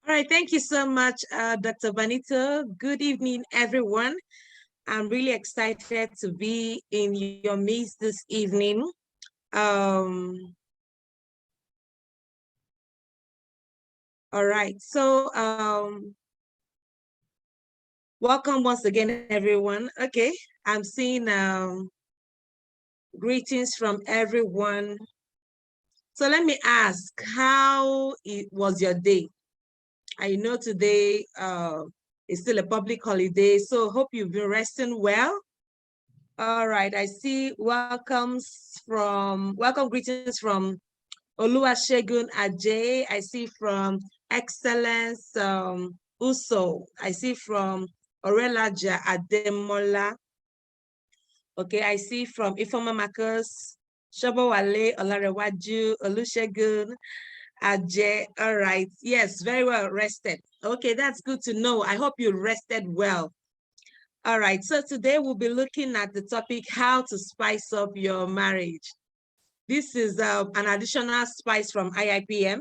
All right, thank you so much, Dr. Benito. Good evening, everyone. I'm really excited to be in your midst this evening. All right, so welcome once again, everyone. Okay, I'm seeing greetings from everyone. So let me ask, how was your day? I know today is still a public holiday, so hope you've been resting well. All right, I see welcome greetings from Oluwasegun Ajay. I see from Excellence Uso. I see from Orelaja Ademola. Okay, I see from Ifoma Marcus, Shobowale Olarewaju, Olusegun Ajay. All right, yes, very well rested. Okay, that's good to know. I hope you rested well. All right, so today we'll be looking at the topic, how to spice up your marriage. This is an additional spice from IIPM,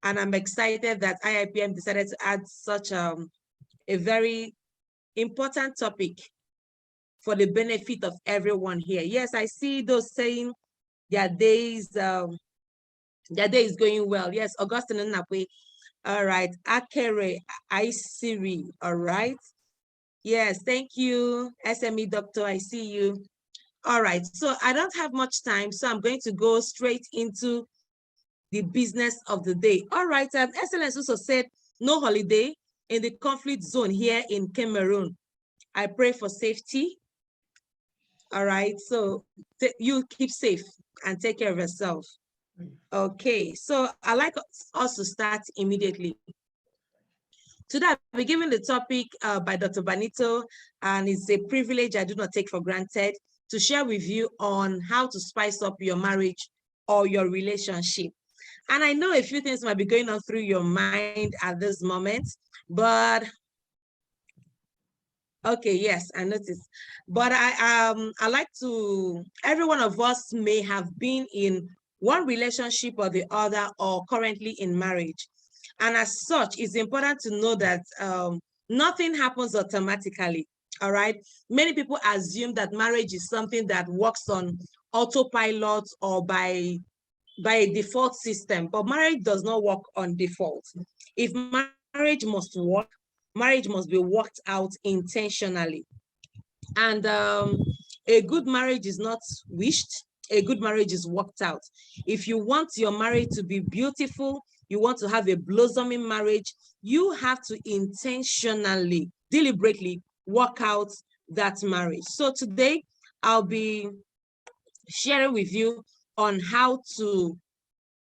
and I'm excited that IIPM decided to add such a very important topic for the benefit of everyone here. Yes, I see those saying their day is going well. Yes, Augustine Napwe. All right, Akere Aisiri. All right. Yes, thank you, SME doctor. I see you. All right, so I don't have much time, so I'm going to go straight into the business of the day. All right, Excellence also said no holiday in the conflict zone here in Cameroon. I pray for safety. All right, so you keep safe and take care of yourself. Okay, so I like us to start immediately. Today, I'll be given the topic by Dr. Benito, and it's a privilege I do not take for granted to share with you on how to spice up your marriage or your relationship. And I know a few things might be going on through your mind at this moment, but okay, yes, I noticed. But I like to, every one of us may have been in one relationship or the other, or currently in marriage. And as such, it's important to know that nothing happens automatically. All right. Many people assume that marriage is something that works on autopilot or by a default system, but marriage does not work on default. If marriage must work, marriage must be worked out intentionally. And a good marriage is not wished, a good marriage is worked out. If you want your marriage to be beautiful, you want to have a blossoming marriage, you have to intentionally, deliberately work out that marriage. So today, I'll be sharing with you on how to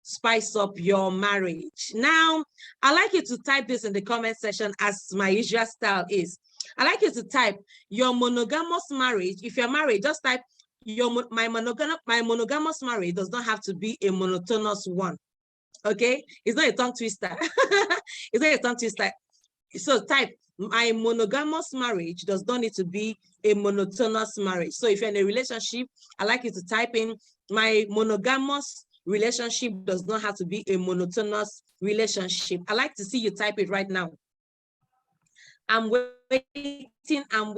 spice up your marriage. Now, I'd like you to type this in the comment section as my usual style is. I'd like you to type your monogamous marriage. If you're married, just type my monogamous marriage does not have to be a monotonous one. Okay? It's not a tongue twister. It's not a tongue twister. So type my monogamous marriage does not need to be a monotonous marriage. So if you're in a relationship, I like you to type in my monogamous relationship does not have to be a monotonous relationship. I like to see you type it right now. I'm waiting. I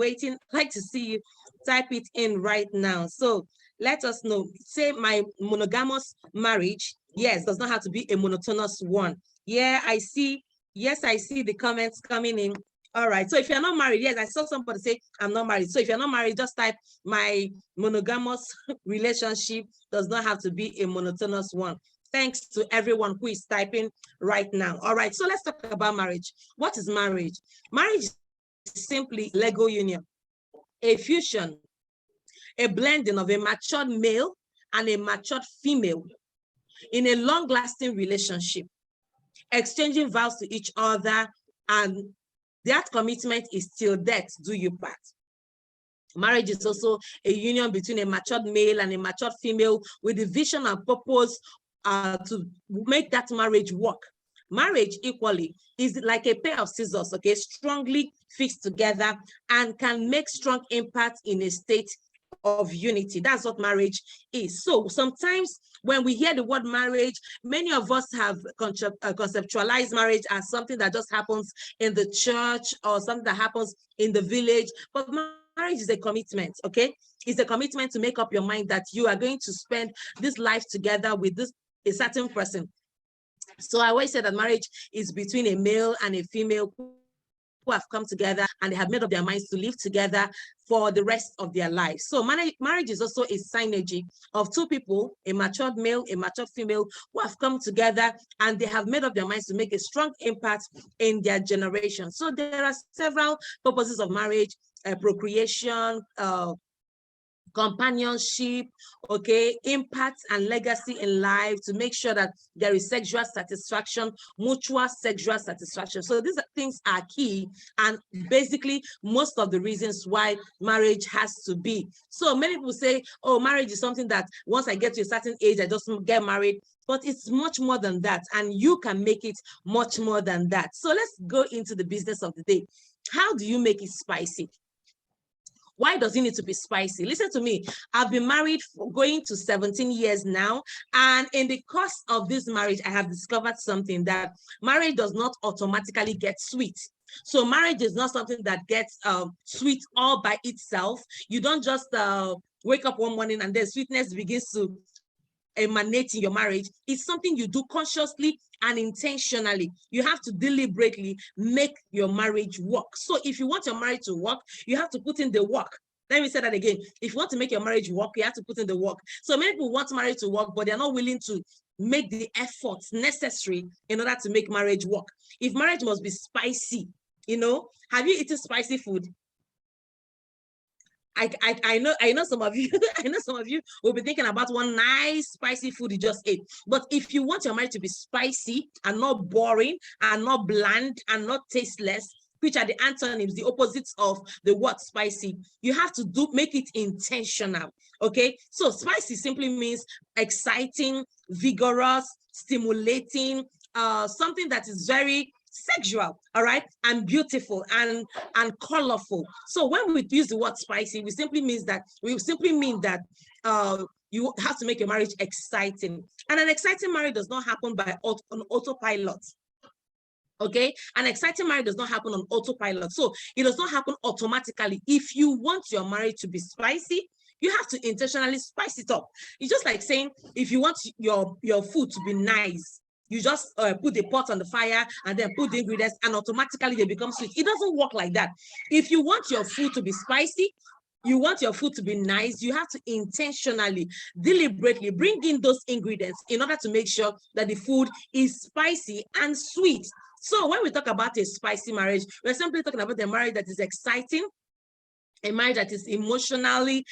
like to see you type it in right now. So let us know. Say my monogamous marriage, yes, does not have to be a monotonous one. Yeah, I see. Yes, I see the comments coming in. All right. So if you're not married, yes, I saw somebody say I'm not married. So if you're not married, just type my monogamous relationship does not have to be a monotonous one. Thanks to everyone who is typing right now. All right. So let's talk about marriage. What is marriage? Marriage is simply legal union, a fusion, a blending of a matured male and a matured female in a long-lasting relationship, exchanging vows to each other, and that commitment is till death do you part. Marriage is also a union between a matured male and a matured female with the vision and purpose to make that marriage work. Marriage equally is like a pair of scissors, okay, strongly fixed together and can make strong impact in a state of unity. That's what marriage is. So sometimes when we hear the word marriage, many of us have conceptualized marriage as something that just happens in the church or something that happens in the village. But marriage is a commitment, okay? It's a commitment to make up your mind that you are going to spend this life together with a certain person. So I always say that marriage is between a male and a female who have come together and they have made up their minds to live together for the rest of their lives. So marriage is also a synergy of two people, a matured male, a matured female, who have come together and they have made up their minds to make a strong impact in their generation. So there are several purposes of marriage: procreation, companionship, okay, impact and legacy in life, to make sure that there is sexual satisfaction, mutual sexual satisfaction. So these things are key, and basically most of the reasons why marriage has to be. So many people say, oh, marriage is something that once I get to a certain age, I just get married. But it's much more than that, and you can make it much more than that. So let's go into the business of the day. How do you make it spicy? Why does it need to be spicy? Listen to me. I've been married for going to 17 years now. And in the course of this marriage, I have discovered something, that marriage does not automatically get sweet. So marriage is not something that gets sweet all by itself. You don't just wake up one morning and then sweetness begins to emanate in your marriage. It's something you do consciously and intentionally. You have to deliberately make your marriage work. So if you want your marriage to work, you have to put in the work. Let me say that again. If you want to make your marriage work, you have to put in the work. So many people want marriage to work, but they're not willing to make the efforts necessary in order to make marriage work. If marriage must be spicy, have you eaten spicy food? I know some of you will be thinking about one nice spicy food you just ate. But if you want your marriage to be spicy and not boring and not bland and not tasteless, which are the antonyms, the opposites of the word spicy, you have to make it intentional. Okay, so spicy simply means exciting, vigorous, stimulating, something that is very sexual, all right, and beautiful and colorful. So when we use the word spicy, we simply mean that you have to make your marriage exciting. And an exciting marriage does not happen by on autopilot. Okay, an exciting marriage does not happen on autopilot. So it does not happen automatically. If you want your marriage to be spicy, you have to intentionally spice it up. It's just like saying, if you want your food to be nice, you just put the pot on the fire and then put the ingredients and automatically they become sweet. It doesn't work like that. If you want your food to be spicy, you want your food to be nice, you have to intentionally, deliberately bring in those ingredients in order to make sure that the food is spicy and sweet. So when we talk about a spicy marriage, we're simply talking about a marriage that is exciting, a marriage that is emotionally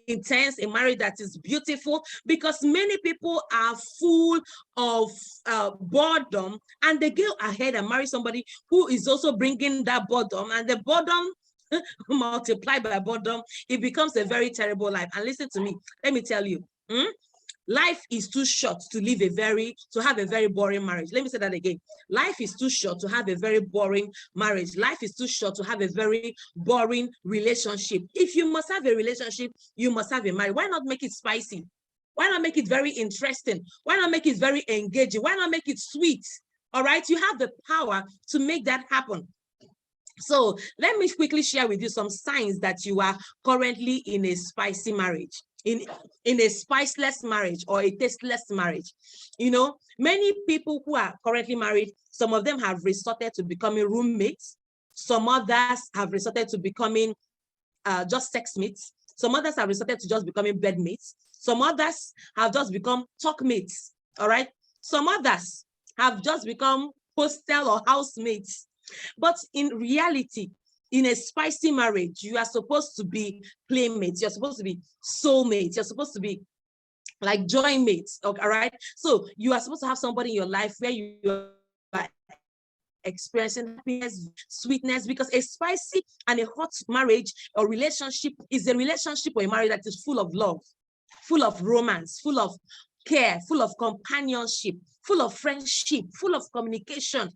intense, a marriage that is beautiful, because many people are full of boredom and they go ahead and marry somebody who is also bringing that boredom, and the boredom multiplied by boredom, it becomes a very terrible life. And listen to me, let me tell you, life is too short to have a very boring marriage. Let me say that again. Life is too short to have a very boring marriage. Life is too short to have a very boring relationship. If you must have a relationship, you must have a marriage. Why not make it spicy? Why not make it very interesting? Why not make it very engaging? Why not make it sweet? All right, you have the power to make that happen. So let me quickly share with you some signs that you are currently in a spicy marriage, in a spiceless marriage or a tasteless marriage. Many people who are currently married, some of them have resorted to becoming roommates. Some others have resorted to becoming just sex mates. Some others have resorted to just becoming bedmates. Some others have just become talk mates. All right. Some others have just become hostel or housemates. But in reality, in a spicy marriage, you are supposed to be playmates. You're supposed to be soulmates. You're supposed to be like joy mates. Okay, all right. So you are supposed to have somebody in your life where you are experiencing happiness, sweetness, because a spicy and a hot marriage or relationship is a relationship or a marriage that is full of love, full of romance, full of care, full of companionship, full of friendship, full of communication,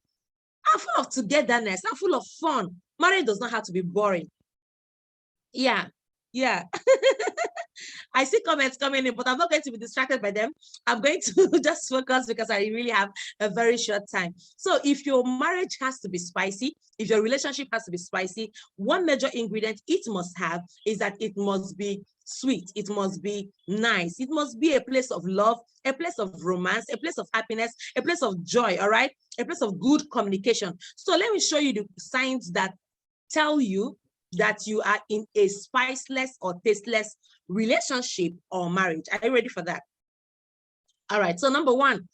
and full of togetherness, and full of fun. Marriage does not have to be boring. Yeah. Yeah. I see comments coming in, but I'm not going to be distracted by them. I'm going to just focus because I really have a very short time. So if your marriage has to be spicy, if your relationship has to be spicy, one major ingredient it must have is that it must be sweet. It must be nice. It must be a place of love, a place of romance, a place of happiness, a place of joy, all right? A place of good communication. So let me show you the signs that tell you that you are in a spiceless or tasteless relationship or marriage. Are you ready for that? All right. So number one,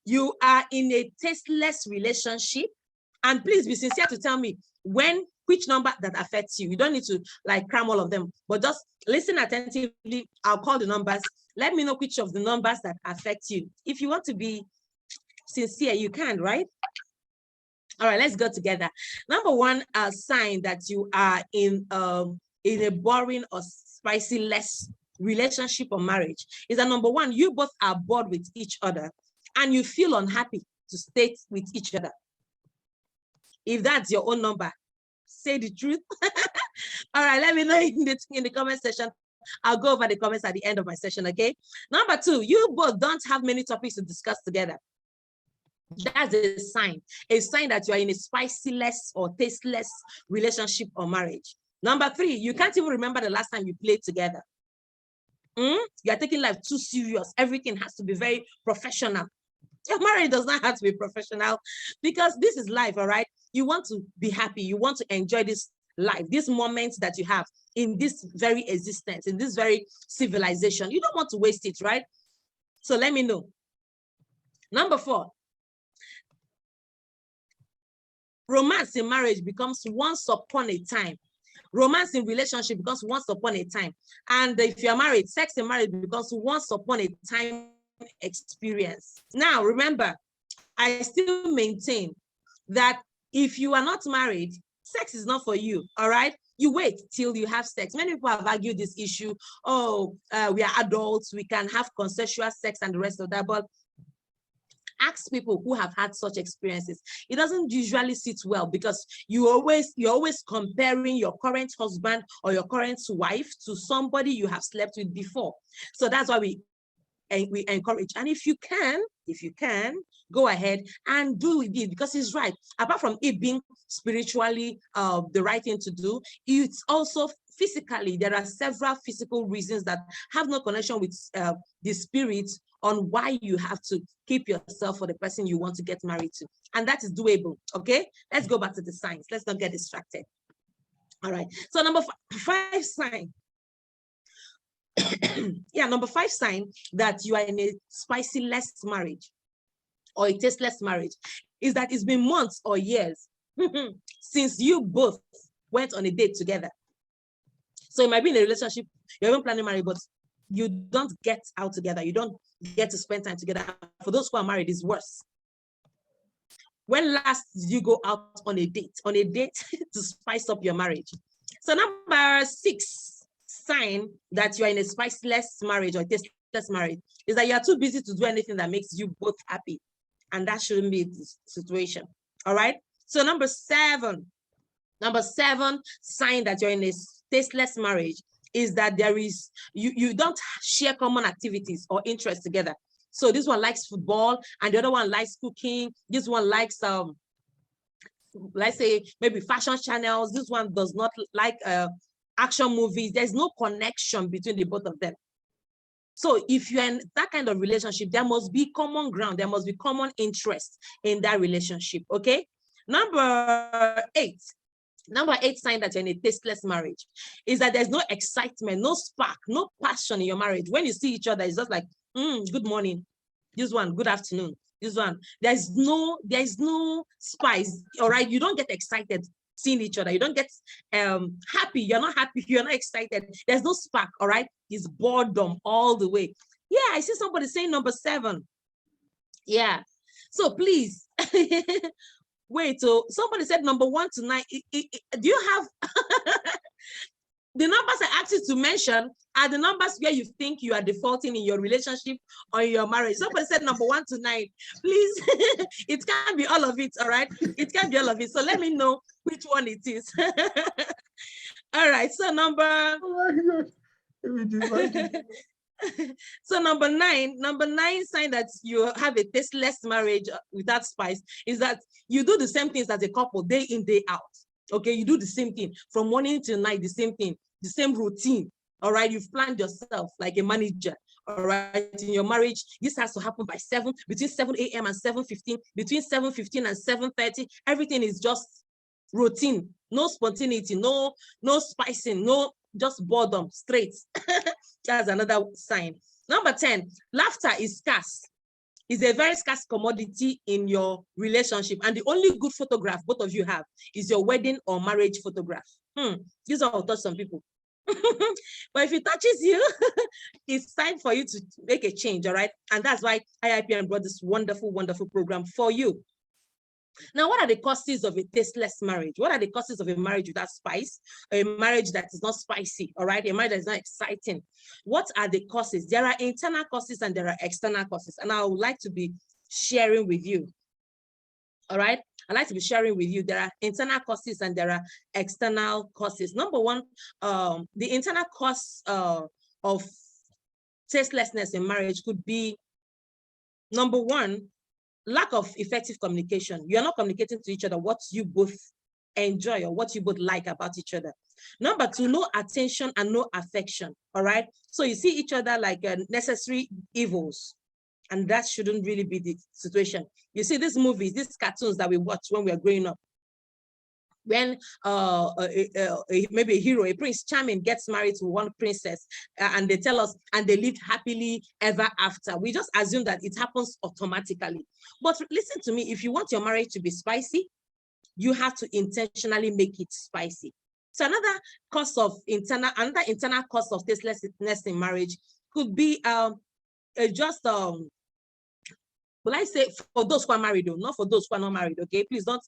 you are in a tasteless relationship. And please be sincere to tell me which number that affects you. You don't need to like cram all of them, but just listen attentively. I'll call the numbers. Let me know which of the numbers that affect you. If you want to be sincere, you can, right? All right, let's go together. Number one sign that you are in a boring or spicy-less relationship or marriage is that number one, you both are bored with each other and you feel unhappy to stay with each other. If that's your own number, say the truth. All right, let me know in the comment section. I'll go over the comments at the end of my session, okay? Number two, you both don't have many topics to discuss together. That's a sign that you are in a spicy-less or tasteless relationship or marriage. Number three, you can't even remember the last time you played together. You are taking life too serious. Everything has to be very professional. Your marriage does not have to be professional because this is life, all right? You want to be happy. You want to enjoy this life, these moments that you have in this very existence, in this very civilization. You don't want to waste it, right? So let me know. Number four, romance in marriage becomes once upon a time. Romance in relationship becomes once upon a time. And if you're married, sex in marriage becomes once upon a time experience. Now, remember, I still maintain that if you are not married, sex is not for you, all right? You wait till you have sex. Many people have argued this issue. Oh, we are adults, we can have consensual sex and the rest of that. But ask people who have had such experiences. It doesn't usually sit well because you're always comparing your current husband or your current wife to somebody you have slept with before. So that's why we encourage. And if you can, go ahead and do it because it's right. Apart from it being spiritually the right thing to do, it's also physically. There are several physical reasons that have no connection with the spirit on why you have to keep yourself for the person you want to get married to. And that is doable, okay? Let's go back to the signs. Let's not get distracted. All right, so number five sign. Yeah, number five sign that you are in a spicy-less marriage or a tasteless marriage is that it's been months or years since you both went on a date together. So it might be in a relationship, you're even planning marriage, but you don't get out together. You don't get to spend time together. For those who are married, it's worse. When last did you go out on a date? On a date to spice up your marriage. So number six sign that you are in a spiceless marriage or tasteless marriage is that you are too busy to do anything that makes you both happy. And that shouldn't be the situation. All right. So number seven sign that you're in a tasteless marriage is that you don't share common activities or interests together. So this one likes football and the other one likes cooking. This one likes let's say maybe fashion channels. This one does not like action movies. There's no connection between the both of them. So if you're in that kind of relationship, there must be common ground. There must be common interest in that relationship. Okay. Number eight sign that you're in a tasteless marriage is that there's no excitement, no spark, no passion in your marriage. When you see each other, it's just like, good morning. This one, good afternoon. This one, there's no spice. All right. You don't get excited seeing each other. You don't get happy. You're not happy. You're not excited. There's no spark. All right. It's boredom all the way. Yeah. I see somebody saying number 7. Yeah. So please, wait. So somebody said number 1 to 9. Do you have the numbers I asked you to mention are the numbers where you think you are defaulting in your relationship or in your marriage? Somebody said number 1 to 9. Please, it can't be all of it, all right? It can't be all of it. So let me know which one it is. All right. So so number nine sign that you have a tasteless marriage without spice is that you do the same things as a couple day in, day out. Okay, you do the same thing from morning till night, the same thing, the same routine. All right, you've planned yourself like a manager. All right, in your marriage, this has to happen by between 7 a.m. and 7:15, between 7:15 and 7:30. Everything is just routine, no spontaneity, no spicing, no, just boredom, straight. That's another sign. Number 10, laughter is scarce. It's a very scarce commodity in your relationship. And the only good photograph both of you have is your wedding or marriage photograph. This one will touch some people. But if it touches you, it's time for you to make a change, all right? And that's why IIPM brought this wonderful, wonderful program for you. Now, what are the causes of a tasteless marriage? What are the causes of a marriage without spice? A marriage that is not spicy, all right? A marriage that is not exciting. What are the causes? There are internal causes and there are external causes. And I would like to be sharing with you, all right? I'd like to be sharing with you. There are internal causes and there are external causes. Number one, the internal cause of tastelessness in marriage could be, number one, lack of effective communication. You're not communicating to each other what you both enjoy or what you both like about each other. Number two, no attention and no affection, all right? So you see each other like necessary evils, and that shouldn't really be the situation. You see these movies, these cartoons that we watch when we are growing up, when maybe a hero, a prince charming gets married to one princess, and they tell us, and they lived happily ever after. We just assume that it happens automatically. But listen to me, if you want your marriage to be spicy, you have to intentionally make it spicy. So another internal cause of tastelessness in marriage could be will I say, for those who are married, though, not for those who are not married, okay? Please don't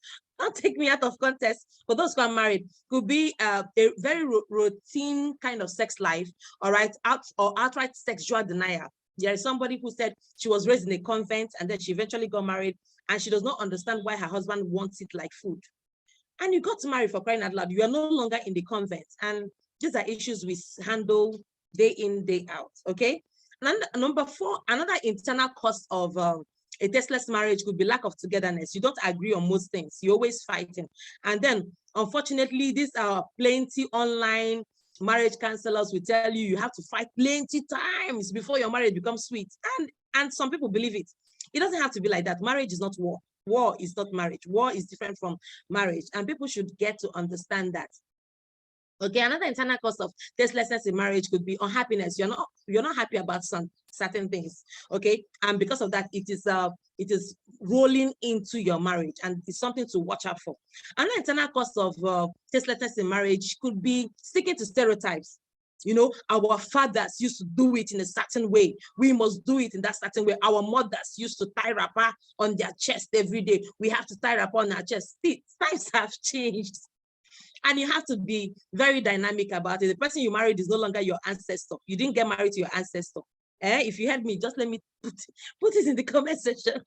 take me out of context. For those who are married, could be a very routine kind of sex life, all right? Outright sexual denial. There is somebody who said she was raised in a convent and then she eventually got married and she does not understand why her husband wants it like food. And you got married, for crying out loud. You are no longer in the convent. And these are issues we handle day in, day out, okay? And number four, another internal cause of a tasteless marriage could be lack of togetherness. You don't agree on most things. You're always fighting. And then, unfortunately, these are plenty online marriage counselors will tell you you have to fight plenty times before your marriage becomes sweet. And some people believe it. It doesn't have to be like that. Marriage is not war. War is not marriage. War is different from marriage. And people should get to understand that. Okay, another internal cause of tastelessness in marriage could be unhappiness. You're not happy about some certain things, okay? And because of that, it is rolling into your marriage, and it's something to watch out for. Another internal cause of tastelessness in marriage could be sticking to stereotypes. You know, our fathers used to do it in a certain way. We must do it in that certain way. Our mothers used to tie wrapper on their chest every day. We have to tie wrapper on our chest. Times have changed. And you have to be very dynamic about it. The person you married is no longer your ancestor. You didn't get married to your ancestor. If you heard me, just let me put it in the comment section.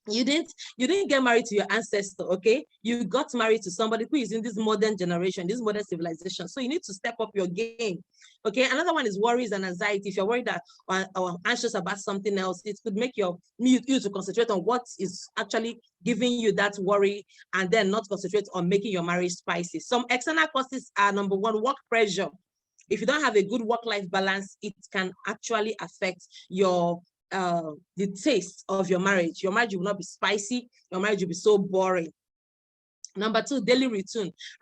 You didn't get married to your ancestor, okay? You got married to somebody who is in this modern generation, this modern civilization. So you need to step up your game, okay? Another one is worries and anxiety. If you're worried that or anxious about something else, it could make you to concentrate on what is actually giving you that worry, and then not concentrate on making your marriage spicy. Some external causes are, number one, work pressure. If you don't have a good work-life balance, it can actually affect your the taste of your marriage. Your marriage will not be spicy. Your marriage will be so boring. Number two, daily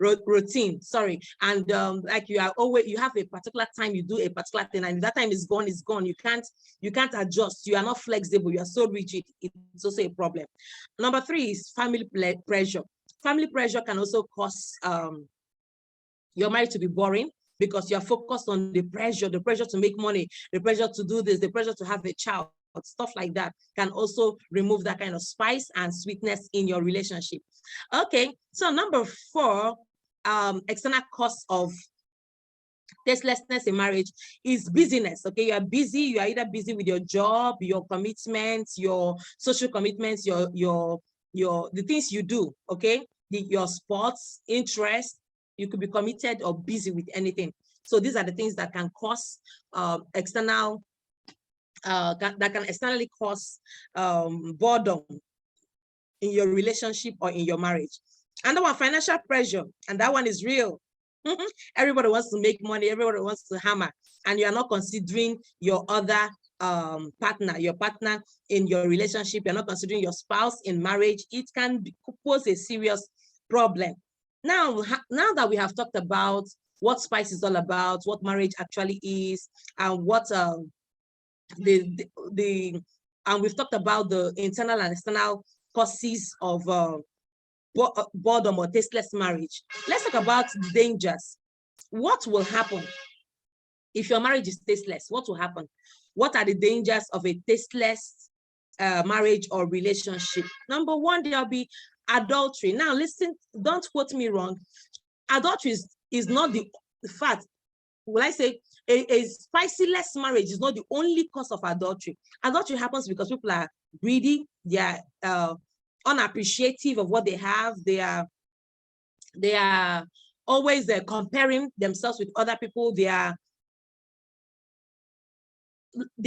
routine. Sorry, and like you have a particular time you do a particular thing, and if that time is gone, it's gone. You can't adjust. You are not flexible. You are so rigid. It's also a problem. Number three is family pressure. Family pressure can also cause your marriage to be boring, because you're focused on the pressure to make money, the pressure to do this, the pressure to have a child. Stuff like that can also remove that kind of spice and sweetness in your relationship. Okay, so number four, external cause of tastelessness in marriage is busyness. Okay, you are busy. You are either busy with your job, your commitments, your social commitments, the things you do. Okay, your sports, interests, You could be committed or busy with anything. So these are the things that can cause external, that can externally cause boredom in your relationship or in your marriage. Another one, financial pressure, and that one is real. Everybody wants to make money, everybody wants to hammer, and you are not considering your other partner, your partner in your relationship. You're not considering your spouse in marriage. It can pose a serious problem. Now that we have talked about what spice is all about, what marriage actually is, and what and we've talked about the internal and external causes of boredom or tasteless marriage. Let's talk about dangers. What will happen if your marriage is tasteless? What will happen? What are the dangers of a tasteless marriage or relationship? Number one, there'll be adultery. Now, listen, don't quote me wrong. Adultery is not the fact. Will I say a spiceless marriage is not the only cause of adultery. Adultery happens because people are greedy. They are unappreciative of what they have. They are always comparing themselves with other people. They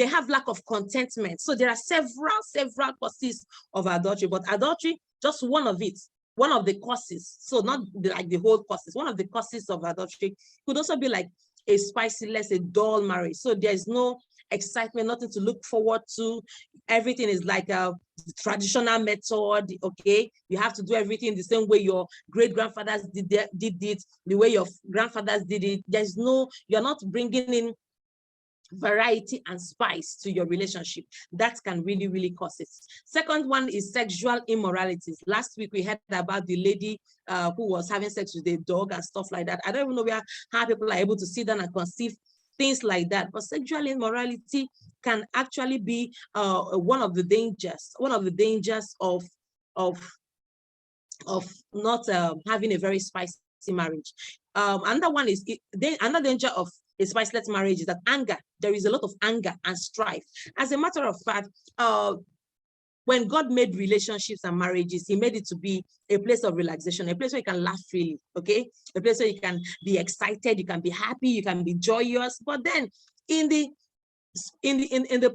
have lack of contentment. So there are several causes of adultery, but adultery, just one of it, one of the causes. So not like the whole causes. One of the causes of adultery could also be like a spiceless, a dull marriage. So there's no excitement, nothing to look forward to. Everything is like a traditional method. Okay, you have to do everything the same way your great grandfathers did it, the way your grandfathers did it. You're not bringing in variety and spice to your relationship. That can really cause it. Second one is sexual immoralities. Last week we heard about the lady who was having sex with a dog and stuff like that. I don't even know how people are able to sit down and conceive things like that. But sexual immorality can actually be one of the dangers of not having a very spicy marriage. Another one is another danger of a spiceless marriage is that anger. There is a lot of anger and strife. As a matter of fact, when God made relationships and marriages, he made it to be a place of relaxation, a place where you can laugh freely, okay? A place where you can be excited, you can be happy, you can be joyous. But then in the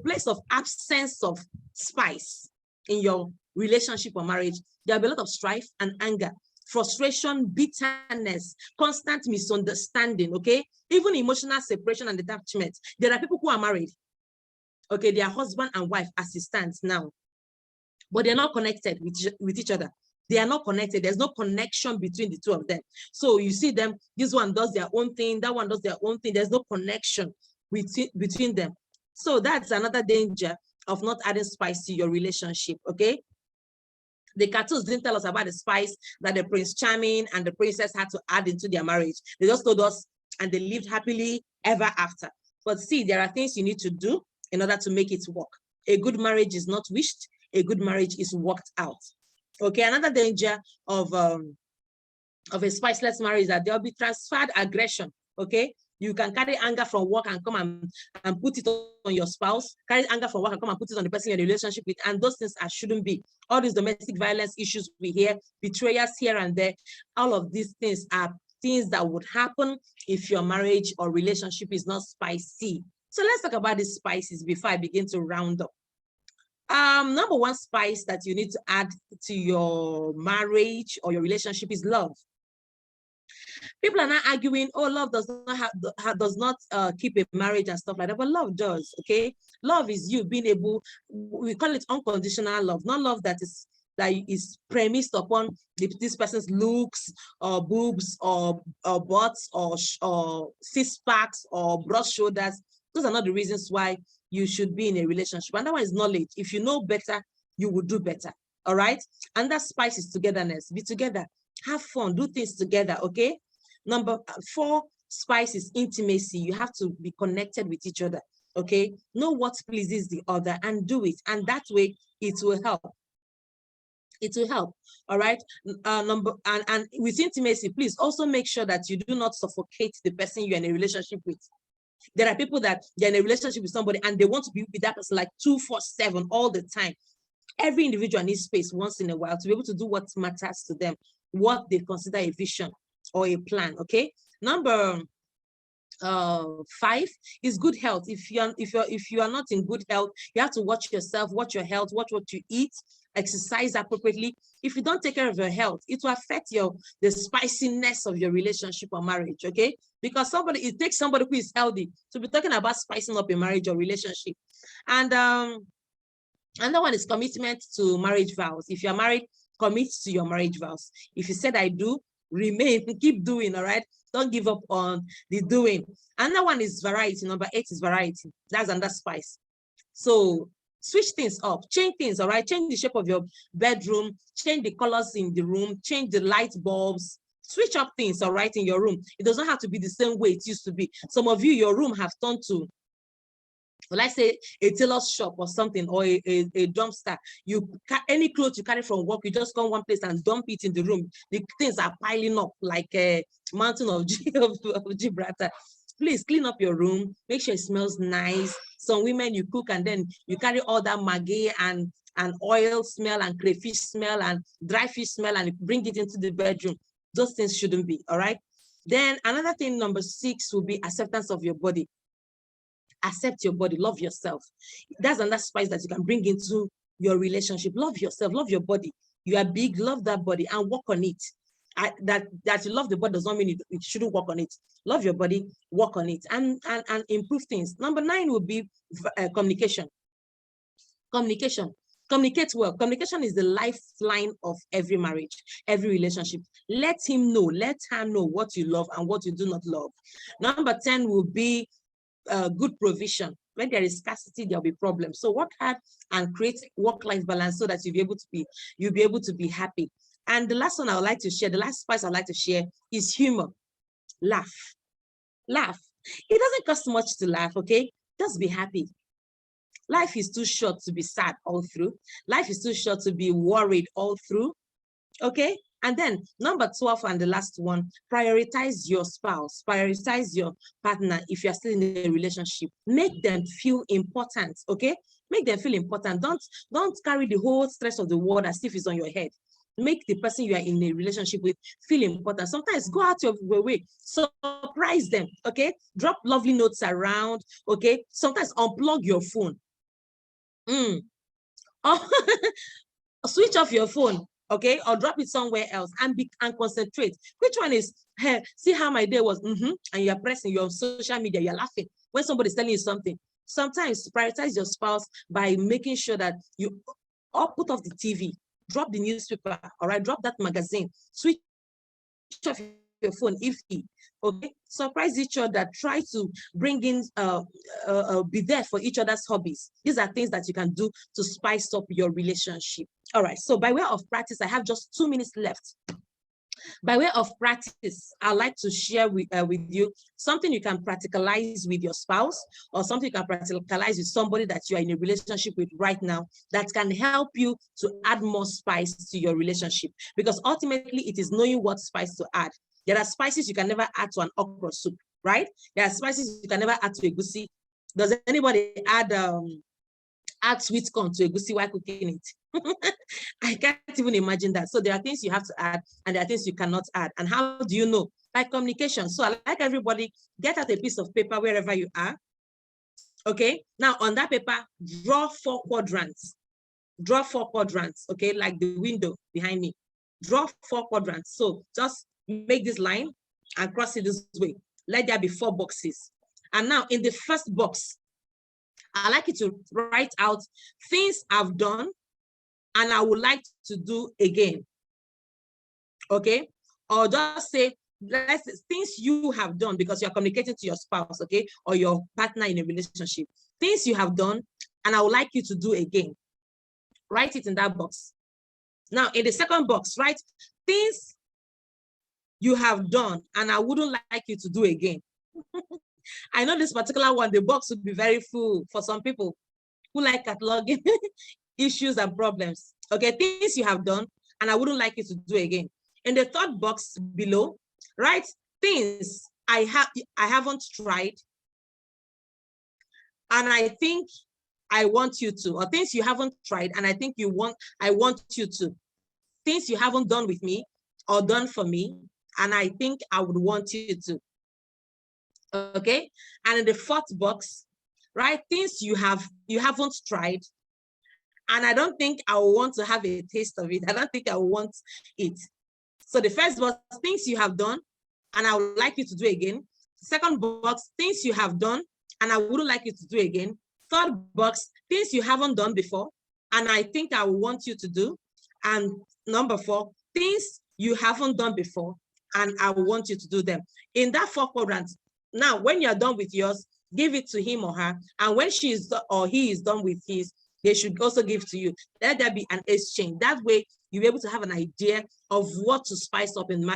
place of absence of spice in your relationship or marriage, there'll be a lot of strife and anger, frustration, bitterness, constant misunderstanding, okay? Even emotional separation and detachment. There are people who are married, okay? They are husband and wife as it stands now, but they're not connected with each other. They are not connected. There's no connection between the two of them. So you see them, this one does their own thing, that one does their own thing. There's no connection between them. So that's another danger of not adding spice to your relationship, okay? The cartoons didn't tell us about the spice that the Prince Charming and the princess had to add into their marriage. They just told us, and they lived happily ever after. But see, there are things you need to do in order to make it work. A good marriage is not wished. A good marriage is worked out. Okay, another danger of a spiceless marriage is that there will be transferred aggression, okay? You can carry anger from work and come and put it on your spouse, carry anger from work and come and put it on the person you're in a relationship with, and those things shouldn't be. All these domestic violence issues we hear, betrayals here and there, all of these things are things that would happen if your marriage or relationship is not spicy. So let's talk about these spices before I begin to round up. Number one spice that you need to add to your marriage or your relationship is love. People are not arguing, oh, love does not keep a marriage and stuff like that, but love does, okay? Love is you being able, we call it unconditional love, not love that is premised upon this person's looks or boobs or butts or six packs or broad shoulders. Those are not the reasons why you should be in a relationship. And that one is knowledge. If you know better, you will do better, all right? And that spice is togetherness. Be together, have fun, do things together, okay? Number 4 spice is intimacy. You have to be connected with each other, okay? Know what pleases the other and do it. And that way, it will help. It will help, all right? And with intimacy, please also make sure that you do not suffocate the person you're in a relationship with. There are people that they're in a relationship with somebody and they want to be with that person like 24/7 all the time. Every individual needs space once in a while to be able to do what matters to them, what they consider a vision. or a plan. Okay. Number 5 is good health. If you are not in good health, you have to watch yourself, watch your health, watch what you eat, exercise appropriately. If you don't take care of your health, it will affect the spiciness of your relationship or marriage. Okay, because it takes somebody who is healthy to be talking about spicing up a marriage or relationship. And another one is commitment to marriage vows. If you're married, commit to your marriage vows. If you said I do, remain, keep doing. All right, don't give up on the doing. Another one is variety. Number 8 is variety. That's under spice. So switch things up, change things. All right, change the shape of your bedroom, change the colors in the room, change the light bulbs, switch up things. All right, in your room. It doesn't have to be the same way it used to be. Some of you, your room have turned to, let's say, a tailor's shop or something, or a dumpster. Any clothes you carry from work, you just come one place and dump it in the room. The things are piling up like a mountain of Gibraltar. Please clean up your room, make sure it smells nice. Some women, you cook and then you carry all that maggi and oil smell and crayfish smell and dry fish smell and bring it into the bedroom. Those things shouldn't be. All right. Then another thing, number 6, will be acceptance of your body. Accept your body, love yourself. That's another spice that you can bring into your relationship. Love yourself, love your body. You are big, love that body and work on it. That you love the body does not mean you shouldn't work on it. Love your body, work on it, and improve things. Number 9 would be communication. Communication. Communicate well. Communication is the lifeline of every marriage, every relationship. Let him know, let her know what you love and what you do not love. Number 10 will be good provision. When there is scarcity, there'll be problems. So work hard and create work-life balance so that you'll be able to be happy. And the last one I would like to share, the last spice I'd like to share is humor. Laugh. Laugh. It doesn't cost much to laugh, okay? Just be happy. Life is too short to be sad all through. Life is too short to be worried all through, okay? And then number 12 and the last one, prioritize your spouse, prioritize your partner. If you're still in a relationship, make them feel important, okay? Make them feel important. Don't carry the whole stress of the world as if it's on your head. Make the person you are in a relationship with feel important. Sometimes go out of your way, surprise them, okay? Drop lovely notes around, okay? Sometimes unplug your phone. Oh, switch off your phone, okay, or drop it somewhere else and concentrate. Which one is, hey, see how my day was, and you're pressing your social media, you're laughing when somebody's telling you something. Sometimes prioritize your spouse by making sure that you put off the TV, drop the newspaper, all right, drop that magazine, switch off your phone if he, okay, surprise each other, try to bring in, be there for each other's hobbies. These are things that you can do to spice up your relationship. All right, so by way of practice, I have just 2 minutes left. By way of practice, I'd like to share with you something you can practicalize with your spouse, or something you can practicalize with somebody that you are in a relationship with right now that can help you to add more spice to your relationship. Because ultimately, it is knowing what spice to add. There are spices you can never add to an okra soup, right? There are spices you can never add to egusi. Does anybody add sweet corn to egusi while cooking it? I can't even imagine that. So there are things you have to add and there are things you cannot add. And how do you know? By communication. So I like everybody, get out a piece of paper wherever you are. Okay. Now on that paper, draw 4 quadrants. Draw 4 quadrants, okay, like the window behind me. Draw 4 quadrants. So just make this line and cross it this way. Let there be 4 boxes. And now in the first box, I like you to write out things I've done and I would like to do again. Okay? Or just say, things you have done, because you're communicating to your spouse, okay, or your partner in a relationship. Things you have done and I would like you to do again. Write it in that box. Now, in the second box, write things you have done and I wouldn't like you to do again. I know this particular one, the box would be very full for some people who like cataloging issues and problems. Okay, things you have done and I wouldn't like you to do again. In the third box below, write things I haven't tried and I think I want you to, or things you haven't tried and I think I want you to. Things you haven't done with me or done for me and I think I would want you to. Okay. And in the fourth box, right, things you haven't tried, and I don't think I will want to have a taste of it. I don't think I will want it. So the first box, things you have done, and I would like you to do again. Second box, things you have done, and I wouldn't like you to do again. Third box, things you haven't done before, and I think I will want you to do. And number 4, things you haven't done before, and I will want you to do them. In that 4 quadrants, now when you're done with yours, give it to him or her. And when she is or he is done with his, they should also give to you. Let there be an exchange. That way, you'll be able to have an idea of what to spice up in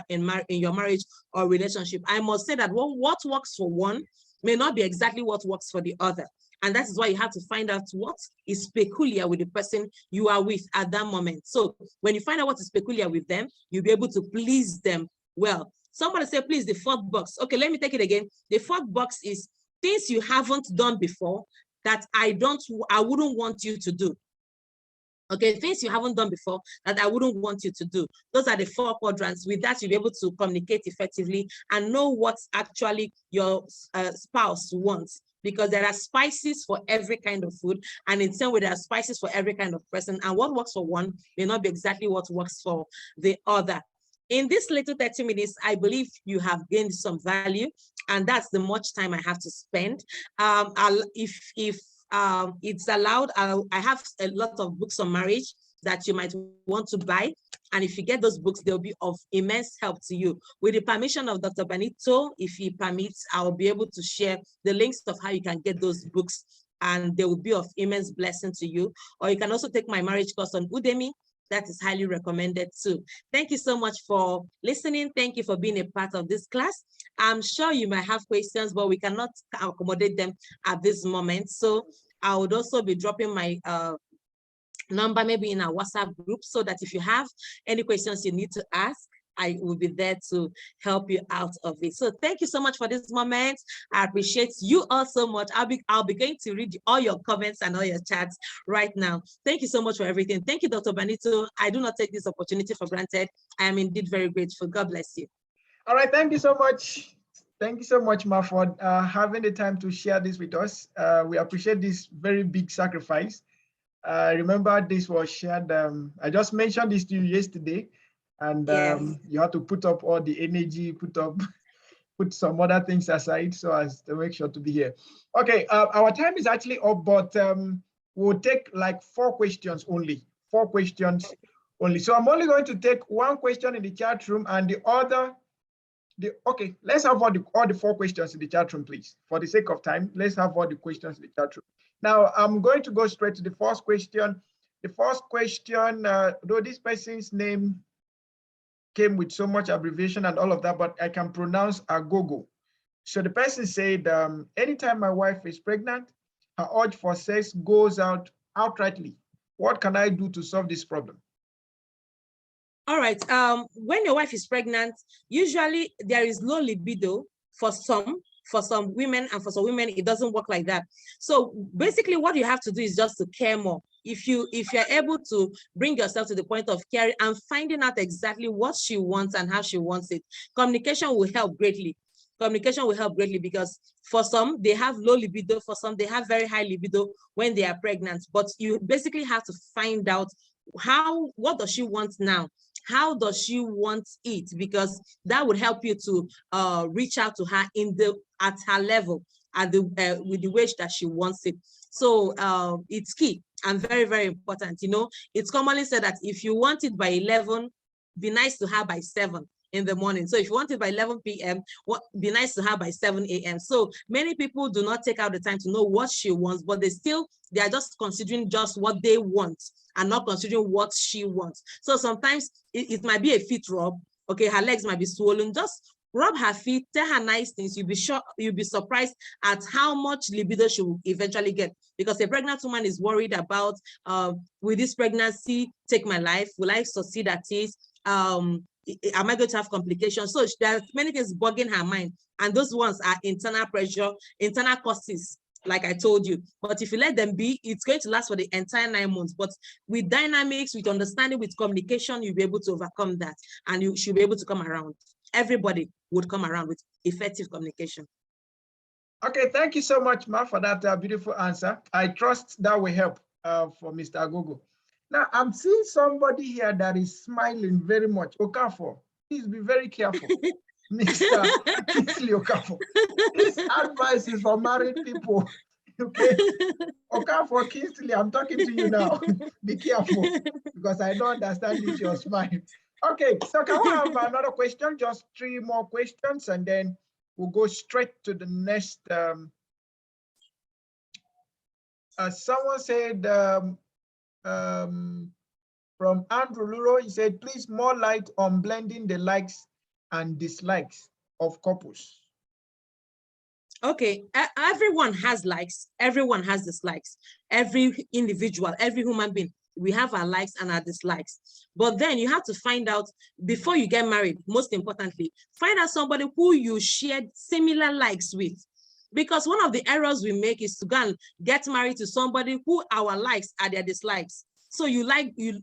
your marriage or relationship. I must say that what works for one may not be exactly what works for the other. And that is why you have to find out what is peculiar with the person you are with at that moment. So when you find out what is peculiar with them, you'll be able to please them well. Somebody say, please, the 4th box. Okay, let me take it again. The 4th box is things you haven't done before that I wouldn't want you to do. Okay, things you haven't done before that I wouldn't want you to do. Those are the 4 quadrants. With that, you'll be able to communicate effectively and know what actually your spouse wants, because there are spices for every kind of food, and in the same way, there are spices for every kind of person, and what works for one may not be exactly what works for the other. In this little 30 minutes, I believe you have gained some value, and that's the much time I have to spend. If it's allowed, I have a lot of books on marriage that you might want to buy. And if you get those books, they'll be of immense help to you. With the permission of Dr. Benito, if he permits, I'll be able to share the links of how you can get those books, and they will be of immense blessing to you. Or you can also take my marriage course on Udemy. That is highly recommended too. Thank you so much for listening. Thank you for being a part of this class. I'm sure you might have questions, but we cannot accommodate them at this moment. So I would also be dropping my number maybe in our WhatsApp group, so that if you have any questions you need to ask, I will be there to help you out of it. So thank you so much for this moment. I appreciate you all so much. I'll be going to read all your comments and all your chats right now. Thank you so much for everything. Thank you, Dr. Benito. I do not take this opportunity for granted. I am indeed very grateful. God bless you. All right, thank you so much. Thank you so much, Ma, for having the time to share this with us. We appreciate this very big sacrifice. Remember, this was shared. I just mentioned this to you yesterday, and Yes. You have to put up all the energy, put some other things aside so as to make sure to be here. Okay, our time is actually up, but we'll take like 4 questions only. 4 questions only. So I'm only going to take 1 question in the chat room, and the other. Okay, let's have all the 4 questions in the chat room, please. For the sake of time, let's have all the questions in the chat room. Now, I'm going to go straight to the first question. The first question, though this person's name came with so much abbreviation and all of that, but I can pronounce Agogo. So the person said, anytime my wife is pregnant, her urge for sex goes out outrightly. What can I do to solve this problem? All right. When your wife is pregnant, usually there is low libido for some women, and for some women it doesn't work like that. So basically what you have to do is just to care more. If you're able to bring yourself to the point of caring and finding out exactly what she wants and how she wants it, communication will help greatly. Communication will help greatly, because for some they have low libido, for some they have very high libido when they are pregnant. But you basically have to find out what does she want now? How does she want it? Because that would help you to reach out to her at her level, with the way that she wants it. So it's key and very, very important. You know, it's commonly said that if you want it by 11, be nice to her by 7 in the morning. So if you want it by 11 p.m., be nice to her by 7 a.m. So many people do not take out the time to know what she wants, but they are just considering just what they want and not considering what she wants. So sometimes it might be a feet rub. Okay, her legs might be swollen. Just rub her feet, tell her nice things. You'll be surprised at how much libido she will eventually get, because a pregnant woman is worried about, will this pregnancy take my life? Will I succeed at it? Am I going to have complications? So there are many things bugging her mind, and those ones are internal pressure, internal causes, like I told you. But if you let them be, it's going to last for the entire 9 months. But with dynamics, with understanding, with communication, you'll be able to overcome that, and you should be able to come around. everybody would come around with effective communication. Okay, thank you so much, Ma, for that beautiful answer. I trust that will help for Mr. Agogo. Now, I'm seeing somebody here that is smiling very much. Okafor, please be very careful. Mr. Kingsley Okafor, this advice is for married people. Okay, Okafor, Kingsley, I'm talking to you now. Be careful, because I don't understand this, your smile. Okay, so can we have another question? Just 3 more questions, and then we'll go straight to the next. Someone said from Andrew Luro, he said, please more light on blending the likes and dislikes of couples. Okay, everyone has likes, everyone has dislikes. Every individual, every human being, we have our likes and our dislikes. But then you have to find out, before you get married, most importantly, find out somebody who you shared similar likes with. Because one of the errors we make is to go and get married to somebody who our likes are their dislikes. So you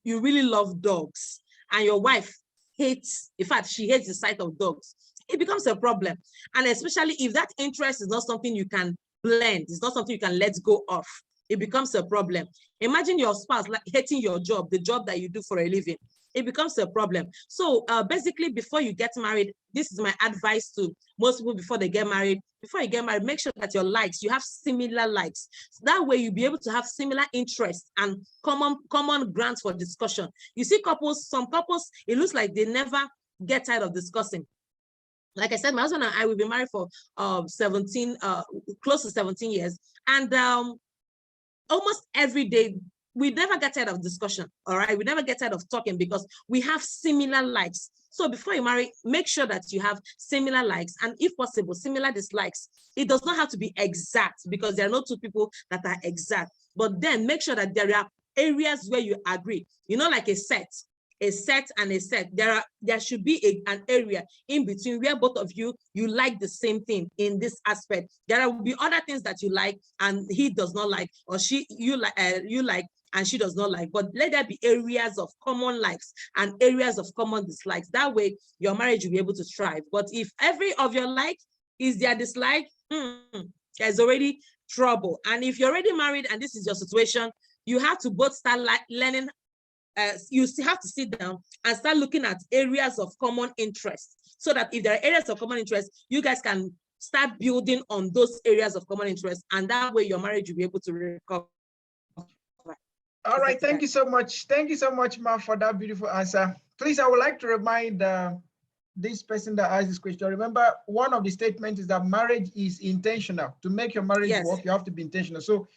really love dogs, and your wife hates, in fact, she hates the sight of dogs. It becomes a problem. And especially if that interest is not something you can blend, it's not something you can let go of, it becomes a problem. Imagine your spouse like hating your job, the job that you do for a living. It becomes a problem. So basically, before you get married, this is my advice to most people before they get married. Before you get married, make sure that your likes, you have similar likes. So that way you'll be able to have similar interests and common grounds for discussion. You see couples, some couples, it looks like they never get tired of discussing. Like I said, my husband and I, we've been married for close to 17 years. And almost every day, we never get tired of discussion, all right? We never get tired of talking because we have similar likes. So before you marry, make sure that you have similar likes and, if possible, similar dislikes. It does not have to be exact, because there are no two people that are exact. But then make sure that there are areas where you agree, like a set and a set. There should be an area in between where both of you like the same thing in this aspect. There will be other things that you like and he does not like, or you like and she does not like, but let there be areas of common likes and areas of common dislikes. That way your marriage will be able to thrive. But if every of your like is their dislike, there's already trouble. And if you're already married and this is your situation, you have to both start learning. You have to sit down and start looking at areas of common interest, so that if there are areas of common interest, you guys can start building on those areas of common interest, and that way your marriage will be able to recover. All right, thank you so much. Thank you so much, Ma, for that beautiful answer. Please, I would like to remind this person that asked this question. Remember, one of the statements is that marriage is intentional. To make your marriage work, you have to be intentional. So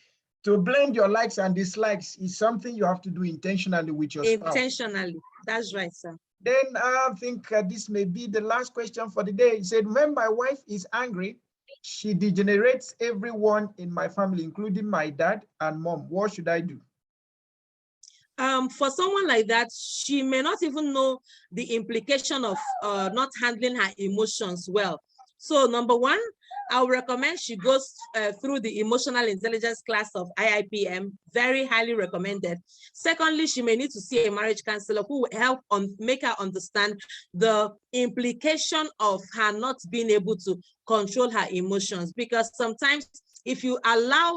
to blend your likes and dislikes is something you have to do intentionally with your spouse. Intentionally, that's right, sir. Then I think this may be the last question for the day. He said, when my wife is angry, she degenerates everyone in my family, including my dad and mom. What should I do? For someone like that, she may not even know the implication of not handling her emotions well. So number one, I would recommend she goes through the emotional intelligence class of IIPM, very highly recommended. Secondly, she may need to see a marriage counselor who will help make her understand the implication of her not being able to control her emotions, because sometimes if you allow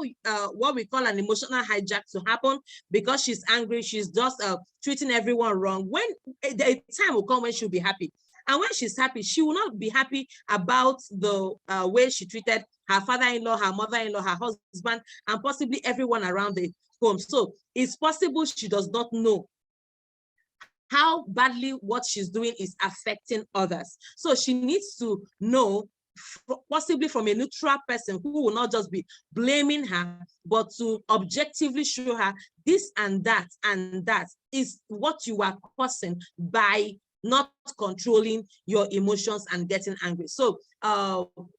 what we call an emotional hijack to happen because she's angry, she's just treating everyone wrong, when the time will come when she'll be happy. And when she's happy, she will not be happy about the way she treated her father-in-law, her mother-in-law, her husband, and possibly everyone around the home. So it's possible she does not know how badly what she's doing is affecting others. So she needs to know, possibly from a neutral person who will not just be blaming her, but to objectively show her this and that is what you are causing by not controlling your emotions and getting angry. So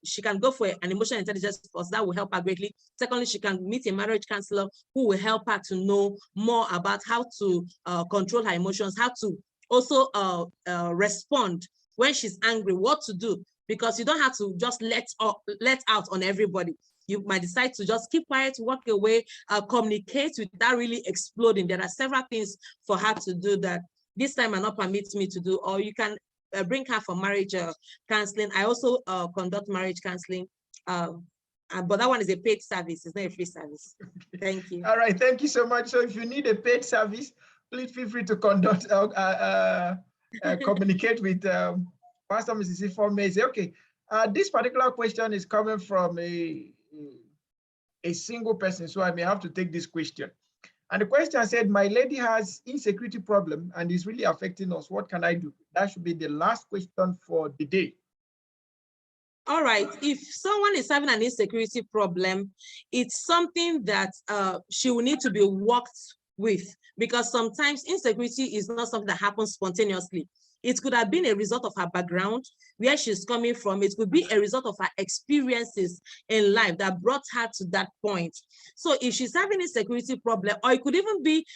she can go for an emotional intelligence course that will help her greatly. Secondly, she can meet a marriage counselor who will help her to know more about how to control her emotions, how to also respond when she's angry, what to do, because you don't have to just let out on everybody. You might decide to just keep quiet, walk away, communicate without really exploding. There are several things for her to do that this time might not permit me to do, or you can bring her for marriage counseling. I also conduct marriage counseling, but that one is a paid service. It's not a free service. Thank you. All right, thank you so much. So if you need a paid service, please feel free to conduct, communicate with Pastor Mrs. Ifeoma. Okay, this particular question is coming from a single person, so I may have to take this question. And the question said, my lady has insecurity problem and is really affecting us. What can I do? That should be the last question for the day. All right, if someone is having an insecurity problem, it's something that she will need to be worked with, because sometimes insecurity is not something that happens spontaneously. It could have been a result of her background, where she's coming from. It could be a result of her experiences in life that brought her to that point. So if she's having a insecurity problem, or it could even be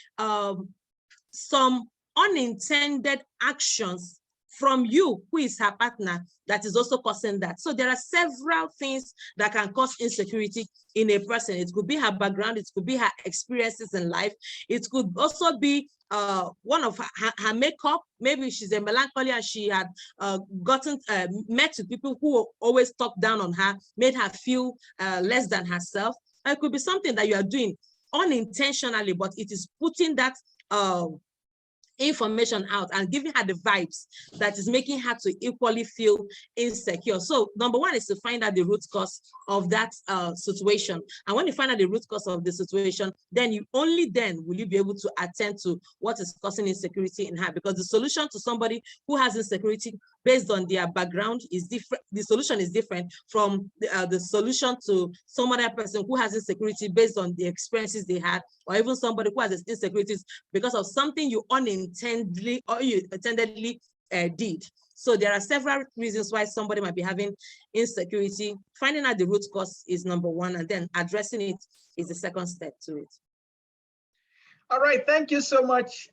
some unintended actions from you, who is her partner, that is also causing that. So there are several things that can cause insecurity in a person. It could be her background, it could be her experiences in life, it could also be one of her makeup. Maybe she's a melancholy and she had gotten met with people who always talk down on her, made her feel less than herself. It could be something that you are doing unintentionally, but it is putting that information out and giving her the vibes that is making her to equally feel insecure. So number one is to find out the root cause of that situation. And when you find out the root cause of the situation, then you only then will you be able to attend to what is causing insecurity in her, because the solution to somebody who has insecurity based on their background is different. The solution is different from the solution to some other person who has insecurity based on the experiences they had, or even somebody who has insecurities because of something you unintentionally or you intendedly did. So there are several reasons why somebody might be having insecurity. Finding out the root cause is number one, and then addressing it is the second step to it. All right, thank you so much,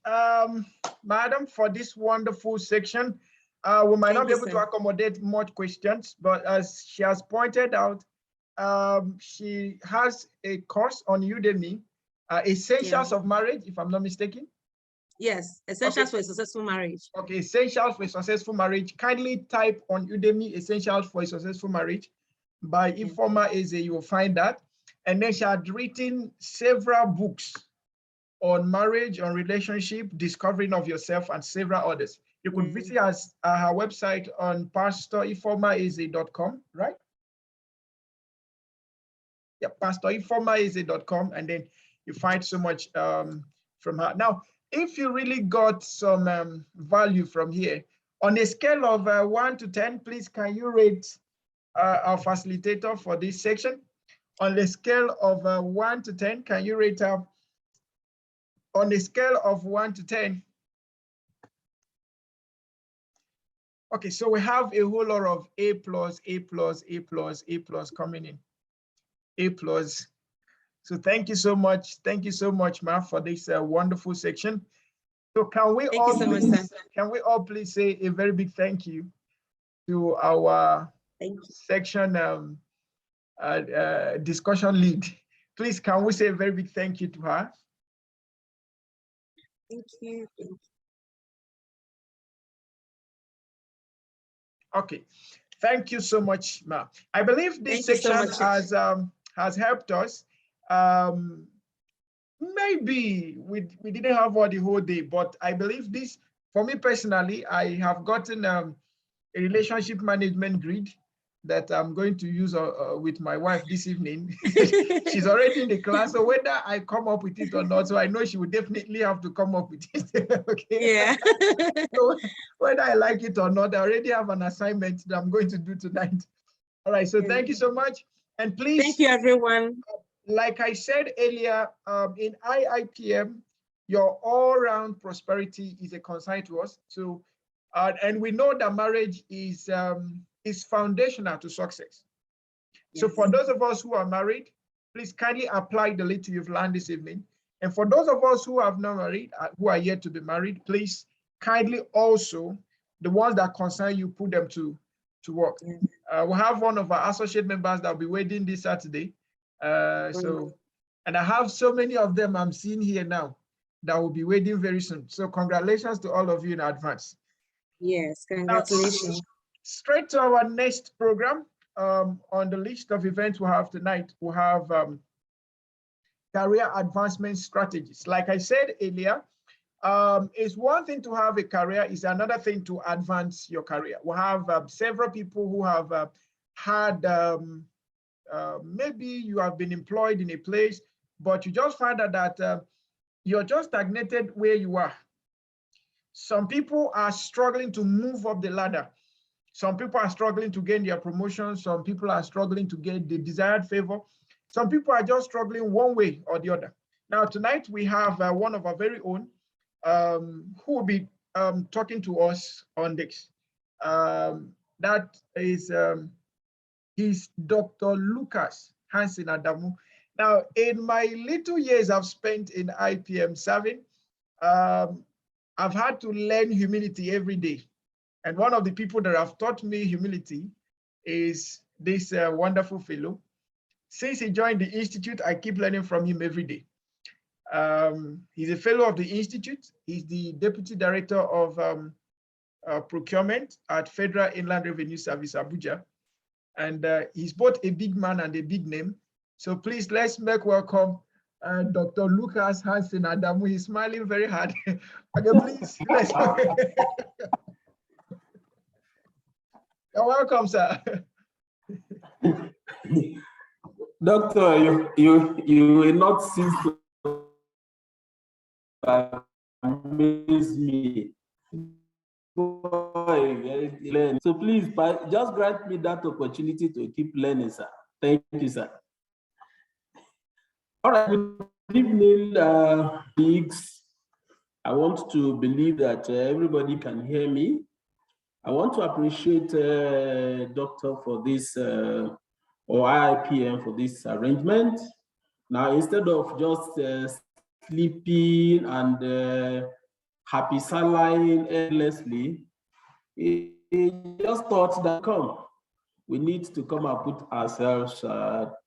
madam, for this wonderful section. We might not be able to accommodate much questions, but as she has pointed out, she has a course on Udemy, Essentials of Marriage, if I'm not mistaken. Yes, Essentials for a Successful Marriage. Okay, Essentials for a Successful Marriage. Kindly type on Udemy, Essentials for a Successful Marriage by Ifeoma Eze, you will find that. And then she had written several books on marriage, on relationship, discovering of yourself, and several others. You could visit us her website on pastorinformaeze.com, right? Yeah, pastorinformaeze.com, and then you find so much from her. Now, if you really got some value from here, on a scale of 1 to 10, please can you rate our facilitator for this section? On a scale of 1 to 10, can you rate her? On a scale of 1 to 10. Okay, so we have a whole lot of A+, A+, A+, A+ coming in. A+. So thank you so much. Thank you so much, Ma, for this wonderful section. So can we all please say a very big thank you to our section discussion lead. Please, can we say a very big thank you to her? Thank you. Okay, thank you so much, Ma. I believe this section has helped us. Maybe we didn't have all the whole day, but I believe this, for me personally, I have gotten a relationship management grid that I'm going to use with my wife this evening. She's already in the class, so whether I come up with it or not, so I know she would definitely have to come up with it. Okay. Yeah. So whether I like it or not, I already have an assignment that I'm going to do tonight. All right, so thank you so much. And please. Thank you, everyone. Like I said earlier, in IIPM, your all-round prosperity is a concern to us. So, and we know that marriage is foundational to success. Yes. So for those of us who are married, please kindly apply the little you've learned this evening. And for those of us who have not married, who are yet to be married, please kindly also, the ones that concern you, put them to work. Yes. We'll have one of our associate members that will be waiting this Saturday. And I have so many of them I'm seeing here now that will be waiting very soon. So congratulations to all of you in advance. Yes, Now, congratulations. straight to our next program. On the list of events we have tonight, we have career advancement strategies. Like I said earlier, it's one thing to have a career, it's another thing to advance your career. We have several people who have had, maybe you have been employed in a place, but you just find out that you're just stagnated where you are. Some people are struggling to move up the ladder. Some people are struggling to gain their promotion. Some people are struggling to get the desired favor. Some people are just struggling one way or the other. Now, tonight we have one of our very own who will be talking to us on this. That is he's Dr. Lucas Hansen Adamu. Now, in my little years I've spent in IIPM serving, I've had to learn humility every day. And one of the people that have taught me humility is this wonderful fellow. Since he joined the Institute, I keep learning from him every day. He's a fellow of the Institute. He's the Deputy Director of Procurement at Federal Inland Revenue Service, Abuja. And he's both a big man and a big name. So please, let's make welcome Dr. Lucas Hansen Adamu. He's smiling very hard. Okay, please, let's. You're welcome, sir. Doctor, you will not cease to amaze me. So please, just grant me that opportunity to keep learning, sir. Thank you, sir. All right, good evening, colleagues. I want to believe that everybody can hear me. I want to appreciate Doctor for this, or IIPM for this arrangement. Now, instead of just sleeping and happy saline endlessly, he just thought that we need to come and put ourselves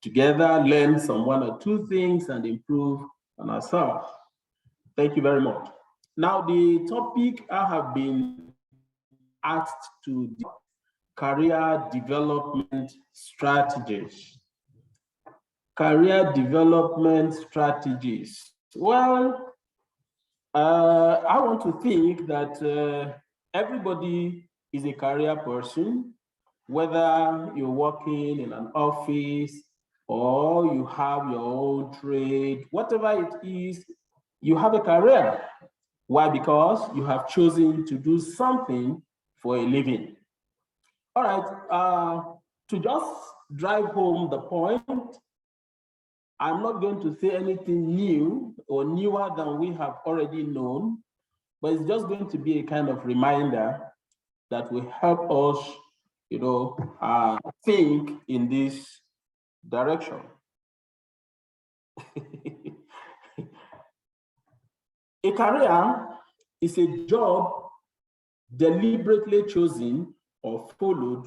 together, learn some one or two things and improve on ourselves. Thank you very much. Now, the topic I have been asked to career development strategies. Career development strategies. Well, I want to think that everybody is a career person, whether you're working in an office or you have your own trade, whatever it is, you have a career. Why? Because you have chosen to do something for a living. All right, to just drive home the point, I'm not going to say anything new or newer than we have already known, but it's just going to be a kind of reminder that will help us, think in this direction. A career is a job deliberately chosen or followed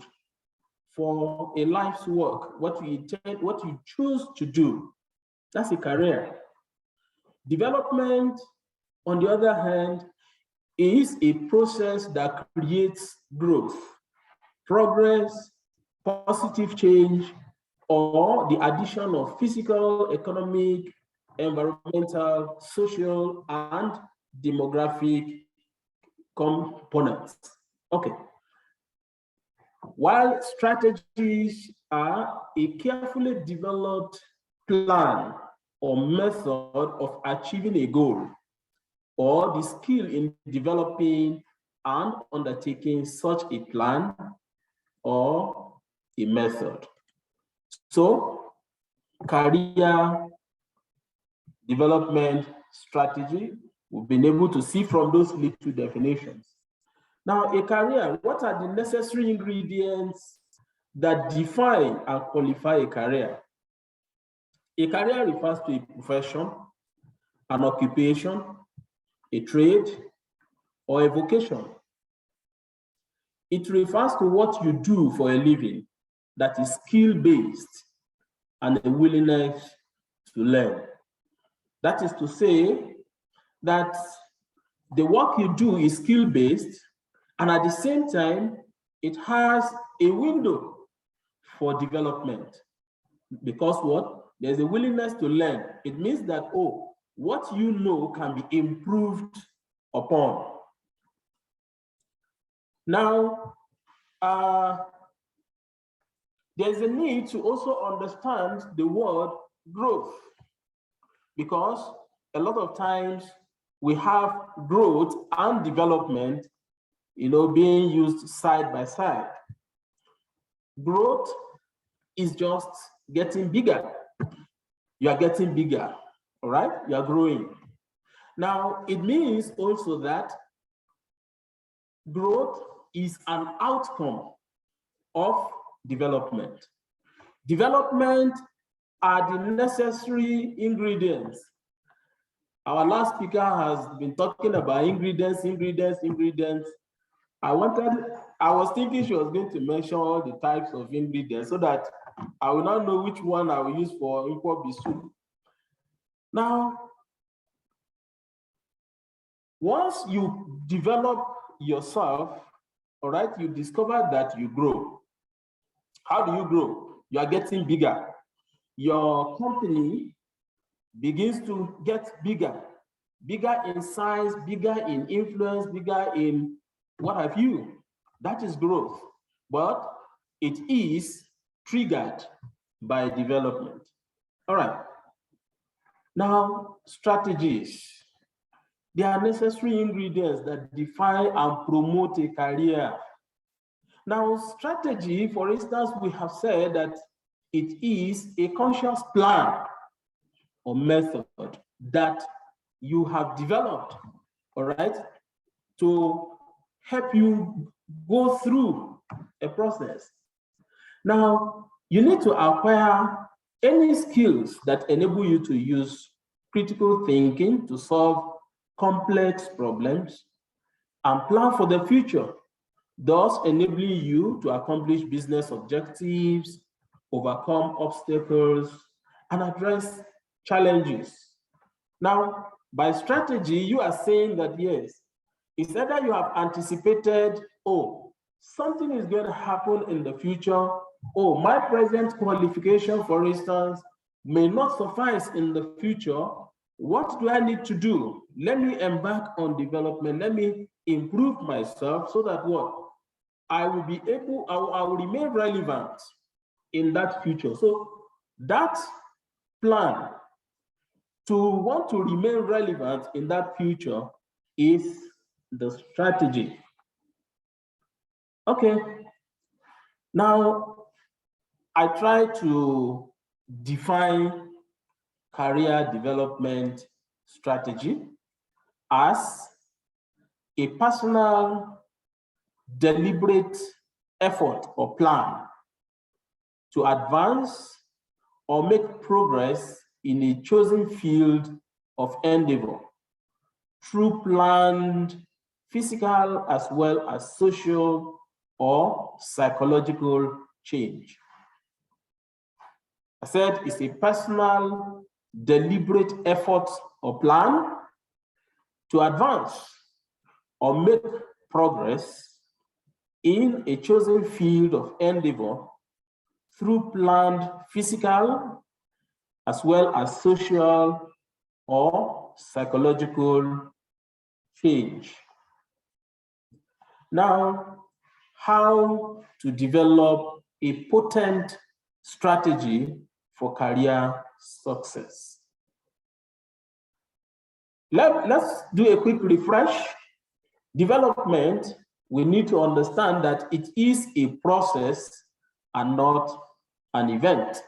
for a life's work, what you choose to do. That's a career. Development, on the other hand, is a process that creates growth, progress, positive change, or the addition of physical, economic, environmental, social, and demographic components. Okay. While strategies are a carefully developed plan or method of achieving a goal, or the skill in developing and undertaking such a plan or a method. So, career development strategy, we've been able to see from those little definitions. Now, a career, what are the necessary ingredients that define and qualify a career? A career refers to a profession, an occupation, a trade, or a vocation. It refers to what you do for a living that is skill-based and a willingness to learn. That is to say that the work you do is skill-based And at the same time, it has a window for development. Because what? There's a willingness to learn. It means that, oh, what you know can be improved upon. Now, there's a need to also understand the word growth, because a lot of times we have growth and development, being used side by side. Growth is just getting bigger. You are getting bigger, all right? You are growing. Now, it means also that growth is an outcome of development. Development are the necessary ingredients. Our last speaker has been talking about ingredients. I was thinking she was going to mention all the types of ingredients so that I will not know which one I will use for import bisu. Now, once you develop yourself, all right, you discover that you grow. How do you grow? You are getting bigger. Your company begins to get bigger in size, bigger in influence, bigger in what have you. That is growth, but it is triggered by development. All right. Now, strategies. They are necessary ingredients that define and promote a career. Now, strategy, for instance, we have said that it is a conscious plan or method that you have developed, all right, to help you go through a process. Now, you need to acquire any skills that enable you to use critical thinking to solve complex problems and plan for the future, thus enabling you to accomplish business objectives, overcome obstacles, and address challenges. Now, by strategy, you are saying that yes, it's either you have anticipated, oh, something is going to happen in the future. Oh, my present qualification, for instance, may not suffice in the future. What do I need to do? Let me embark on development. Let me improve myself so that what? I will be able, I will remain relevant in that future. So that plan to want to remain relevant in that future is the strategy. Okay. Now, I try to define career development strategy as a personal, deliberate effort or plan to advance or make progress in a chosen field of endeavor through planned physical as well as social or psychological change. I said it's a personal, deliberate effort or plan to advance or make progress in a chosen field of endeavor through planned physical as well as social or psychological change. Now, how to develop a potent strategy for career success. Let's do a quick refresh. Development, we need to understand that it is a process and not an event.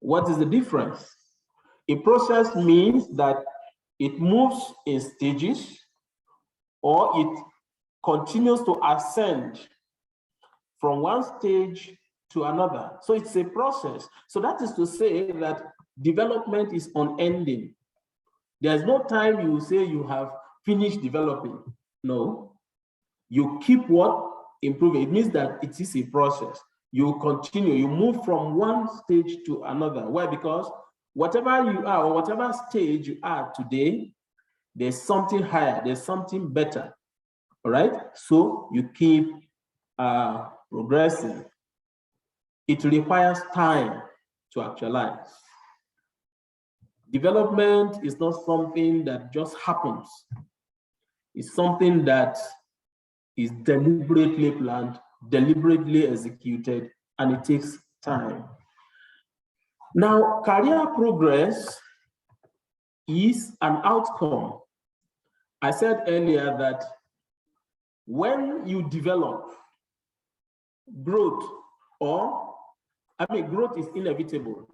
What is the difference? A process means that it moves in stages or it continues to ascend from one stage to another. So it's a process. So that is to say that development is unending. There's no time you will say you have finished developing. No, you keep what? Improving. It means that it is a process. You continue, you move from one stage to another. Why? Because whatever you are or whatever stage you are today, there's something higher, there's something better all right? So you keep progressing. It requires time to actualize. Development is not something that just happens. It's something that is deliberately planned, deliberately executed, and it takes time. Now, career progress is an outcome. I said earlier that when you develop growth, growth is inevitable.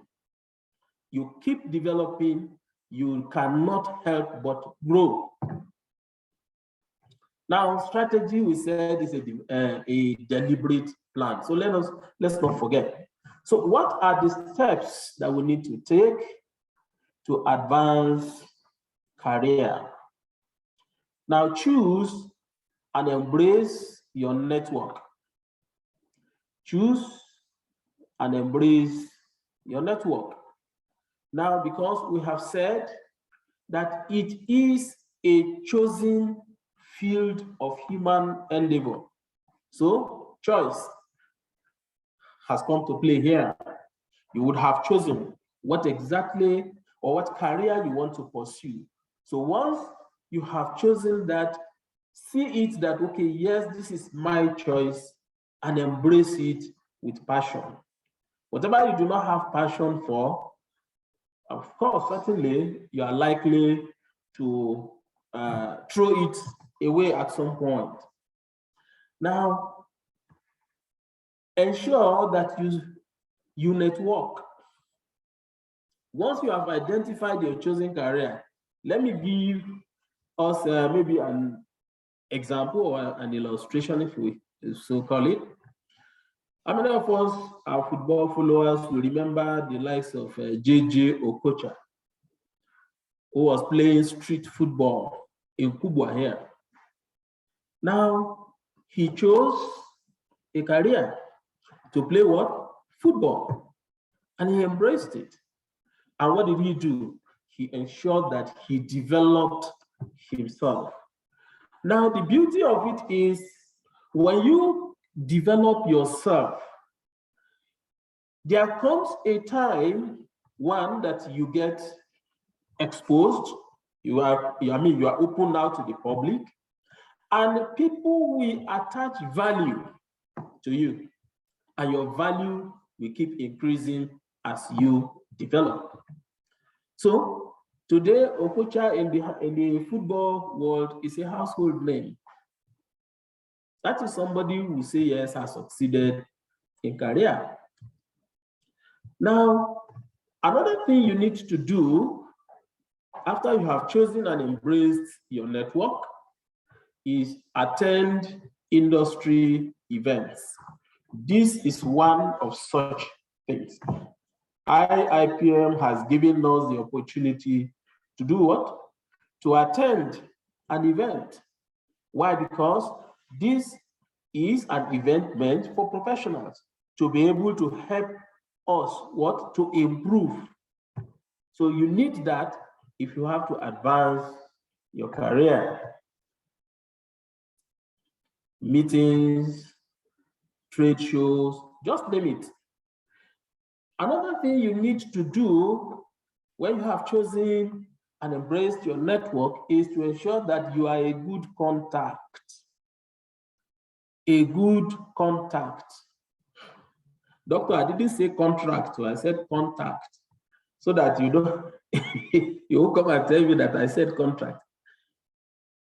You keep developing, you cannot help but grow. Now, strategy, we said, is a deliberate plan. So let's not forget. So what are the steps that we need to take to advance career? Now, choose and embrace your network. Choose and embrace your network. Now, because we have said that it is a chosen field of human endeavor, so choice has come to play here. You would have chosen what exactly or what career you want to pursue. So once you have chosen that, see it that, okay, yes, this is my choice, and embrace it with passion. Whatever you do not have passion for, of course, certainly you are likely to throw it away at some point. Now, ensure that you network. Once you have identified your chosen career, let me give us maybe an example or an illustration, if we so call it. How many of us, our football followers, will remember the likes of JJ Okocha, who was playing street football in Kubwa here? Now, he chose a career to play what? Football. And he embraced it. And what did he do? He ensured that he developed himself. Now, the beauty of it is when you develop yourself, there comes a time, one, that you get exposed, you are open now to the public, and people will attach value to you, and your value will keep increasing as you develop. So today, Okocha in the football world is a household name. That is somebody who say yes, has succeeded in career. Now, another thing you need to do after you have chosen and embraced your network is attend industry events. This is one of such things. IIPM has given us the opportunity to do what? To attend an event. Why? Because this is an event meant for professionals to be able to help us what? To improve. So you need that if you have to advance your career. Meetings, trade shows, just name it. Another thing you need to do when you have chosen and embraced your network is to ensure that you are a good contact. A good contact. Doctor, I didn't say contract, so I said contact. So that you don't, you won't come and tell me that I said contract.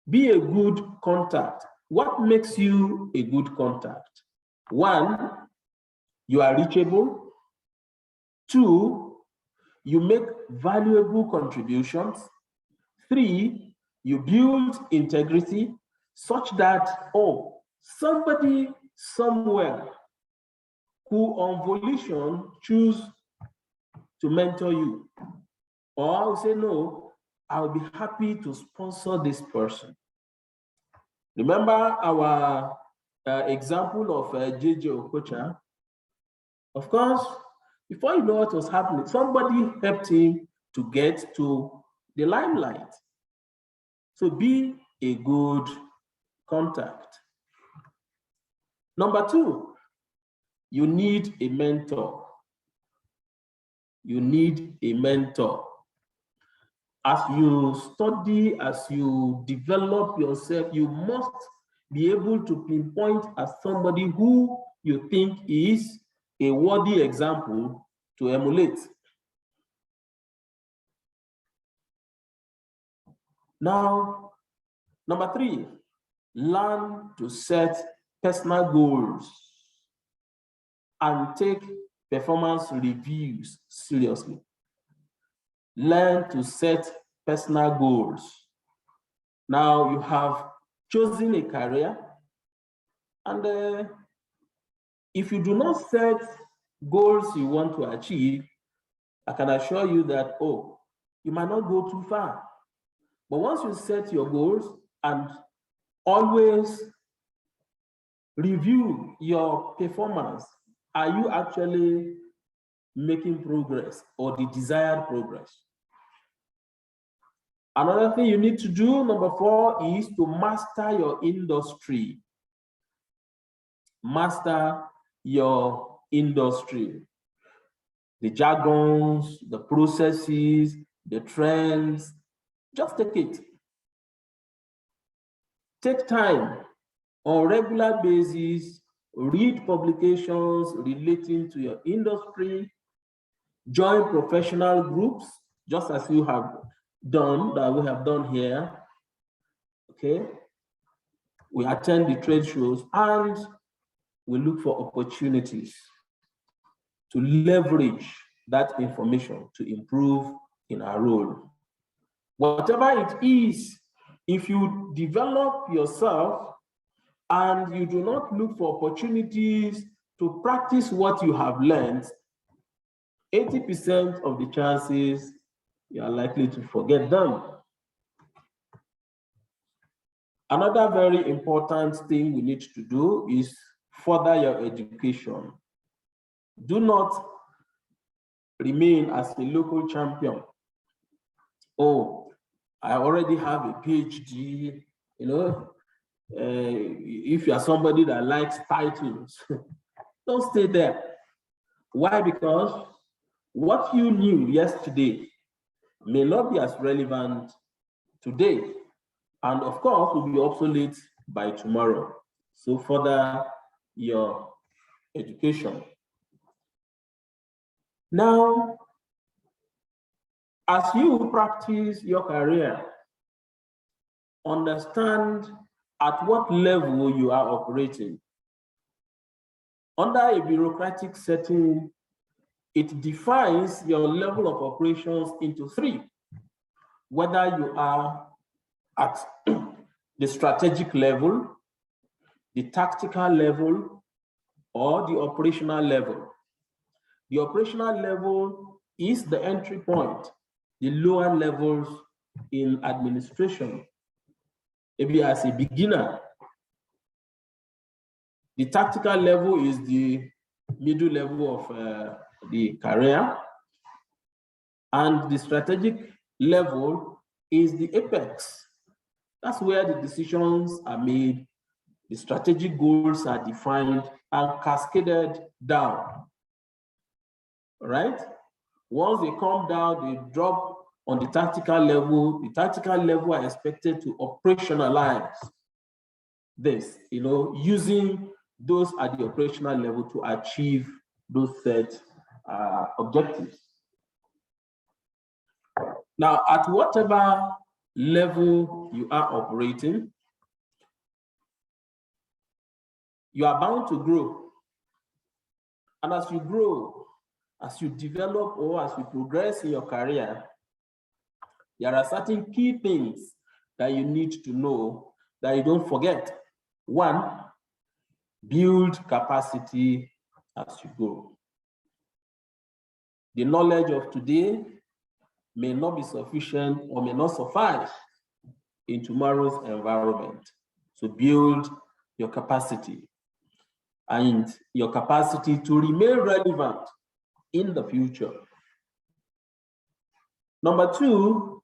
Be a good contact. What makes you a good contact? One, you are reachable. Two, you make valuable contributions. Three, you build integrity such that, oh, somebody somewhere who on volition choose to mentor you, or I'll say, no, I'll be happy to sponsor this person. Remember our example of JJ Okocha? Of course, before you know what was happening, somebody helped him to get to the limelight. So be a good contact. Number two, you need a mentor. You need a mentor. As you study, as you develop yourself, you must be able to pinpoint as somebody who you think is a worthy example to emulate. Now, number three, learn to set personal goals and take performance reviews seriously. Learn to set personal goals. Now you have chosen a career, and if you do not set goals you want to achieve, I can assure you that, oh, you might not go too far. But once you set your goals and always review your performance, are you actually making progress or the desired progress? Another thing you need to do, number four, is to master your industry. Master your industry. The jargons, the processes, the trends, just take it. Take time on a regular basis, read publications relating to your industry, join professional groups, just as you have done, that we have done here, okay? We attend the trade shows and we look for opportunities to leverage that information to improve in our role. Whatever it is, if you develop yourself and you do not look for opportunities to practice what you have learned, 80% of the chances you are likely to forget them. Another very important thing we need to do is further your education. Do not remain as a local champion. Oh, I already have a PhD, you know. If you are somebody that likes titles, don't stay there. Why? Because what you knew yesterday may not be as relevant today, and of course will be obsolete by tomorrow. So further your education. Now, as you practice your career, understand at what level you are operating. Under a bureaucratic setting, it defines your level of operations into three: whether you are at the strategic level, the tactical level, or the operational level. The operational level is the entry point, the lower levels in administration. Maybe as a beginner. The tactical level is the middle level of the career, and the strategic level is the apex. That's where the decisions are made, the strategic goals are defined and cascaded down. All right? Once they come down, they drop on the tactical level. The tactical level are expected to operationalize this, you know, using those at the operational level to achieve those set objectives. Now, at whatever level you are operating, you are bound to grow. And as you grow, as you develop or as you progress in your career, there are certain key things that you need to know that you don't forget. One, build capacity as you go. The knowledge of today may not be sufficient or may not suffice in tomorrow's environment. So build your capacity and your capacity to remain relevant in the future. Number two,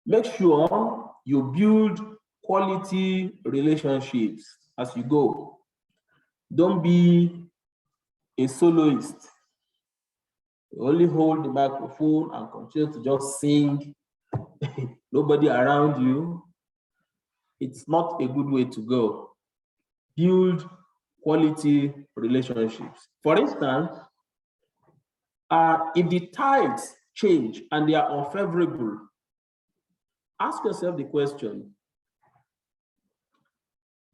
make sure you build quality relationships as you go. Don't be a soloist. Only hold the microphone and continue to just sing. Nobody around you. It's not a good way to go. Build quality relationships. For instance, if the tides change and they are unfavorable, ask yourself the question,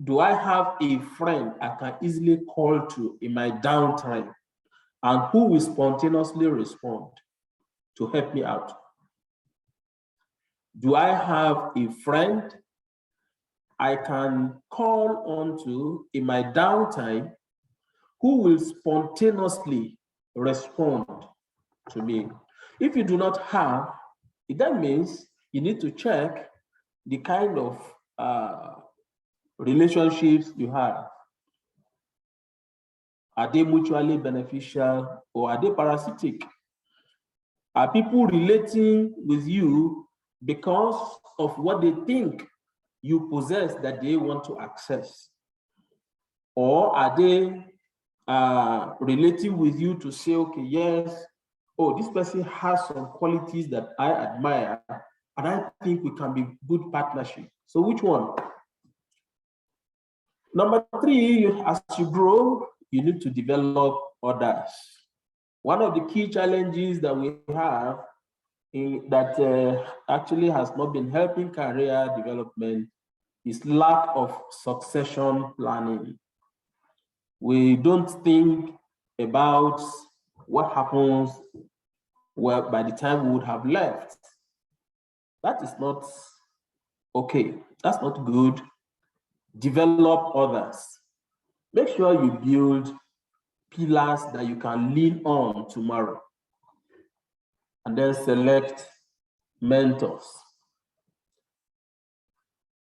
do I have a friend I can easily call to in my downtime and who will spontaneously respond to help me out? Do I have a friend I can call on to in my downtime who will spontaneously respond to me? If you do not have, that means you need to check the kind of relationships you have. Are they mutually beneficial or are they parasitic? Are people relating with you because of what they think you possess that they want to access? Or are they relating with you to say, okay, yes, oh, this person has some qualities that I admire, and I think we can be good partnership. So which one? Number three, as you grow, you need to develop others. One of the key challenges that we have that actually has not been helping career development is lack of succession planning. We don't think about what happens by the time we would have left. That is not okay. That's not good. Develop others. Make sure you build pillars that you can lean on tomorrow. And then select mentors.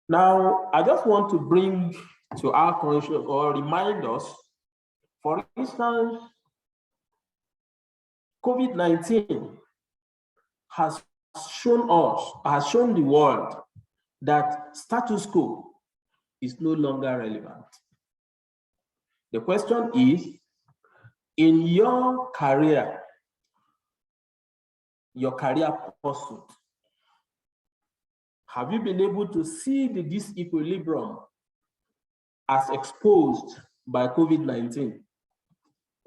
Now, I just want to bring to our conscious or remind us, for instance, COVID-19 has shown the world that status quo is no longer relevant. The question is, in your career pursuit, have you been able to see the disequilibrium as exposed by COVID-19?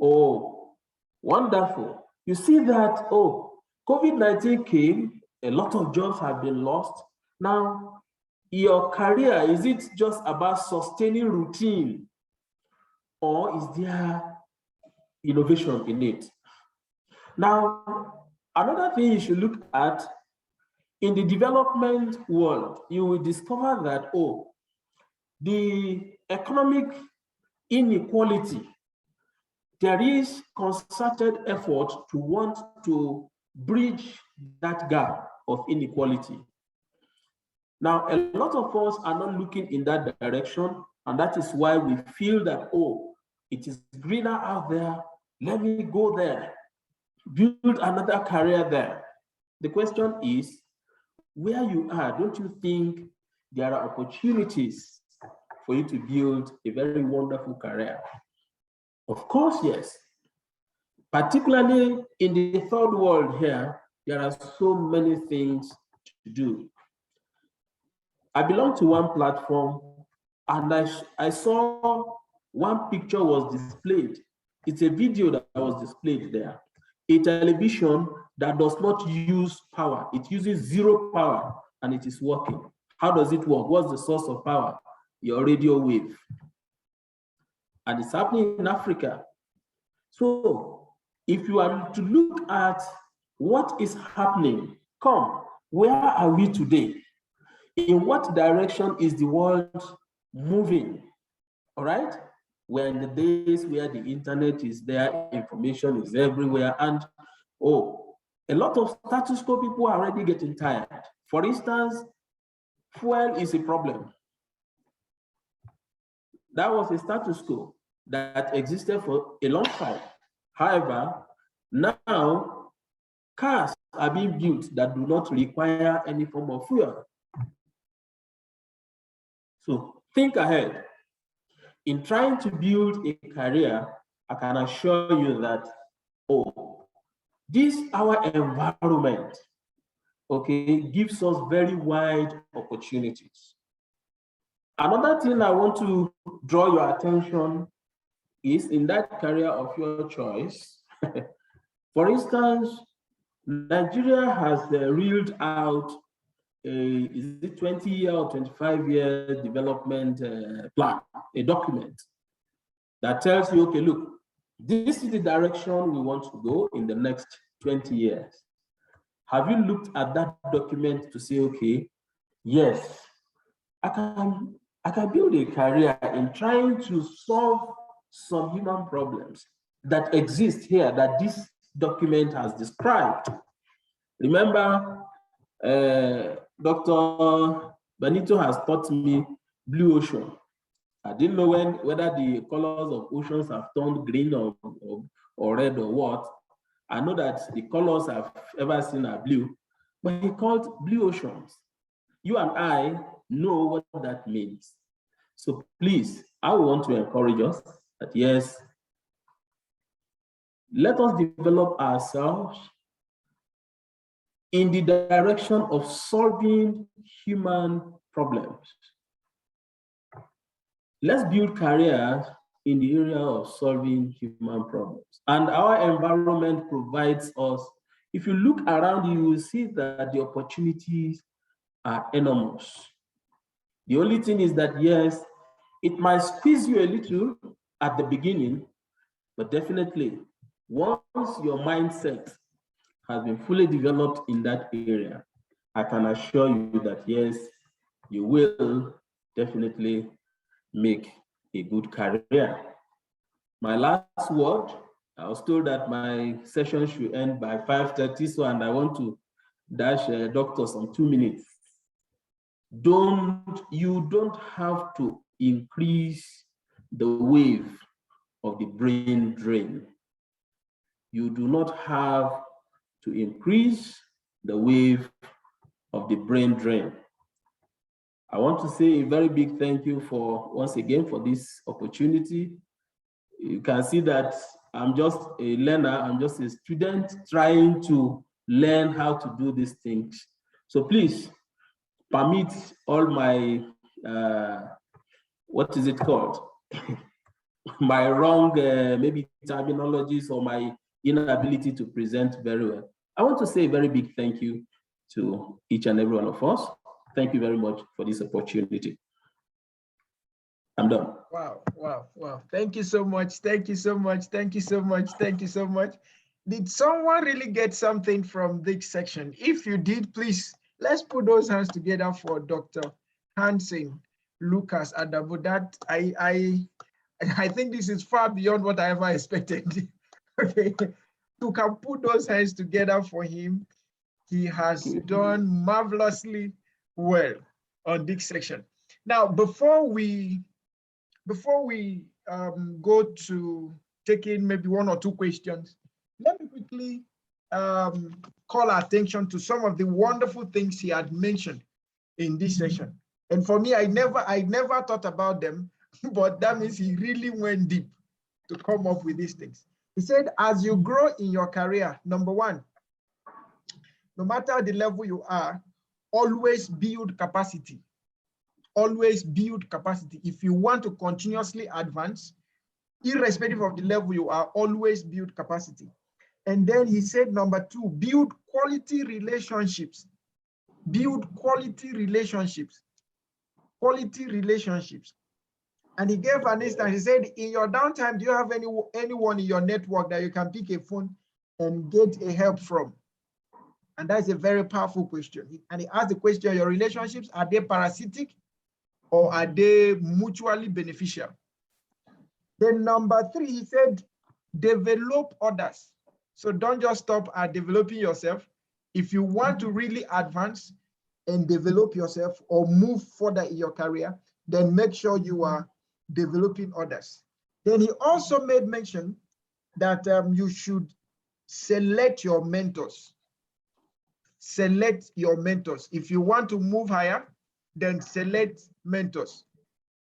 Oh, wonderful. You see that, oh, COVID-19 came, a lot of jobs have been lost. Now, your career, is it just about sustaining routine or is there innovation in it? Now, another thing you should look at, in the development world, you will discover that, oh, the economic inequality, there is concerted effort to want to bridge that gap of inequality. Now, a lot of us are not looking in that direction, and that is why we feel that, oh, it is greener out there, let me go there, build another career there. The question is, where you are, don't you think there are opportunities for you to build a very wonderful career? Of course, yes. Particularly in the third world here, there are so many things to do. I belong to one platform and I saw one picture was displayed. It's a video that was displayed there. A television that does not use power. It uses zero power and it is working. How does it work? What's the source of power? Your radio wave. And it's happening in Africa. So if you are to look at what is happening, where are we today? In what direction is the world moving? All right? We're in the days where the internet is there, information is everywhere, and oh, a lot of status quo people are already getting tired. For instance, fuel is a problem. That was a status quo that existed for a long time. However, now cars are being built that do not require any form of fuel. So think ahead. In trying to build a career, I can assure you that, oh, this our environment, okay, gives us very wide opportunities. Another thing I want to draw your attention is in that career of your choice. For instance, Nigeria has reeled out is it 20-year or 25-year development plan, a document that tells you, okay, look, this is the direction we want to go in the next 20 years. Have you looked at that document to say, okay, yes, I can build a career in trying to solve some human problems that exist here that this document has described. Remember, Dr. Benito has taught me blue ocean. I didn't know whether the colors of oceans have turned green or red or what. I know that the colors I've ever seen are blue, but he called blue oceans. You and I know what that means. So please, I want to encourage us that yes, let us develop ourselves in the direction of solving human problems. Let's build careers in the area of solving human problems. And our environment provides us, if you look around you will see that the opportunities are enormous. The only thing is that, yes, it might squeeze you a little at the beginning, but definitely once your mindset has been fully developed in that area, I can assure you that, yes, you will definitely make a good career. My last word, I was told that my session should end by 5:30, so, and I want to dash doctor some 2 minutes. You don't have to increase the wave of the brain drain. You do not have to increase the wave of the brain drain. I want to say a very big thank you once again for this opportunity. You can see that I'm just a learner, I'm just a student trying to learn how to do these things. So please permit all my, what is it called? My wrong, maybe terminologies or my inability to present very well. I want to say a very big thank you to each and every one of us. Thank you very much for this opportunity. I'm done. Wow, wow, wow. Thank you so much. Thank you so much. Thank you so much. Thank you so much. Did someone really get something from this section? If you did, please, let's put those hands together for Dr. Hansen Lucas Adabu. That I think this is far beyond what I ever expected. Okay, you can put those hands together for him. He has done marvelously well on this section. Now, before we go to taking maybe one or two questions, let me quickly call our attention to some of the wonderful things he had mentioned in this session. And for me, I never thought about them, but that means he really went deep to come up with these things. He said, as you grow in your career, number one, no matter the level you are, always build capacity. Always build capacity. If you want to continuously advance, irrespective of the level you are, always build capacity. And then he said, number two, build quality relationships. Build quality relationships. Quality relationships. And he gave an instance. He said, in your downtime, do you have anyone in your network that you can pick a phone and get a help from? And that's a very powerful question. And he asked the question, your relationships, are they parasitic or are they mutually beneficial? Then number three, he said, develop others. So don't just stop at developing yourself. If you want to really advance and develop yourself or move further in your career, then make sure you are developing others. Then he also made mention that you should select your mentors. Select your mentors. If you want to move higher, then select mentors.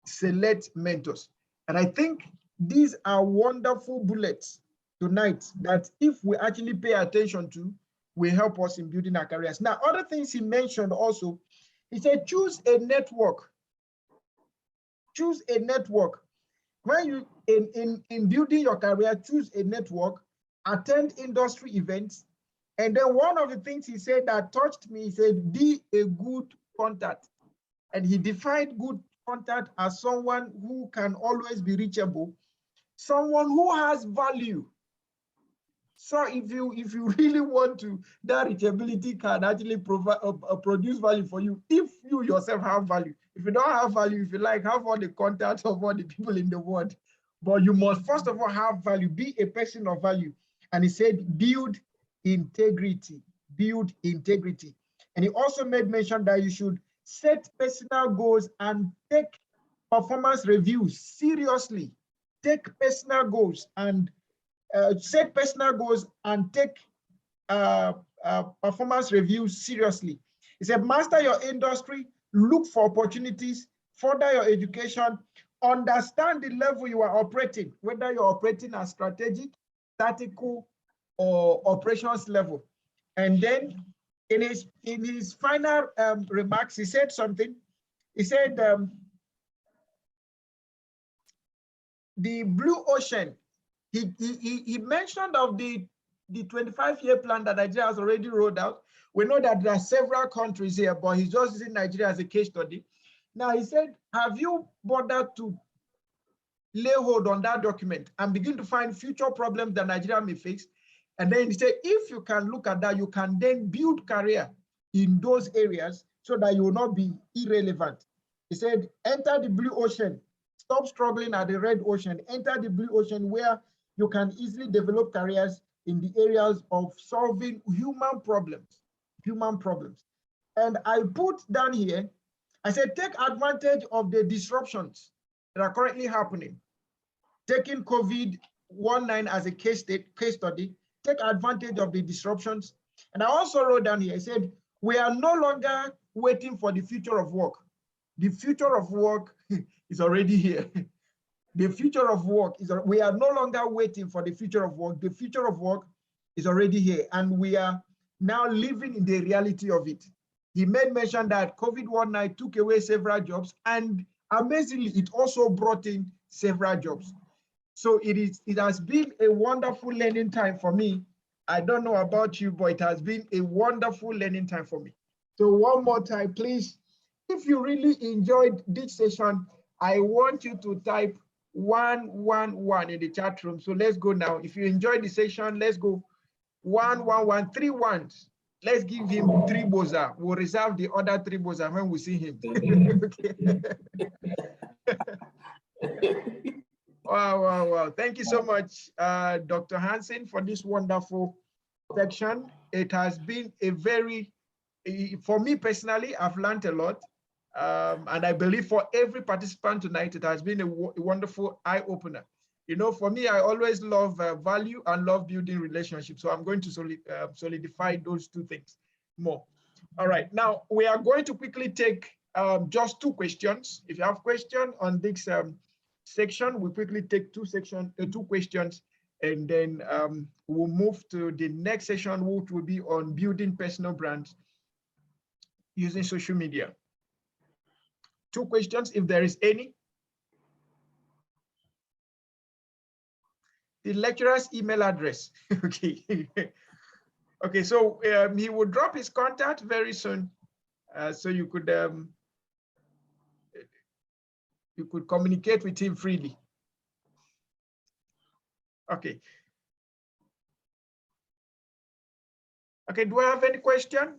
select mentors. And I think these are wonderful bullets tonight that if we actually pay attention to, will help us in building our careers. Now, other things he mentioned also, he said, choose a network. Choose a network. When you, in building your career, choose a network, attend industry events. And then one of the things he said that touched me, he said, be a good contact. And he defined good contact as someone who can always be reachable, someone who has value. So if you really want to, that reachability can actually provide produce value for you if you yourself have value. If you don't have value, if you like, have all the contacts of all the people in the world, but you must first of all have value, be a person of value. And he said, build integrity, build integrity. And he also made mention that you should set personal goals and take performance reviews seriously. Take personal goals and set personal goals and take performance reviews seriously. He said, master your industry, look for opportunities, further your education, understand the level you are operating, whether you're operating at strategic, tactical, or operations level. And then in his final remarks, he said something. He said, the blue ocean, he mentioned of the 25-year plan that Nigeria has already rolled out. We know that there are several countries here, but he's just using Nigeria as a case study. Now, he said, have you bothered to lay hold on that document and begin to find future problems that Nigeria may face? And then he said, if you can look at that, you can then build career in those areas so that you will not be irrelevant. He said, enter the blue ocean. Stop struggling at the red ocean. Enter the blue ocean where you can easily develop careers in the areas of solving human problems. And I put down here, I said, take advantage of the disruptions that are currently happening. Taking COVID-19 as a case study, take advantage of the disruptions. And I also wrote down here, I said, we are no longer waiting for the future of work. The future of work is already here. The future of work is, we are no longer waiting for the future of work. The future of work is already here, and we are now living in the reality of it. He made mention that COVID-19 took away several jobs, and amazingly, it also brought in several jobs. So it has been a wonderful learning time for me. I don't know about you, but it has been a wonderful learning time for me. So one more time, please, if you really enjoyed this session, I want you to type 111 in the chat room. So let's go now. If you enjoyed the session, let's go 111, 3 ones. Let's give him 3 boza. We'll reserve the other 3 boza when we see him. Wow. Thank you so much, Dr. Hansen, for this wonderful section. It has been a very, for me personally, I've learned a lot. And I believe for every participant tonight, it has been a wonderful eye-opener. You know, for me, I always love value and love building relationships. So I'm going to solidify those 2 things more. All right, now we are going to quickly take just 2 questions. If you have questions on this section, we'll quickly take 2 questions, and then we'll move to the next session, which will be on building personal brands using social media. 2 questions, if there is any. The lecturer's email address. Okay. Okay, so he will drop his contact very soon, so you could communicate with him freely. Okay. Okay, do I have any question?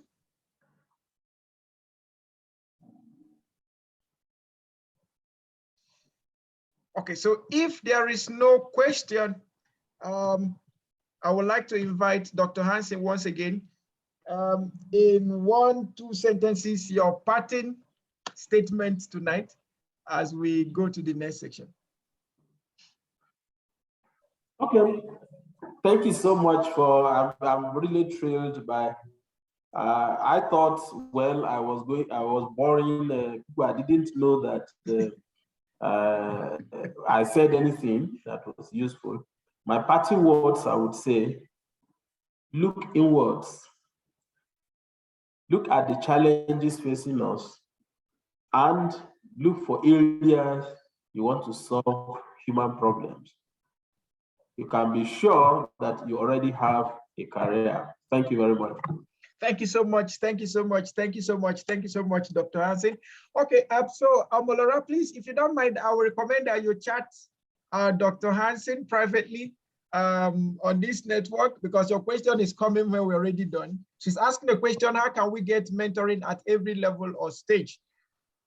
Okay, so if there is no question, I would like to invite Dr. Hansen once again. In 1-2 sentences, your parting statement tonight as we go to the next section. Okay, thank you so much for, I'm really thrilled by, I thought, well, I was boring people. I didn't know that I said anything that was useful. My parting words, I would say, look inwards. Look at the challenges facing us and look for areas you want to solve human problems. You can be sure that you already have a career. Thank you very much. Thank you so much. Thank you so much. Thank you so much. Thank you so much, Dr. Hansen. Okay, so Laura, please, if you don't mind, I will recommend that you chat Dr. Hansen privately on this network, because your question is coming when we're already done. She's asking the question, how can we get mentoring at every level or stage?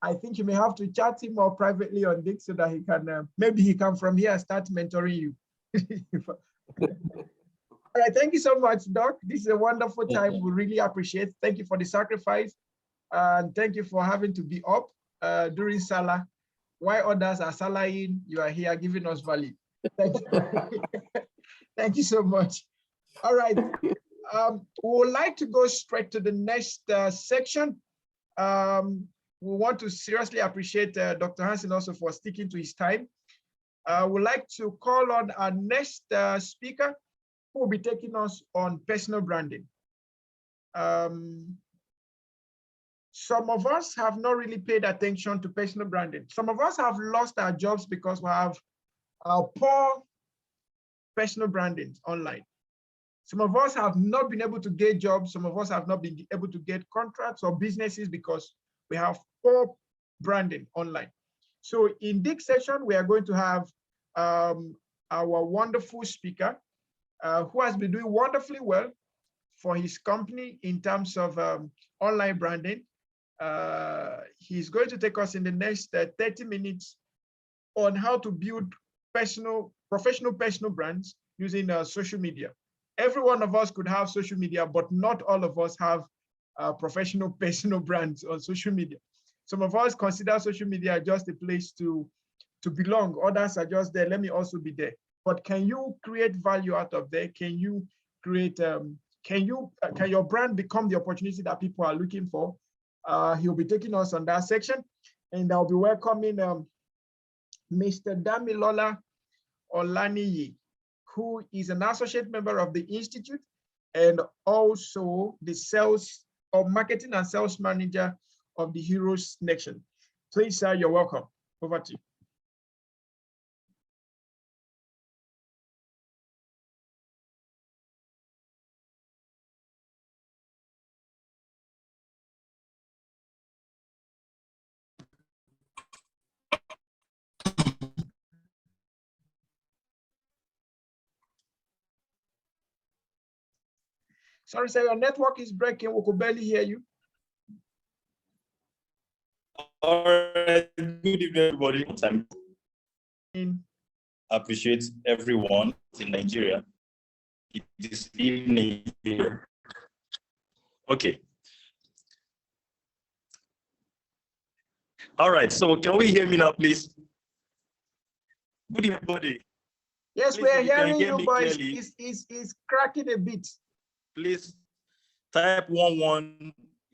I think you may have to chat him more privately on this so that he can, maybe he can from here start mentoring you. All right, thank you so much, Doc. This is a wonderful time. We really appreciate it. Thank you for the sacrifice. And thank you for having to be up during Salah. While others are Salahing, you are here giving us value. Thank you. Thank you so much. All right. We would like to go straight to the next section. We want to seriously appreciate Dr. Hansen also for sticking to his time. We'd like to call on our next speaker, who will be taking us on personal branding. Some of us have not really paid attention to personal branding. Some of us have lost our jobs because we have poor personal branding online. Some of us have not been able to get jobs. Some of us have not been able to get contracts or businesses because we have poor branding online. So in this session, we are going to have our wonderful speaker, who has been doing wonderfully well for his company in terms of online branding. He's going to take us in the next 30 minutes on how to build professional personal brands using social media. Every one of us could have social media, but not all of us have professional personal brands on social media. Some of us consider social media just a place to belong. Others are just there, let me also be there. But can you create value out of there? Can you create, can your brand become the opportunity that people are looking for? He'll be taking us on that section, and I'll be welcoming Mr. Damilola Olaniyi, who is an associate member of the Institute and also the sales or marketing and sales manager of the Heroes Nation. Please, sir, you're welcome. Over to you. Sorry, sir, your network is breaking. We could barely hear you. All right, good evening, everybody. Appreciate everyone in Nigeria. It is evening here. Okay. All right, so can we hear me now, please? Good evening, everybody. Yes, Please, we are hearing you, but clearly, it's cracking a bit. Please type 11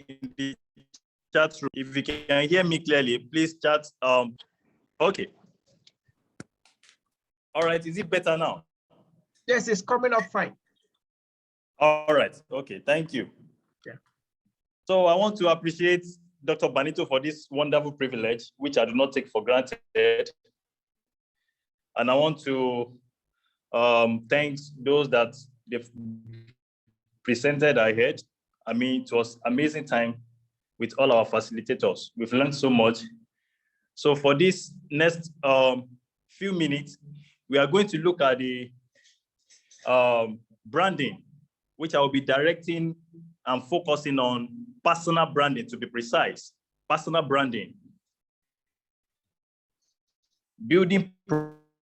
in the chat room. If you can hear me clearly, please chat. Okay. All right, is it better now? Yes, it's coming up fine. All right, okay, thank you. Yeah. So I want to appreciate Dr. Banito for this wonderful privilege, which I do not take for granted. And I want to thank those that they've presented ahead. I mean, it was amazing time with all our facilitators. We've learned so much. So for this next few minutes, we are going to look at the branding, which I will be directing and focusing on personal branding, to be precise. Personal branding. Building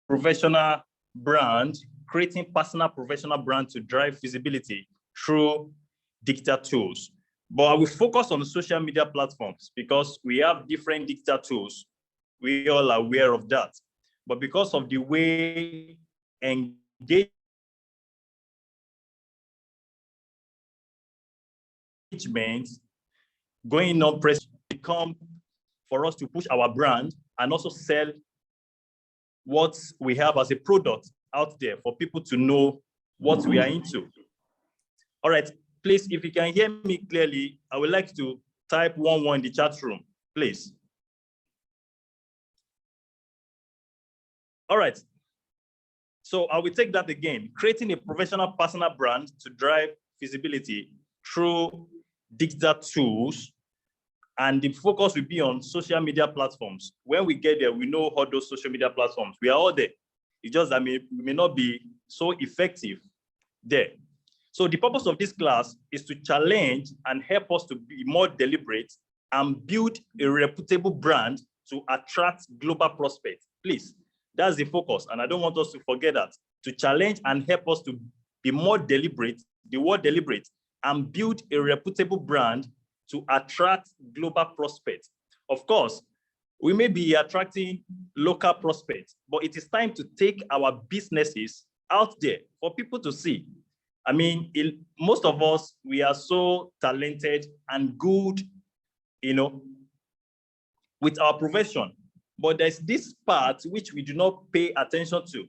professional brand, creating personal professional brand to drive visibility through digital tools. But I will focus on social media platforms because we have different digital tools. We all are aware of that. But because of the way engagement going on, press become for us to push our brand and also sell what we have as a product out there for people to know what we are into. All right, please, if you can hear me clearly, I would like to type 11 in the chat room, please. All right, so I will take that again. Creating a professional personal brand to drive visibility through digital tools, and the focus will be on social media platforms. When we get there, we know all those social media platforms. We are all there. It's just that we may not be so effective there. So the purpose of this class is to challenge and help us to be more deliberate and build a reputable brand to attract global prospects. Please, that's the focus. And I don't want us to forget that, to challenge and help us to be more deliberate, the word deliberate, and build a reputable brand to attract global prospects. Of course, we may be attracting local prospects, but it is time to take our businesses out there for people to see. I mean, most of us, we are so talented and good, you know, with our profession, but there's this part which we do not pay attention to.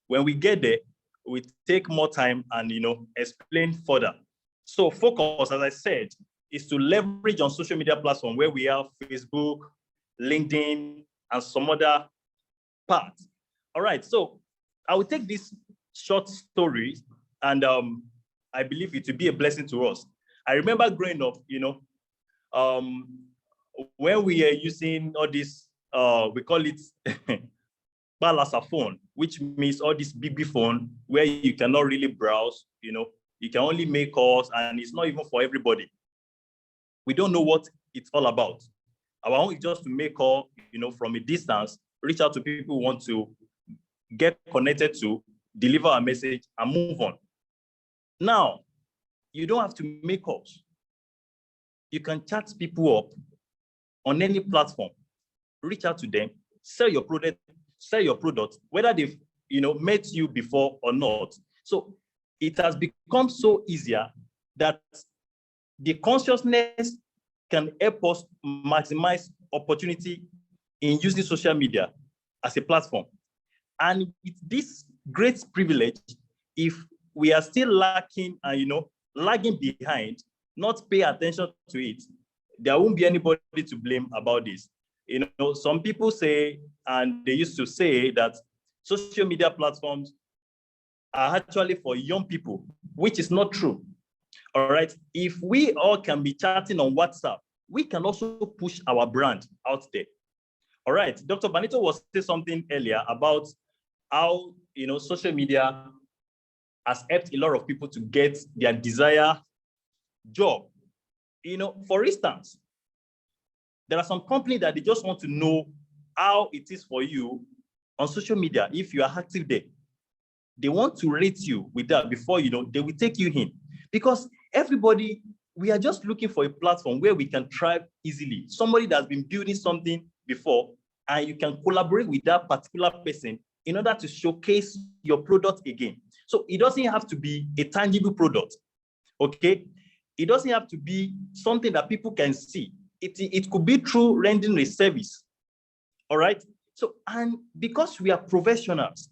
When we get there, we take more time and, you know, explain further. So focus, as I said, is to leverage on social media platforms where we have Facebook, LinkedIn, and some other parts. All right, so I will take this short story, and I believe it will be a blessing to us. I remember growing up, you know, when we are using all this, we call it balasa phone, which means all this BB phone where you cannot really browse, you know, you can only make calls, and it's not even for everybody. We don't know what it's all about. Our own is just to make call, you know, from a distance, reach out to people who want to get connected to, deliver a message, and move on. Now, you don't have to make calls. You can chat people up on any platform, reach out to them, sell your product, whether they've, you know, met you before or not. So it has become so easier that the consciousness can help us maximize opportunity in using social media as a platform. And it's this great privilege, if we are still lacking and, you know, lagging behind, not pay attention to it, there won't be anybody to blame about this. You know, some people say, and they used to say, that social media platforms are actually for young people, which is not true. All right, if we all can be chatting on WhatsApp, we can also push our brand out there. All right, Dr. Benito was saying something earlier about how, you know, social media has helped a lot of people to get their desired job. You know, for instance, there are some companies that they just want to know how it is for you on social media. If you are active there, they want to rate you with that before, you know, they will take you in. Because everybody, we are just looking for a platform where we can thrive easily. Somebody that's been building something before, and you can collaborate with that particular person in order to showcase your product again. So it doesn't have to be a tangible product, okay? It doesn't have to be something that people can see. It could be through rendering a service, all right? So, and because we are professionals,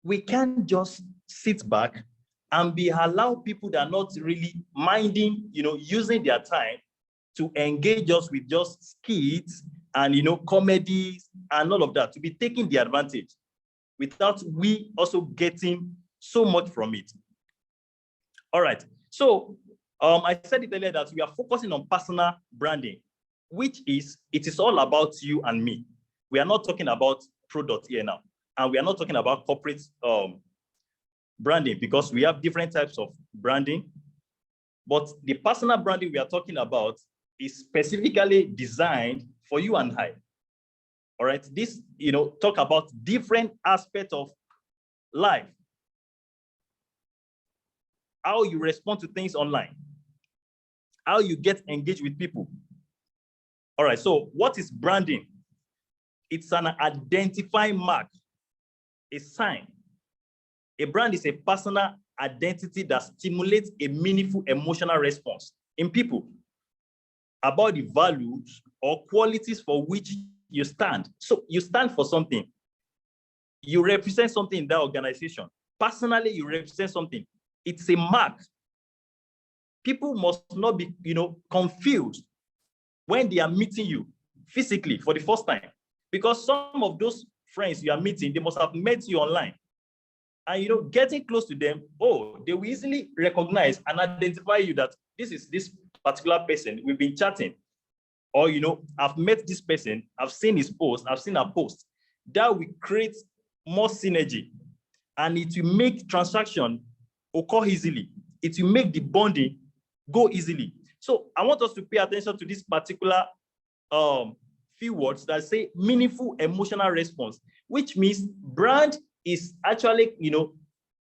we can't just sit back and allow people that are not really minding, you know, using their time to engage us with just skits and, you know, comedies and all of that, to be taking the advantage without we also getting so much from it. All right, so I said it earlier that we are focusing on personal branding, which is, it is all about you and me. We are not talking about product here now, and we are not talking about corporate branding, because we have different types of branding. But the personal branding we are talking about is specifically designed for you and I. All right, this, you know, talk about different aspects of life. How you respond to things online, how you get engaged with people. All right, so what is branding? It's an identifying mark, a sign. A brand is a personal identity that stimulates a meaningful emotional response in people about the values or qualities for which you stand. So you stand for something. You represent something in that organization. Personally, you represent something. It's a mark. People must not be, confused when they are meeting you physically for the first time, because some of those friends you are meeting, they must have met you online. And getting close to them, they will easily recognize and identify you that this is this particular person. We've been chatting, or I've met this person, I've seen his post, I've seen her post. That will create more synergy, and it will make transaction occur easily. It will make the bonding go easily. So I want us to pay attention to this particular few words that say meaningful emotional response, which means brand is actually,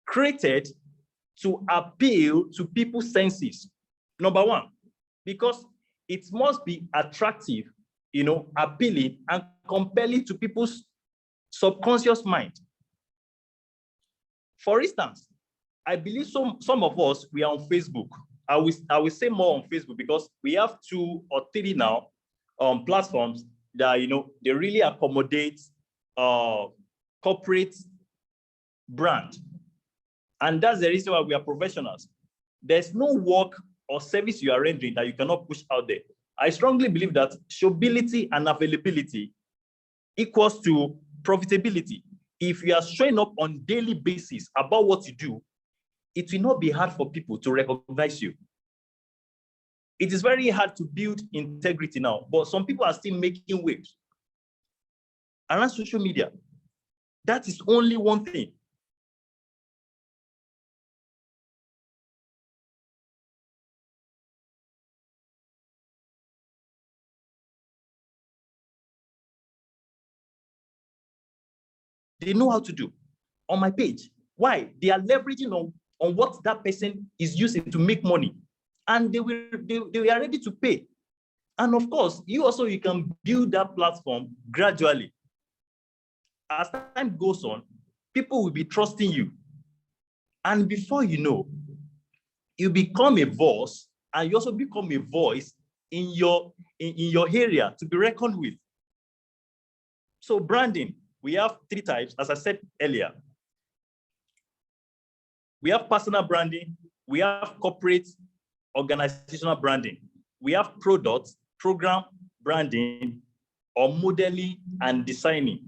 created to appeal to people's senses. Number one, because it must be attractive, appealing and compelling to people's subconscious mind. For instance, I believe some of us, we are on Facebook. I will say more on Facebook because we have 2 or 3 now platforms that, they really accommodate corporate brand. And that's the reason why we are professionals. There's no work or service you are rendering that you cannot push out there. I strongly believe that showability and availability equals to profitability. If you are showing up on daily basis about what you do, it will not be hard for people to recognize you. It is very hard to build integrity now, but some people are still making waves around social media. That is only one thing. They know how to do on my page. Why? They are leveraging on what that person is using to make money, and they are ready to pay. And of course, you can build that platform gradually. As time goes on, people will be trusting you, and before you know, you become a voice, and you also become a voice in your area to be reckoned with. So branding, we have 3 types, as I said earlier. We have personal branding, we have corporate organizational branding, we have product, program branding, or modeling and designing.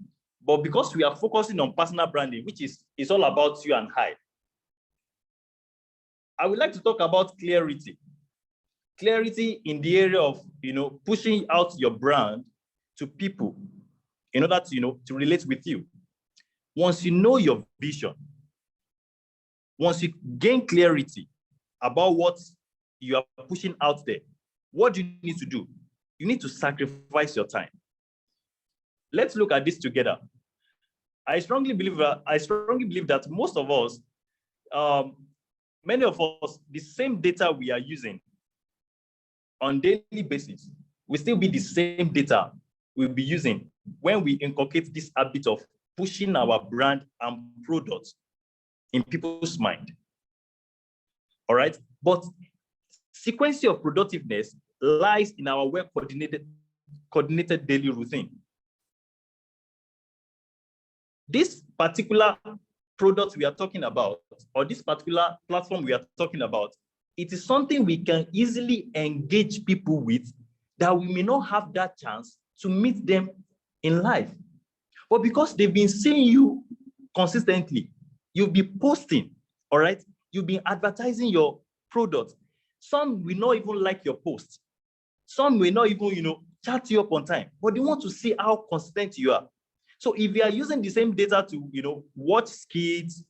But because we are focusing on personal branding, which is all about you and I would like to talk about clarity. Clarity in the area of pushing out your brand to people in order to to relate with you. Once you know your vision, once you gain clarity about what you are pushing out there, what do you need to do? You need to sacrifice your time. Let's look at this together. I strongly believe that most of us, many of us, the same data we are using on daily basis will still be the same data we'll be using when we inculcate this habit of pushing our brand and products in people's mind. All right, but sequence of productiveness lies in our coordinated daily routine. This particular product we are talking about, or this particular platform we are talking about, it is something we can easily engage people with that we may not have that chance to meet them in life. But because they've been seeing you consistently, you'll be posting, all right? You'll be advertising your product. Some will not even like your post. Some will not even, chat you up on time, but they want to see how consistent you are. So if you are using the same data to, watch skits,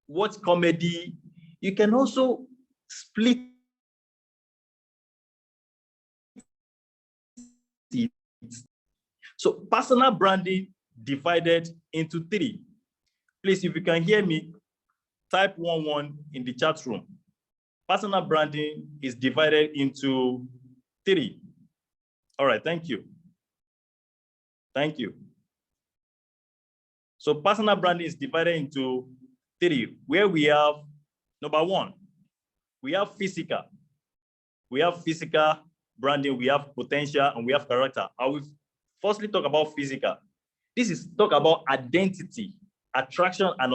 watch comedy, you can also split it. So personal branding divided into 3. Please, if you can hear me, type 11 in the chat room. Personal branding is divided into 3. All right, thank you. Thank you. So personal branding is divided into 3, where we have, number 1, we have physical. We have physical branding, we have potential, and we have character. I will firstly talk about physical. This is talk about identity, attraction, and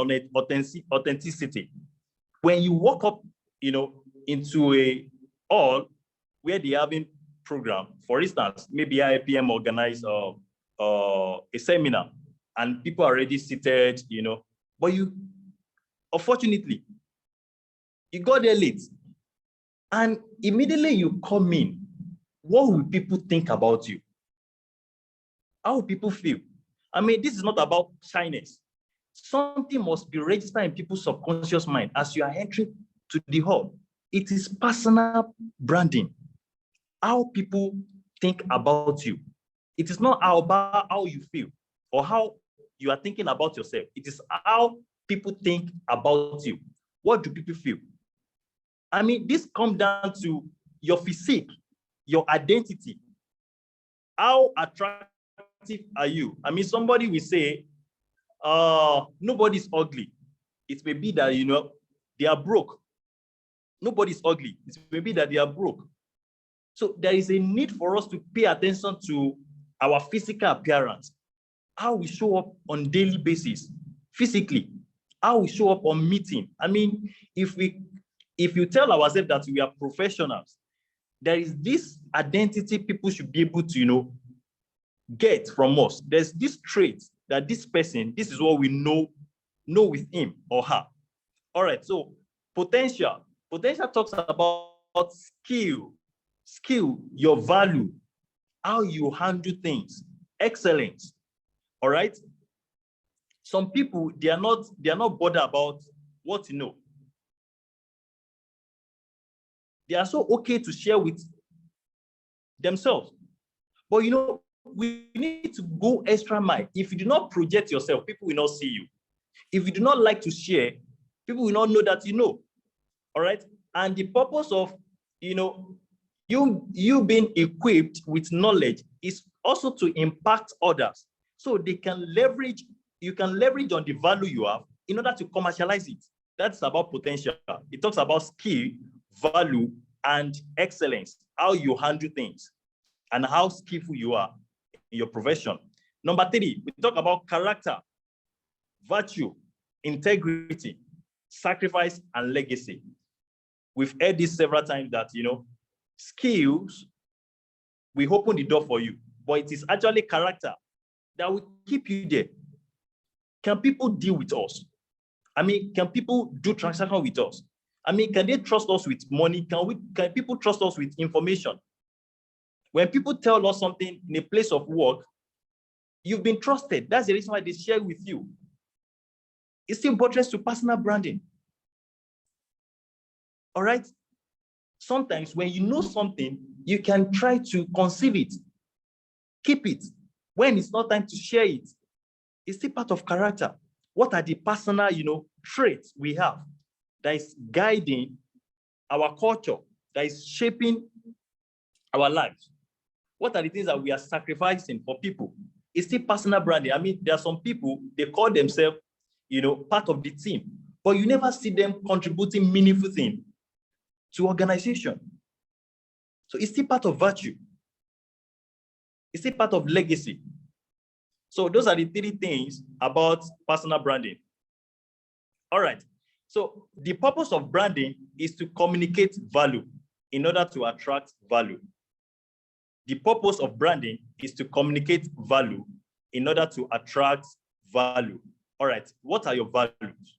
authenticity. When you walk up, into a hall where they having program, for instance, maybe IIPM organize a seminar and people are already seated, but unfortunately, you got there late and immediately you come in. What will people think about you? How will people feel? I mean, this is not about shyness. Something must be registered in people's subconscious mind as you are entering to the hall. It is personal branding. How people think about you. It is not about how you feel or how you are thinking about yourself. It is how people think about you. What do people feel? I mean, this comes down to your physique, your identity. How attractive are you? I mean, somebody will say, nobody's ugly. It may be that, they are broke. Nobody's ugly. It may be that they are broke. So there is a need for us to pay attention to our physical appearance, how we show up on daily basis, physically, how we show up on meeting. I mean, if you tell ourselves that we are professionals, there is this identity people should be able to, get from us. There's this trait that this person, this is what we know with him or her. All right, so potential. Potential talks about skill, your value, how you handle things, excellence. All right. Some people, they are not bothered about what you know. They are so okay to share with themselves. But we need to go extra mile. If you do not project yourself, people will not see you. If you do not like to share, people will not know that you know. All right. And the purpose of you being equipped with knowledge is also to impact others so they can leverage, you can leverage on the value you have in order to commercialize it. That's about potential. It talks about skill, value, and excellence, how you handle things and how skillful you are in your profession. Number 3, we talk about character, virtue, integrity, sacrifice, and legacy. We've heard this several times that, skills, we open the door for you, but it is actually character that will keep you there. Can people deal with us? I mean, can people do transaction with us? I mean, can they trust us with money? Can people trust us with information? When people tell us something in a place of work, you've been trusted. That's the reason why they share with you. It's still buttressed to personal branding. All right? Sometimes when you know something, you can try to conceal it, keep it. When it's not time to share it, it's still part of character. What are the personal, traits we have that is guiding our culture, that is shaping our lives? What are the things that we are sacrificing for people? It's still personal branding. I mean, there are some people, they call themselves, part of the team, but you never see them contributing meaningful things to organization. So it's still part of virtue. It's still part of legacy. So those are the 3 things about personal branding. All right. So the purpose of branding is to communicate value in order to attract value. The purpose of branding is to communicate value in order to attract value. All right. What are your values?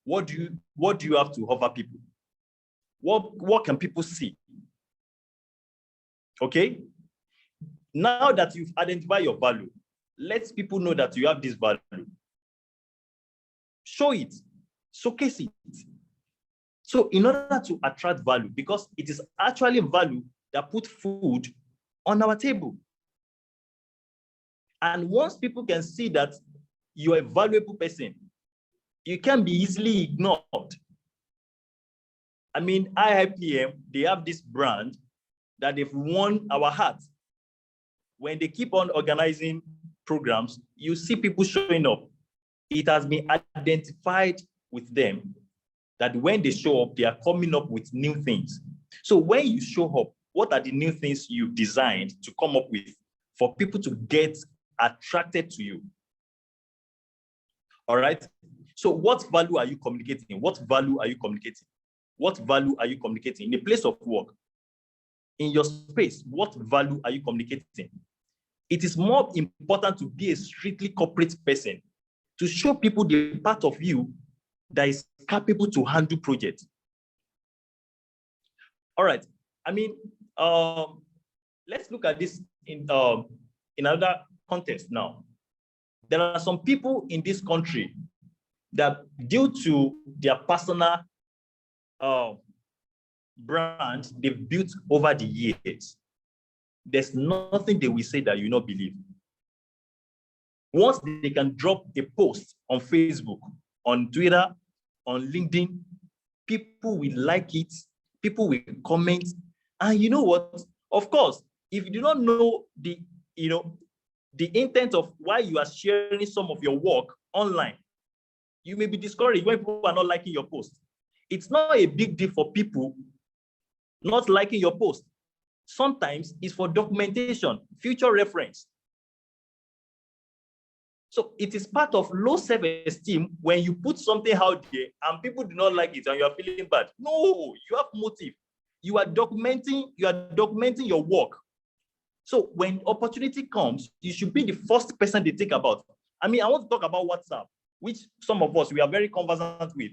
What do you have to offer people? What can people see? Okay. Now that you've identified your value, let people know that you have this value. Show it, showcase it. So in order to attract value, because it is actually value that put food on our table. And once people can see that you're a valuable person, you can be easily ignored. I mean, IIPM, they have this brand that they've won our hearts. When they keep on organizing programs, you see people showing up. It has been identified with them that when they show up, they are coming up with new things. So when you show up, what are the new things you've designed to come up with for people to get attracted to you? All right. So what value are you communicating? What value are you communicating? What value are you communicating in the place of work? In your space, what value are you communicating? It is more important to be a strictly corporate person, to show people the part of you that is capable to handle projects. All right. I mean, let's look at this in another context now. There are some people in this country that, due to their personal brand they've built over the years, there's nothing they will say that you not believe. Once they can drop a post on Facebook, on Twitter, on LinkedIn, people will like it, people will comment. And you know what? Of course, if you do not know the intent of why you are sharing some of your work online, you may be discouraged when people are not liking your post. It's not a big deal for people not liking your post. Sometimes it's for documentation, future reference. So it is part of low self-esteem when you put something out there and people do not like it and you are feeling bad. No, you have motive. You are documenting your work. So when opportunity comes, you should be the first person they think about. I mean, I want to talk about WhatsApp, which some of us, we are very conversant with.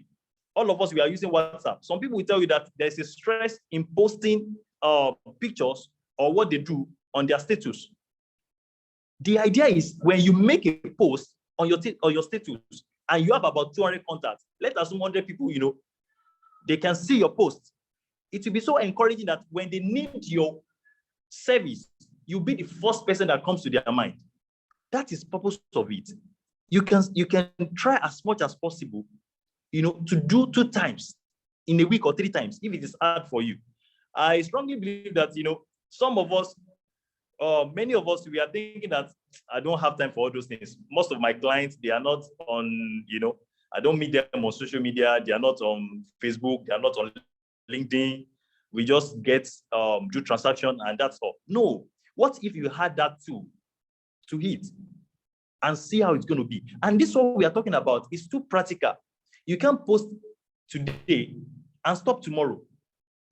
All of us, we are using WhatsApp. Some people will tell you that there's a stress in posting pictures or what they do on their status. The idea is when you make a post on your status and you have about 200 contacts, let us assume 100 people, they can see your post. It will be so encouraging that when they need your service, you'll be the first person that comes to their mind. That is the purpose of it. You can try as much as possible, to do 2 times in a week or 3 times if it is hard for you. I strongly believe that, some of us, many of us, we are thinking that I don't have time for all those things. Most of my clients, they are not on, I don't meet them on social media. They are not on Facebook. They are not on LinkedIn. We just get, do transaction and that's all. No. What if you had that tool to hit and see how it's going to be? And this what we are talking about is too practical. You can't post today and stop tomorrow.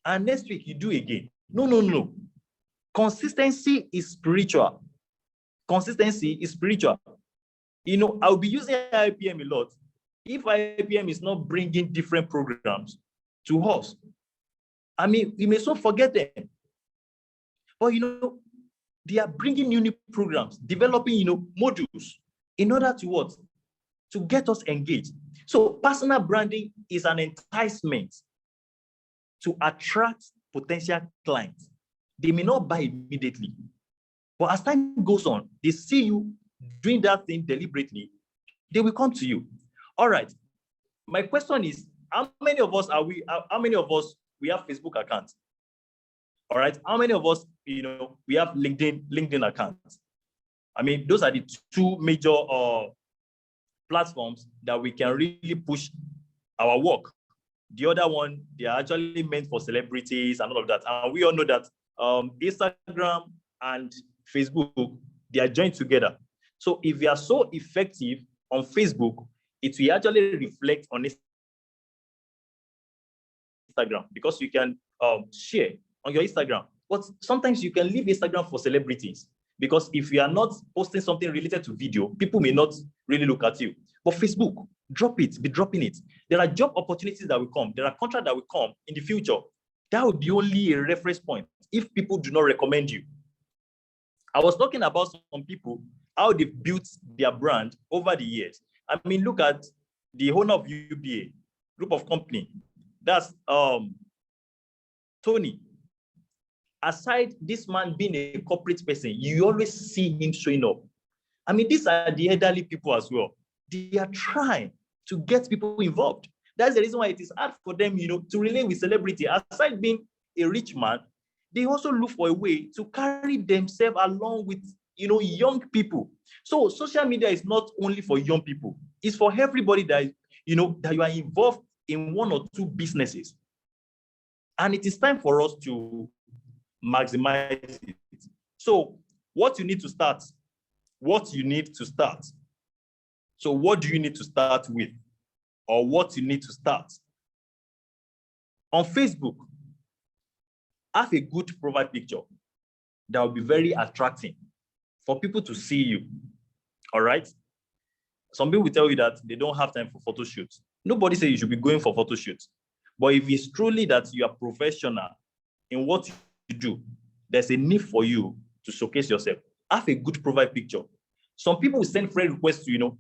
And next week you do again. No. Consistency is spiritual. Consistency is spiritual. I'll be using IIPM a lot. If IIPM is not bringing different programs to us, I mean, we may so forget them. But, they are bringing new programs, developing, modules in order to what? To get us engaged. So personal branding is an enticement to attract potential clients. They may not buy immediately, but as time goes on, they see you doing that thing deliberately, they will come to you. All right. My question is, how many of us we have Facebook accounts? All right. How many of us, we have LinkedIn accounts? I mean, those are the 2 major platforms that we can really push our work. The other one, they are actually meant for celebrities and all of that. And we all know that Instagram and Facebook, they are joined together. So if we are so effective on Facebook, it will actually reflect on Instagram because you can share on your Instagram. But sometimes you can leave Instagram for celebrities because if you are not posting something related to video, people may not really look at you. But Facebook, drop it, be dropping it. There are job opportunities that will come. There are contracts that will come in the future. That would be only a reference point if people do not recommend you. I was talking about some people, how they've built their brand over the years. I mean, look at the owner of UBA, group of company. That's Tony. Aside this man being a corporate person, you always see him showing up. I mean, these are the elderly people as well. They are trying to get people involved. That's the reason why it is hard for them, to relate with celebrity. Aside being a rich man, they also look for a way to carry themselves along with, young people. So social media is not only for young people. It's for everybody that, that you are involved in 1 or 2 businesses. And it is time for us to maximize it. So what you need to start So what do you need to start with, or what you need to start? On Facebook, have a good profile picture that will be very attractive for people to see you. All right. Some people will tell you that they don't have time for photo shoots. Nobody says you should be going for photo shoots. But if it's truly that you are professional in what you do, there's a need for you to showcase yourself. Have a good profile picture. Some people will send friend requests to,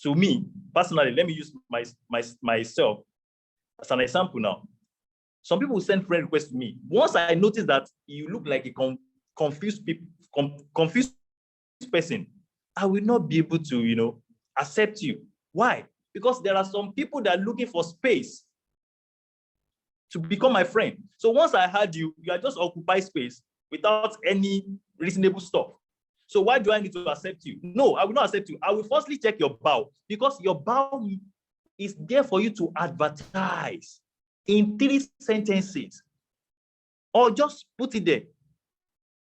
to me personally. Let me use myself as an example now. Some people will send friend requests to me. Once I notice that you look like a confused person, I will not be able to, accept you. Why? Because there are some people that are looking for space to become my friend. So once I heard you are just occupy space without any reasonable stuff. So why do I need to accept you? No, I will not accept you. I will firstly check your bio, because your bio is there for you to advertise in 3 sentences, or just put it there.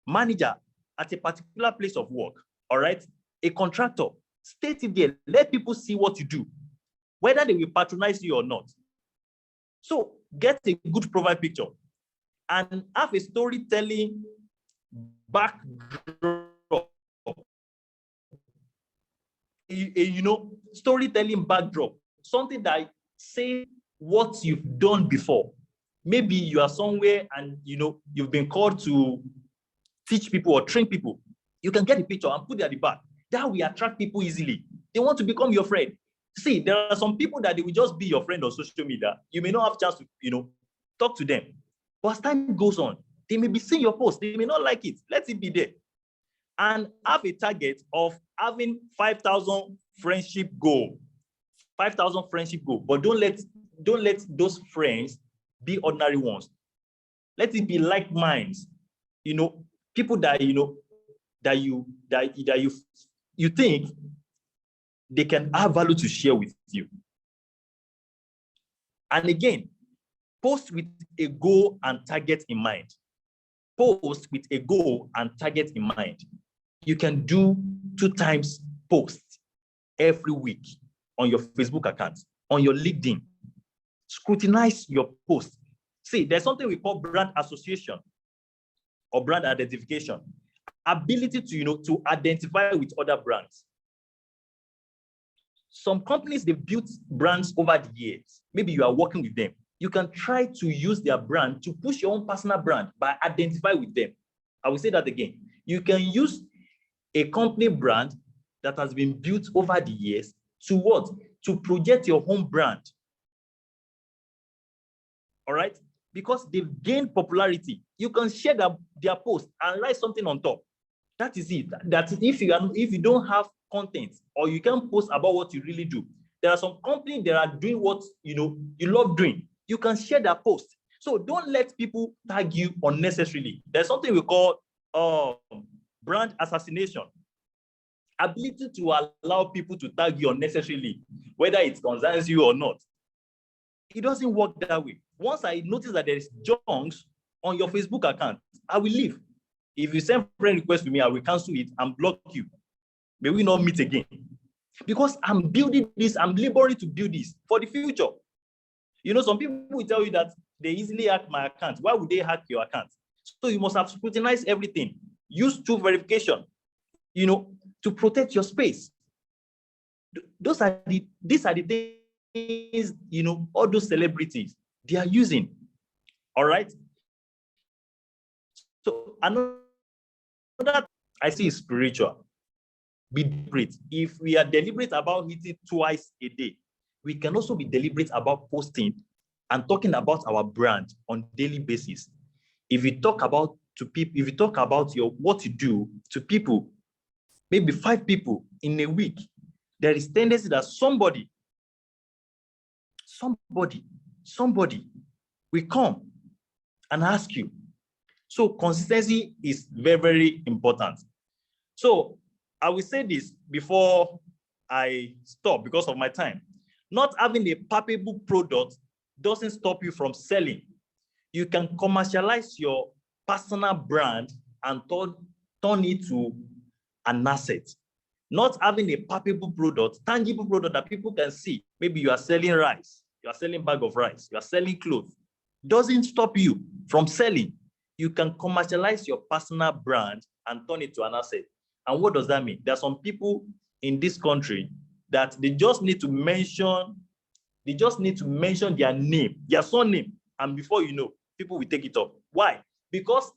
Manager at a particular place of work, all right? A contractor, state it there. Let people see what you do, whether they will patronize you or not. So get a good profile picture and have a storytelling backdrop. Storytelling backdrop, something that say what you've done before. Maybe you are somewhere and you've been called to teach people or train people. You can get a picture and put it at the back. That will attract people easily. They want to become your friend. See, there are some people that they will just be your friend on social media. You may not have a chance to, talk to them. But as time goes on, they may be seeing your post. They may not like it. Let it be there. And have a target of having 5,000 friendship goal. 5,000 friendship goal. But don't let those friends be ordinary ones. Let it be like minds. People that that you think they can have value to share with you. And again, post with a goal and target in mind. Post with a goal and target in mind. You can do 2 times posts every week on your Facebook account, on your LinkedIn. Scrutinize your post. See, there's something we call brand association or brand identification. Ability to identify with other brands. Some companies, they've built brands over the years. Maybe you are working with them. You can try to use their brand to push your own personal brand by identifying with them. I will say that again. You can use a company brand that has been built over the years to what? To project your home brand. All right? Because they've gained popularity. You can share their post and write something on top. That is it. That if you don't have content or you can post about what you really do, there are some companies that are doing what you love doing. You can share that post. So don't let people tag you unnecessarily. There's something we call brand assassination. Ability to allow people to tag you unnecessarily, whether it concerns you or not. It doesn't work that way. Once I notice that there is junks on your Facebook account, I will leave. If you send friend request to me, I will cancel it and block you. May we not meet again. Because I'm building this, I'm laboring to build this for the future. Some people will tell you that they easily hack my account. Why would they hack your account? So you must have scrutinized everything. Use 2 verification, to protect your space. These are the things, all those celebrities, they are using. All right. So another I see is spiritual. Be deliberate. If we are deliberate about eating twice a day, we can also be deliberate about posting and talking about our brand on a daily basis. If you talk about what you do to people, maybe 5 people in a week, there is tendency that somebody will come and ask you. So consistency is very, very important. So I will say this before I stop because of my time. Not having a palpable product doesn't stop you from selling. You can commercialize your personal brand and turn it to an asset. Not having a palpable product, tangible product that people can see. Maybe you are selling rice, you are selling bag of rice, you are selling clothes. Doesn't stop you from selling. You can commercialize your personal brand and turn it to an asset. And what does that mean? There are some people in this country that they just need to mention their name, their surname, and before you know, people will take it up. Why? Because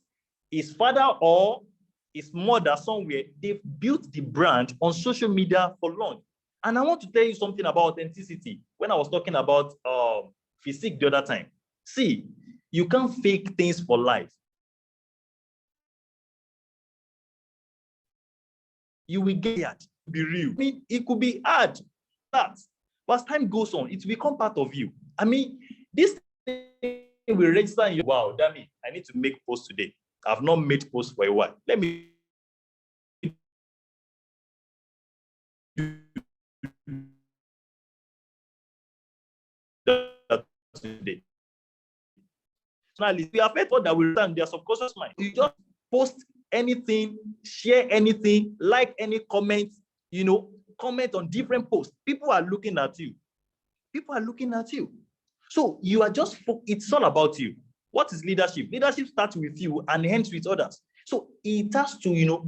his father or his mother somewhere, they've built the brand on social media for long. And I want to tell you something about authenticity. When I was talking about physique the other time, see, you can't fake things for life. You will get it, be real. I mean, it could be hard, but as time goes on, it will become part of you. I mean, this thing will register in you. Wow, damn it, I need to make posts today. I've not made posts for a while. Let me today. We have heard that will stand their subconscious mind. You just post anything, share anything, like any comment, comment on different posts. People are looking at you. People are looking at you. So you are just, it's all about you. What is leadership? Leadership starts with you and ends with others. So it has to,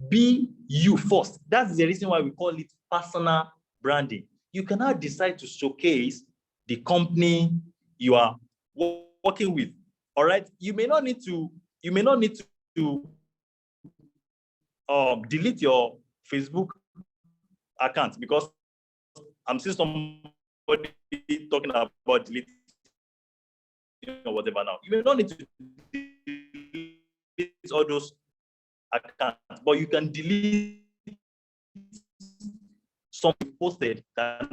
be you first. That's the reason why we call it personal branding. You cannot decide to showcase the company you are working with. All right. You may not need to delete your Facebook account, because I'm seeing somebody talking about deleting or whatever now. You may not need to delete all those accounts, but you can delete something posted that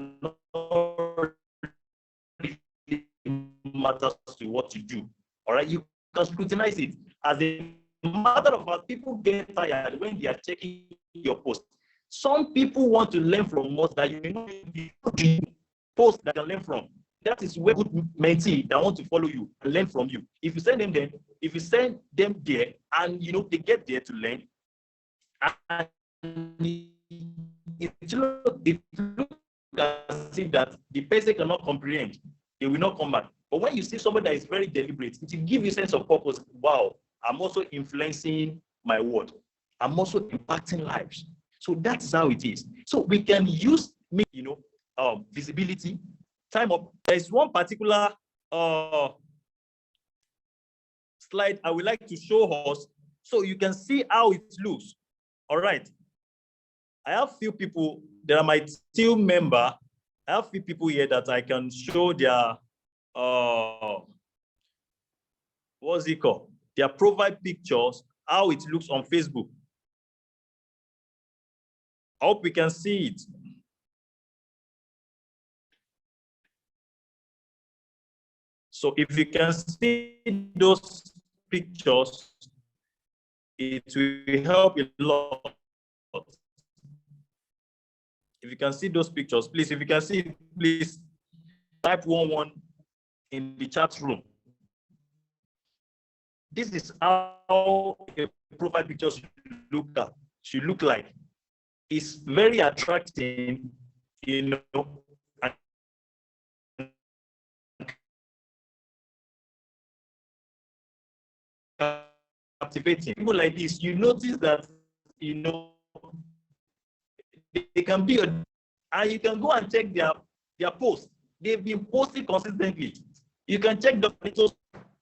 matters to what you do. All right, you can scrutinize it. As a matter of fact, people get tired when they are checking your post. Some people want to learn from us that you may not be post that can learn from. That is where good mentee that want to follow you and learn from you. If you send them there, and they get there to learn, and it looks as if that the person cannot comprehend, they will not come back. But when you see somebody that is very deliberate, it will give you a sense of purpose. Wow, I'm also influencing my world. I'm also impacting lives. So that's how it is. So we can use, visibility. Time up. There's one particular slide I would like to show us so you can see how it looks. All right. I have few people that are my team member. I have few people here that I can show their what's it called? Their profile pictures, how it looks on Facebook. I hope we can see it. So if you can see those pictures, it will help a lot. If you can see those pictures, please, if you can see it, please type 11 in the chat room. This is how a profile picture should look like. It's very attractive, captivating. People like this, you notice that, they can be, and you can go and check their posts. They've been posting consistently. You can check Dr. Lito's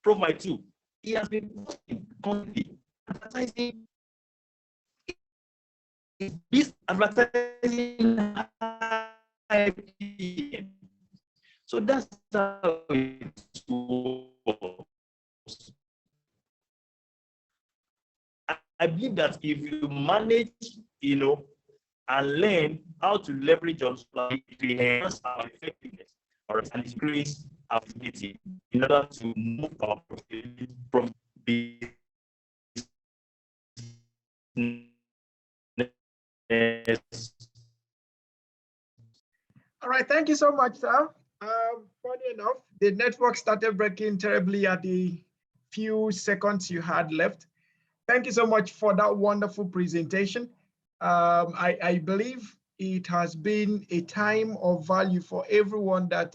profile too. He has been posting constantly, advertising. This advertising IIPM. So that's how it works. I believe that if you manage, and learn how to leverage on it will enhance our effectiveness and increase our ability in order to move our profitability from business. All right, thank you so much, sir. Funny enough, the network started breaking terribly at the few seconds you had left. Thank you so much for that wonderful presentation. I believe it has been a time of value for everyone that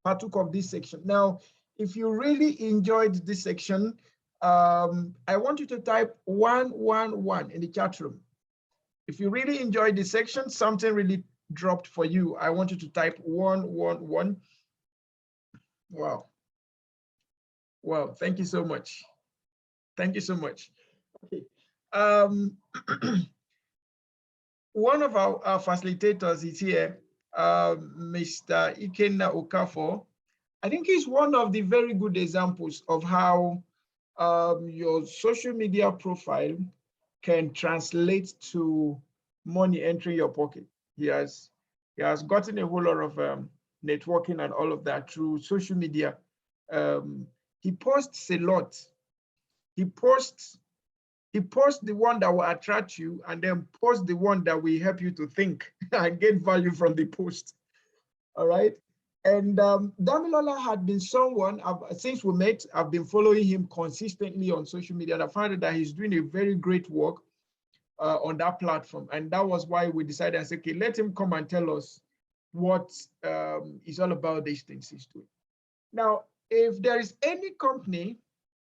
partook of this section. Now, if you really enjoyed this section, I want you to type 111 in the chat room. If you really enjoyed this section, something really dropped for you. I want you to type 111. Wow. Wow, thank you so much. Thank you so much. Okay. One of our facilitators is here, Mr. Ikenna Okafor. I think he's one of the very good examples of how your social media profile can translate to money entering your pocket. He has gotten a whole lot of networking and all of that through social media. He posts a lot. He posts the one that will attract you, and then post the one that will help you to think and get value from the post. All right. And Damilola had been someone, since we met, I've been following him consistently on social media, and I found that he's doing a very great work on that platform. And that was why we decided, I said, okay, let him come and tell us what is all about these things he's doing. Now, if there is any company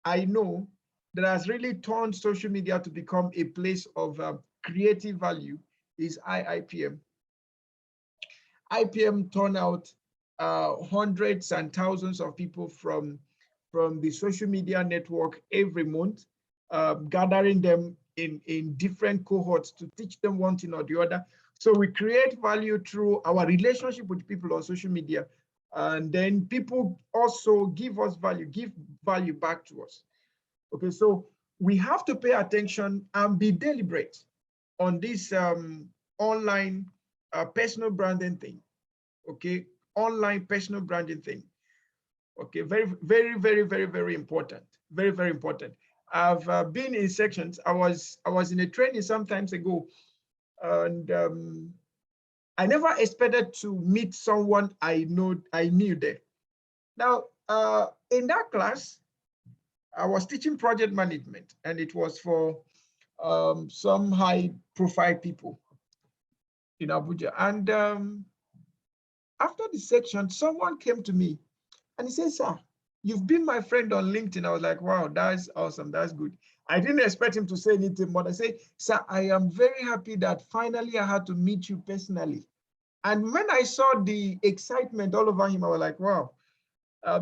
I know that has really turned social media to become a place of creative value, is IIPM. IPM turned out hundreds and thousands of people from the social media network every month, gathering them in different cohorts to teach them one thing or the other. So we create value through our relationship with people on social media. And then people also give us value, give value back to us. Okay, so we have to pay attention and be deliberate on this online personal branding thing. Okay, online personal branding thing. Okay, very, very, very, very, very important. Very, very important. I've been in sections. I was in a training some times ago, and I never expected to meet someone I knew there. Now, in that class, I was teaching project management, and it was for some high-profile people in Abuja. And after the section, someone came to me and he said, "Sir, you've been my friend on LinkedIn." I was like, "Wow, that's awesome. That's good." I didn't expect him to say anything, but I said, "Sir, I am very happy that finally I had to meet you personally." And when I saw the excitement all over him, I was like, "Wow.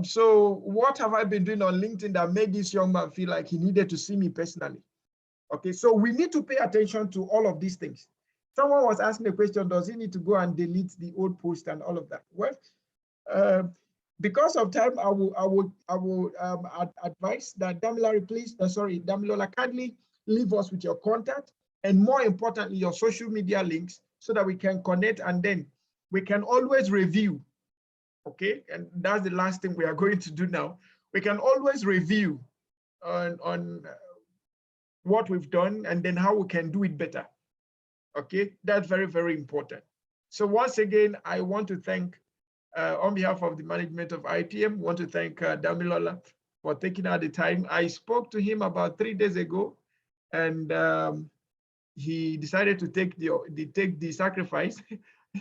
So what have I been doing on LinkedIn that made this young man feel like he needed to see me personally?" Okay, so we need to pay attention to all of these things. Someone was asking a question, does he need to go and delete the old post and all of that? Well, because of time, I will advise that Damilola, kindly leave us with your contact, and more importantly, your social media links, so that we can connect, and then we can always review. Okay, and that's the last thing we are going to do now. We can always review on what we've done, and then how we can do it better. Okay, that's very, very important. So once again, I want to thank, on behalf of the management of IIPM, want to thank Damilola for taking out the time. I spoke to him about 3 days ago, and he decided to take the sacrifice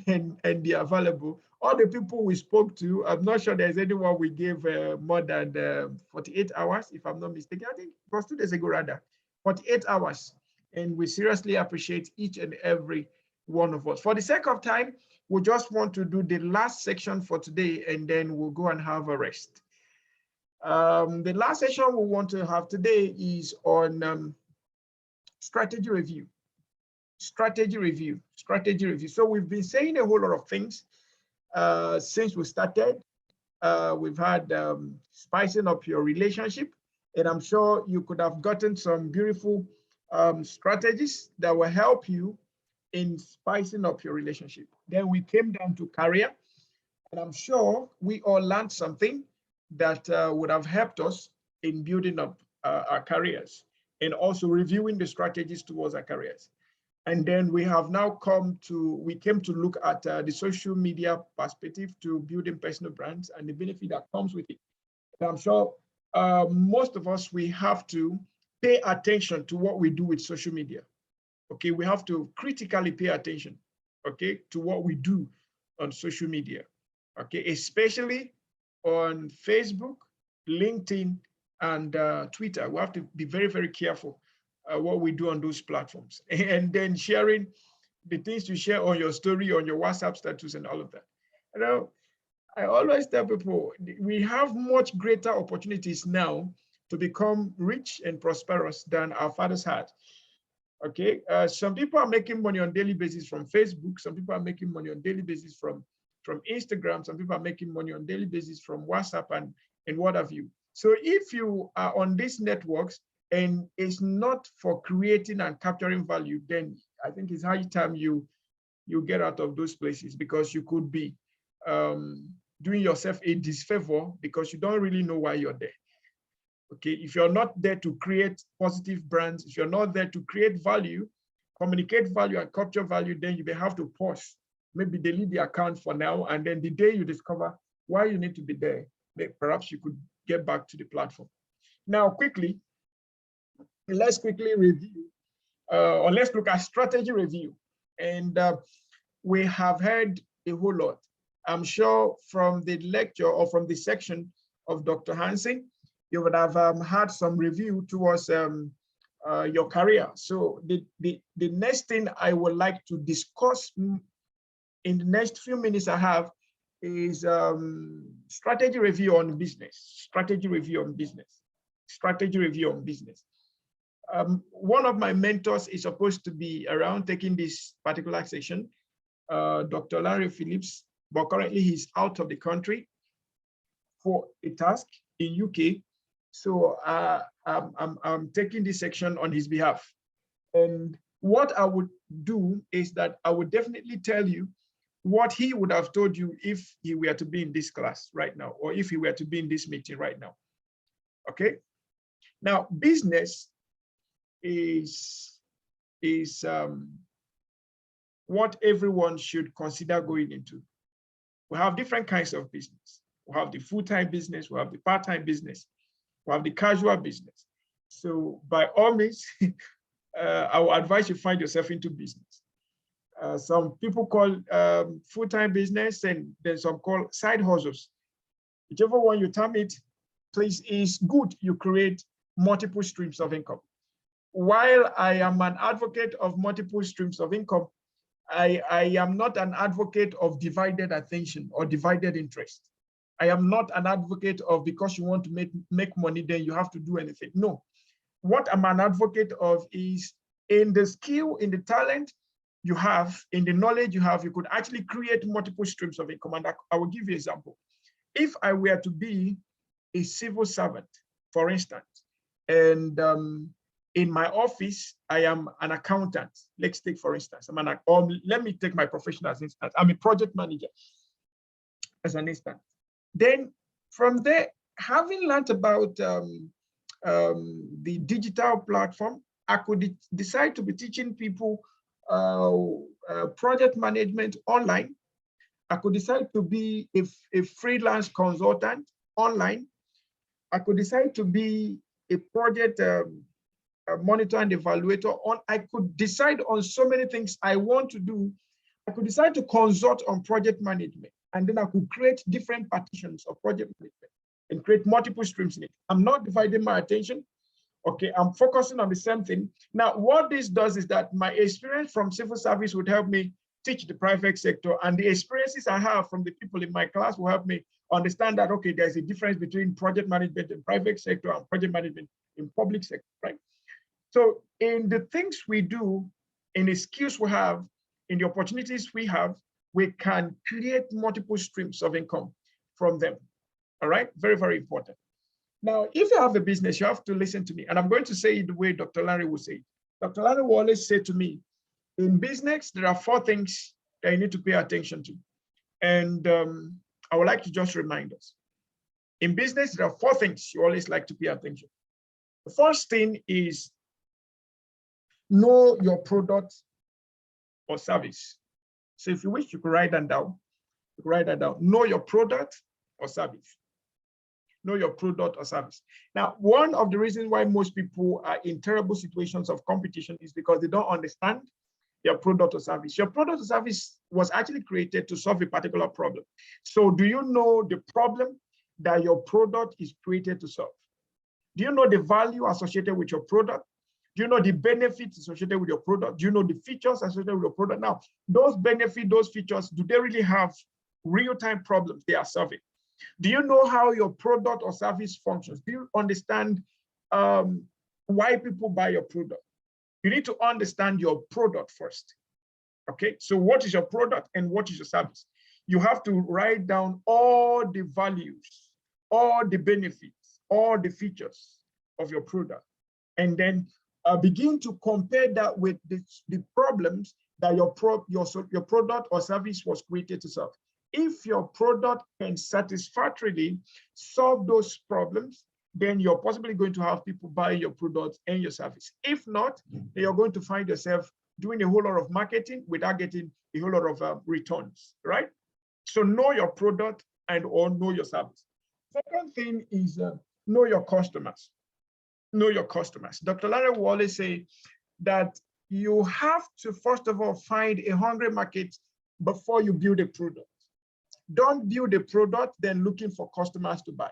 and be available. All the people we spoke to, I'm not sure there's anyone we gave more than 48 hours, if I'm not mistaken. I think it was 2 days ago, rather, 48 hours. And we seriously appreciate each and every one of us. For the sake of time, we just want to do the last section for today, and then we'll go and have a rest. The last session we want to have today is on strategy review. Strategy review. So we've been saying a whole lot of things since we started. We've had spicing up your relationship, and I'm sure you could have gotten some beautiful strategies that will help you in spicing up your relationship. Then we came down to career, and I'm sure we all learned something that would have helped us in building up our careers, and also reviewing the strategies towards our careers. And then we have now we came to look at the social media perspective to building personal brands and the benefit that comes with it. And I'm sure most of us, we have to pay attention to what we do with social media. okay, we have to critically pay attention, okay, to what we do on social media, okay, especially on Facebook, LinkedIn, and Twitter. We have to be very, very careful what we do on those platforms. And then sharing the things you share on your story, on your WhatsApp status, and all of that. You know, I always tell people we have much greater opportunities now to become rich and prosperous than our fathers had. Okay, some people are making money on daily basis from Facebook. Some people are making money on daily basis from Instagram. Some people are making money on daily basis from WhatsApp and what have you. So if you are on these networks and it's not for creating and capturing value, then I think it's high time you get out of those places, because you could be doing yourself a disfavor because you don't really know why you're there. Okay, if you're not there to create positive brands, if you're not there to create value, communicate value and capture value, then you may have to pause, maybe delete the account for now, and then the day you discover why you need to be there, perhaps you could get back to the platform. Now, let's quickly review, or let's look at strategy review. And we have heard a whole lot. I'm sure from the lecture or from the section of Dr. Hansen, you would have had some review towards your career. So the next thing I would like to discuss in the next few minutes I have is strategy review on business, strategy review on business, strategy review on business. One of my mentors is supposed to be around taking this particular section, Dr. Larry Phillips, but currently he's out of the country for a task in UK. So I'm taking this section on his behalf. And what I would do is that I would definitely tell you what he would have told you if he were to be in this class right now, or if he were to be in this meeting right now. Okay. Now, business is what everyone should consider going into. We have different kinds of business. We have the full-time business, we have the part-time business, we have the casual business. So by all means, I will advise you find yourself into business. Some people call full-time business, and then some call side hustles. Whichever one you term it, please, is good. You create multiple streams of income. While I am an advocate of multiple streams of income, I am not an advocate of divided attention or divided interest. I am not an advocate of because you want to make money, then you have to do anything. No. What I'm an advocate of is in the skill, in the talent you have, in the knowledge you have, you could actually create multiple streams of income. And I will give you an example. If I were to be a civil servant, for instance, and in my office, I am an accountant. Let's take, for instance, let me take my profession as an instance. I'm a project manager as an instance. Then from there, having learned about the digital platform, I could decide to be teaching people project management online. I could decide to be a freelance consultant online. I could decide to be a project monitor and evaluator on. I could decide on so many things I want to do. I could decide to consult on project management, and then I could create different partitions of project management and create multiple streams in it. I'm not dividing my attention. Okay, I'm focusing on the same thing. Now, what this does is that my experience from civil service would help me teach the private sector, and the experiences I have from the people in my class will help me understand that, okay, there's a difference between project management in private sector and project management in public sector, right? So in the things we do, in the skills we have, in the opportunities we have, we can create multiple streams of income from them. All right, very, very important. Now, if you have a business, you have to listen to me. And I'm going to say it the way Dr. Larry will say it. Dr. Larry will always say to me, in business, there are 4 things that you need to pay attention to. And I would like to just remind us. In business, there are 4 things you always like to pay attention. The first thing is know your product or service. So if you wish, you could write that down. Know your product or service. know your product or service. Now, one of the reasons why most people are in terrible situations of competition is because they don't understand your product or service. Your product or service was actually created to solve a particular problem. So do you know the problem that your product is created to solve? Do you know the value associated with your product? Do you know the benefits associated with your product? Do you know the features associated with your product? Now, those benefits, those features, do they really have real-time problems they are solving? Do you know how your product or service functions? Do you understand why people buy your product? You need to understand your product first. Okay, so what is your product and what is your service? You have to write down all the values, all the benefits, all the features of your product, and then begin to compare that with the problems that your product or service was created to solve. If your product can satisfactorily solve those problems, then you're possibly going to have people buying your product and your service. If not, then you're going to find yourself doing a whole lot of marketing without getting a whole lot of returns, right? So know your product and or know your service. Second thing is know your customers. Know your customers. Dr. Larry will always say that you have to, first of all, find a hungry market before you build a product. Don't build a product, then looking for customers to buy.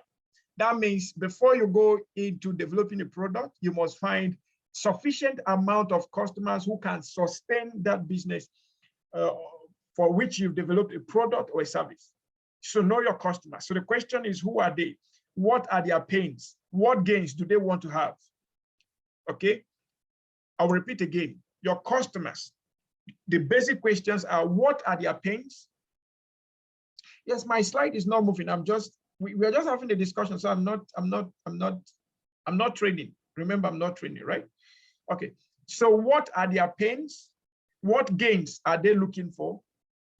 That means before you go into developing a product, you must find sufficient amount of customers who can sustain that business for which you've developed a product or a service. So know your customers. So the question is, who are they? What are their pains? What gains do they want to have? Okay, I'll repeat again. Your customers, the basic questions are, what are their pains? Yes, my slide is not moving. We are just having a discussion. So I'm not training. Remember, I'm not training, right? Okay. So what are their pains? What gains are they looking for?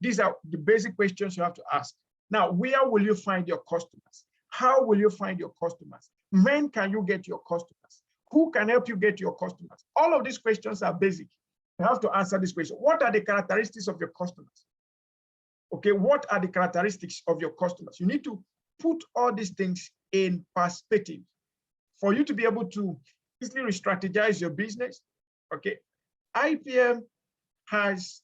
These are the basic questions you have to ask. Now, where will you find your customers? How will you find your customers? When can you get your customers? Who can help you get your customers? All of these questions are basic. You have to answer this question. What are the characteristics of your customers? Okay, what are the characteristics of your customers? You need to put all these things in perspective for you to be able to easily re-strategize your business. Okay, IIPM has,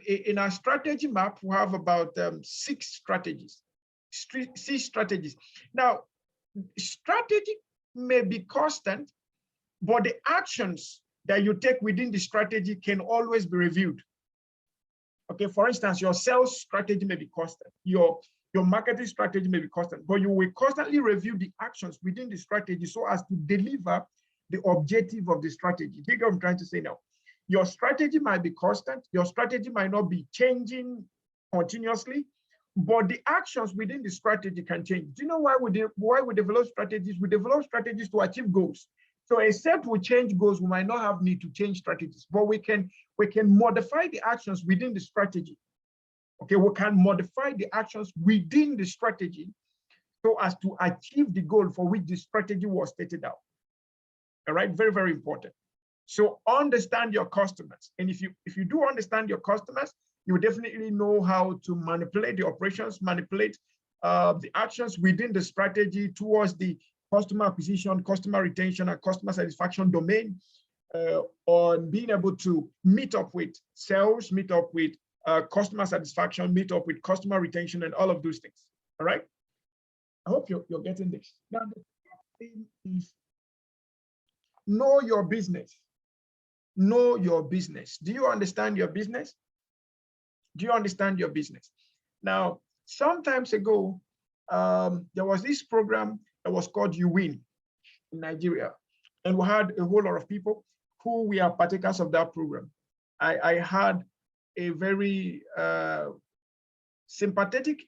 in our strategy map, we have about 6 strategies. Now, strategy may be constant, but the actions that you take within the strategy can always be reviewed. Okay, for instance, your sales strategy may be constant, your marketing strategy may be constant, but you will constantly review the actions within the strategy so as to deliver the objective of the strategy. Do you get what I'm trying to say now? Your strategy might be constant, your strategy might not be changing continuously, but the actions within the strategy can change. Do you know why we develop strategies? We develop strategies to achieve goals. So except we change goals, we might not have need to change strategies, but we can modify the actions within the strategy. Okay, we can modify the actions within the strategy so as to achieve the goal for which the strategy was stated out. All right, very, very important. So understand your customers. And if you do understand your customers, you definitely know how to manipulate the operations, manipulate the actions within the strategy towards the customer acquisition, customer retention, and customer satisfaction domain, on being able to meet up with sales, meet up with customer satisfaction, meet up with customer retention, and all of those things. All right. I hope you're getting this. Now, the thing is, know your business. Know your business. Do you understand your business? Do you understand your business? Now, some times ago, there was this program that was called You Win in Nigeria. And we had a whole lot of people who were partakers of that program. I had a very sympathetic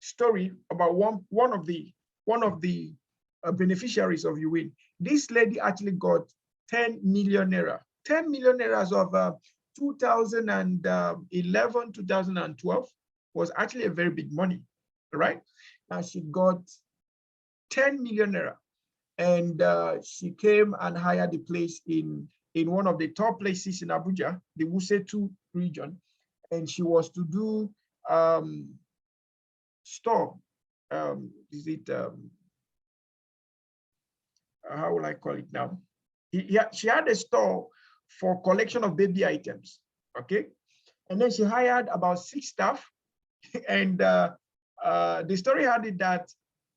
story about one of the beneficiaries of You Win. This lady actually got 10 million naira. 10 million naira of 2011, 2012 was actually a very big money, right? Now she got 10 million naira, and she came and hired a place in one of the top places in Abuja, the Wuse 2 region, and she was to do store. Is it, how will I call it now? She had a store for collection of baby items, okay? And then she hired about 6 staff. And the story had it that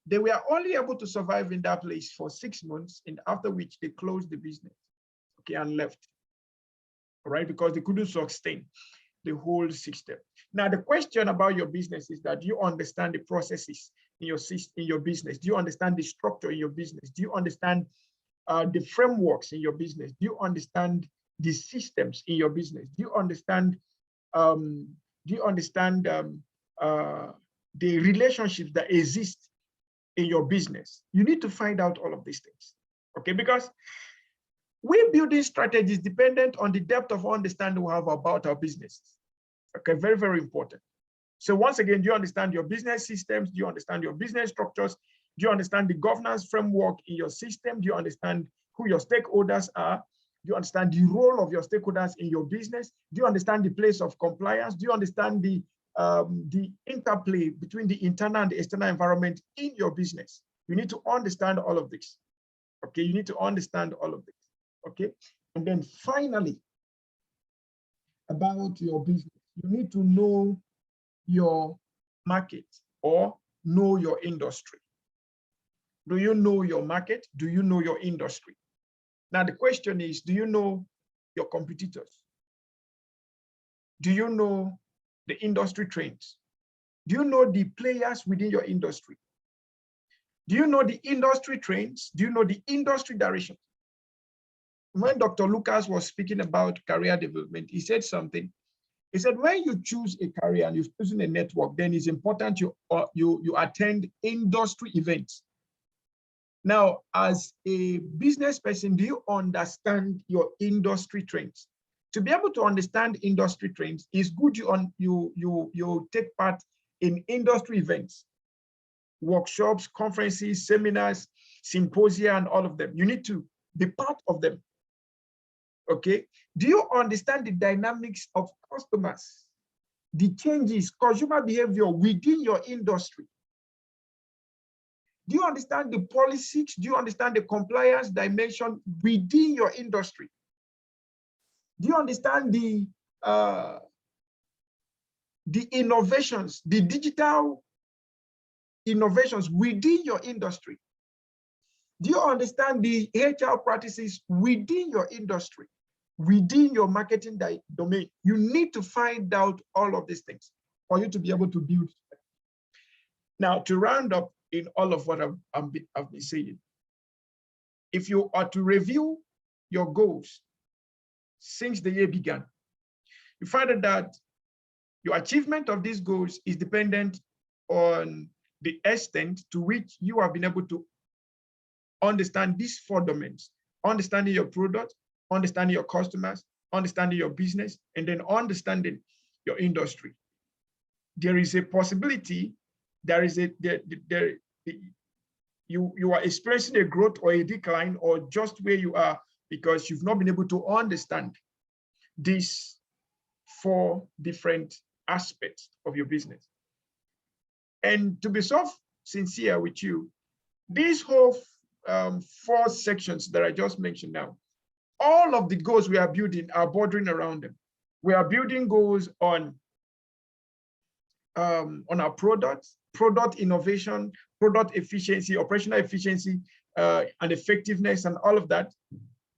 they were only able to survive in that place for 6 months, and after which they closed the business, okay, and left, all right, because they couldn't sustain the whole system. Now, the question about your business is that, do you understand the processes in your business? Do you understand the structure in your business? Do you understand the frameworks in your business? Do you understand the systems in your business? Do you understand the relationships that exist in your business? You need to find out all of these things, okay? Because we building strategies dependent on the depth of understanding we have about our business. Okay, very, very important. So once again, do you understand your business systems? Do you understand your business structures? Do you understand the governance framework in your system? Do you understand who your stakeholders are? Do you understand the role of your stakeholders in your business? Do you understand the place of compliance? Do you understand the interplay between the internal and the external environment in your business? You need to understand all of this. Okay, you need to understand all of this. Okay, and then finally, about your business, you need to know your market or know your industry. Do you know your market? Do you know your industry? Now, the question is, do you know your competitors? Do you know the industry trends? Do you know the players within your industry? Do you know the industry trends? Do you know the industry direction? When Dr. Lucas was speaking about career development, he said something. He said, when you choose a career and you're choosing a network, then it's important you attend industry events. Now, as a business person, do you understand your industry trends? To be able to understand industry trends, it's good you take part in industry events, workshops, conferences, seminars, symposia, and all of them. You need to be part of them. Okay, do you understand the dynamics of customers, the changes, consumer behavior within your industry? Do you understand the policies? Do you understand the compliance dimension within your industry? Do you understand the innovations, the digital innovations within your industry? Do you understand the HR practices within your industry, within your marketing domain? You need to find out all of these things for you to be able to build. Now, to round up in all of what I've been saying, if you are to review your goals since the year began, you find out that your achievement of these goals is dependent on the extent to which you have been able to understand these 4 domains: understanding your product, understanding your customers, understanding your business, and then understanding your industry. There is a possibility you are experiencing a growth or a decline, or just where you are, because you've not been able to understand these 4 different aspects of your business. And to be so sincere with you, these whole 4 sections that I just mentioned now, all of the goals we are building are bordering around them. We are building goals on our products, product innovation, product efficiency, operational efficiency, and effectiveness, and all of that.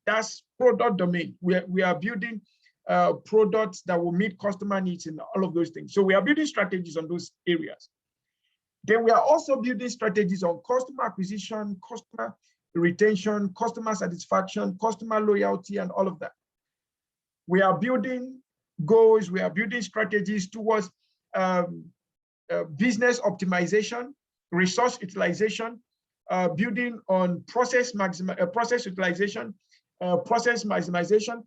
That's product domain. We are building products that will meet customer needs and all of those things. So we are building strategies on those areas. Then we are also building strategies on customer acquisition, customer retention, customer satisfaction, customer loyalty, and all of that. We are building goals, we are building strategies towards business optimization, resource utilization, building on process utilization, process maximization.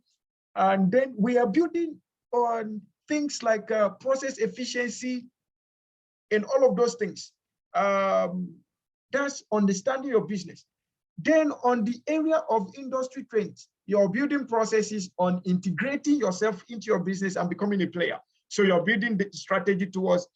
And then we are building on things like process efficiency and all of those things. That's understanding your business. Then on the area of industry trends, you're building processes on integrating yourself into your business and becoming a player. So you're building the strategy towards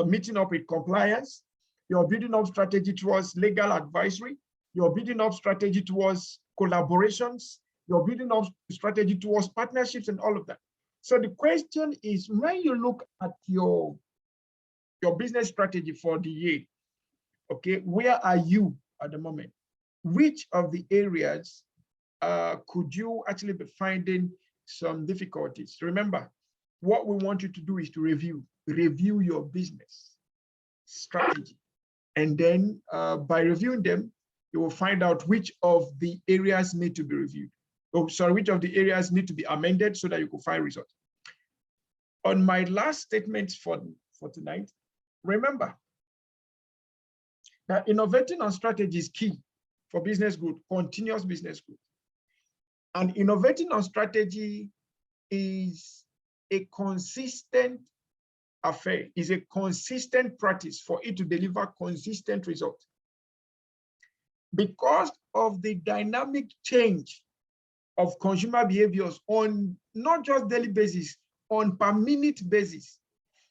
meeting up with compliance. You're building up strategy towards legal advisory. You're building up strategy towards collaborations. You're building up strategy towards partnerships and all of that. So the question is, when you look at your business strategy for the year, okay, where are you at the moment? Which of the areas could you actually be finding some difficulties? Remember, what we want you to do is to review your business strategy. And then by reviewing them, you will find out which of the areas need to be reviewed. Oh, sorry, which of the areas need to be amended so that you can find results. On my last statement for tonight, remember that innovating on strategy is key for business growth, continuous business growth. And innovating on strategy is a consistent affair, is a consistent practice for it to deliver consistent results. Because of the dynamic change of consumer behaviors on not just daily basis, on per minute basis,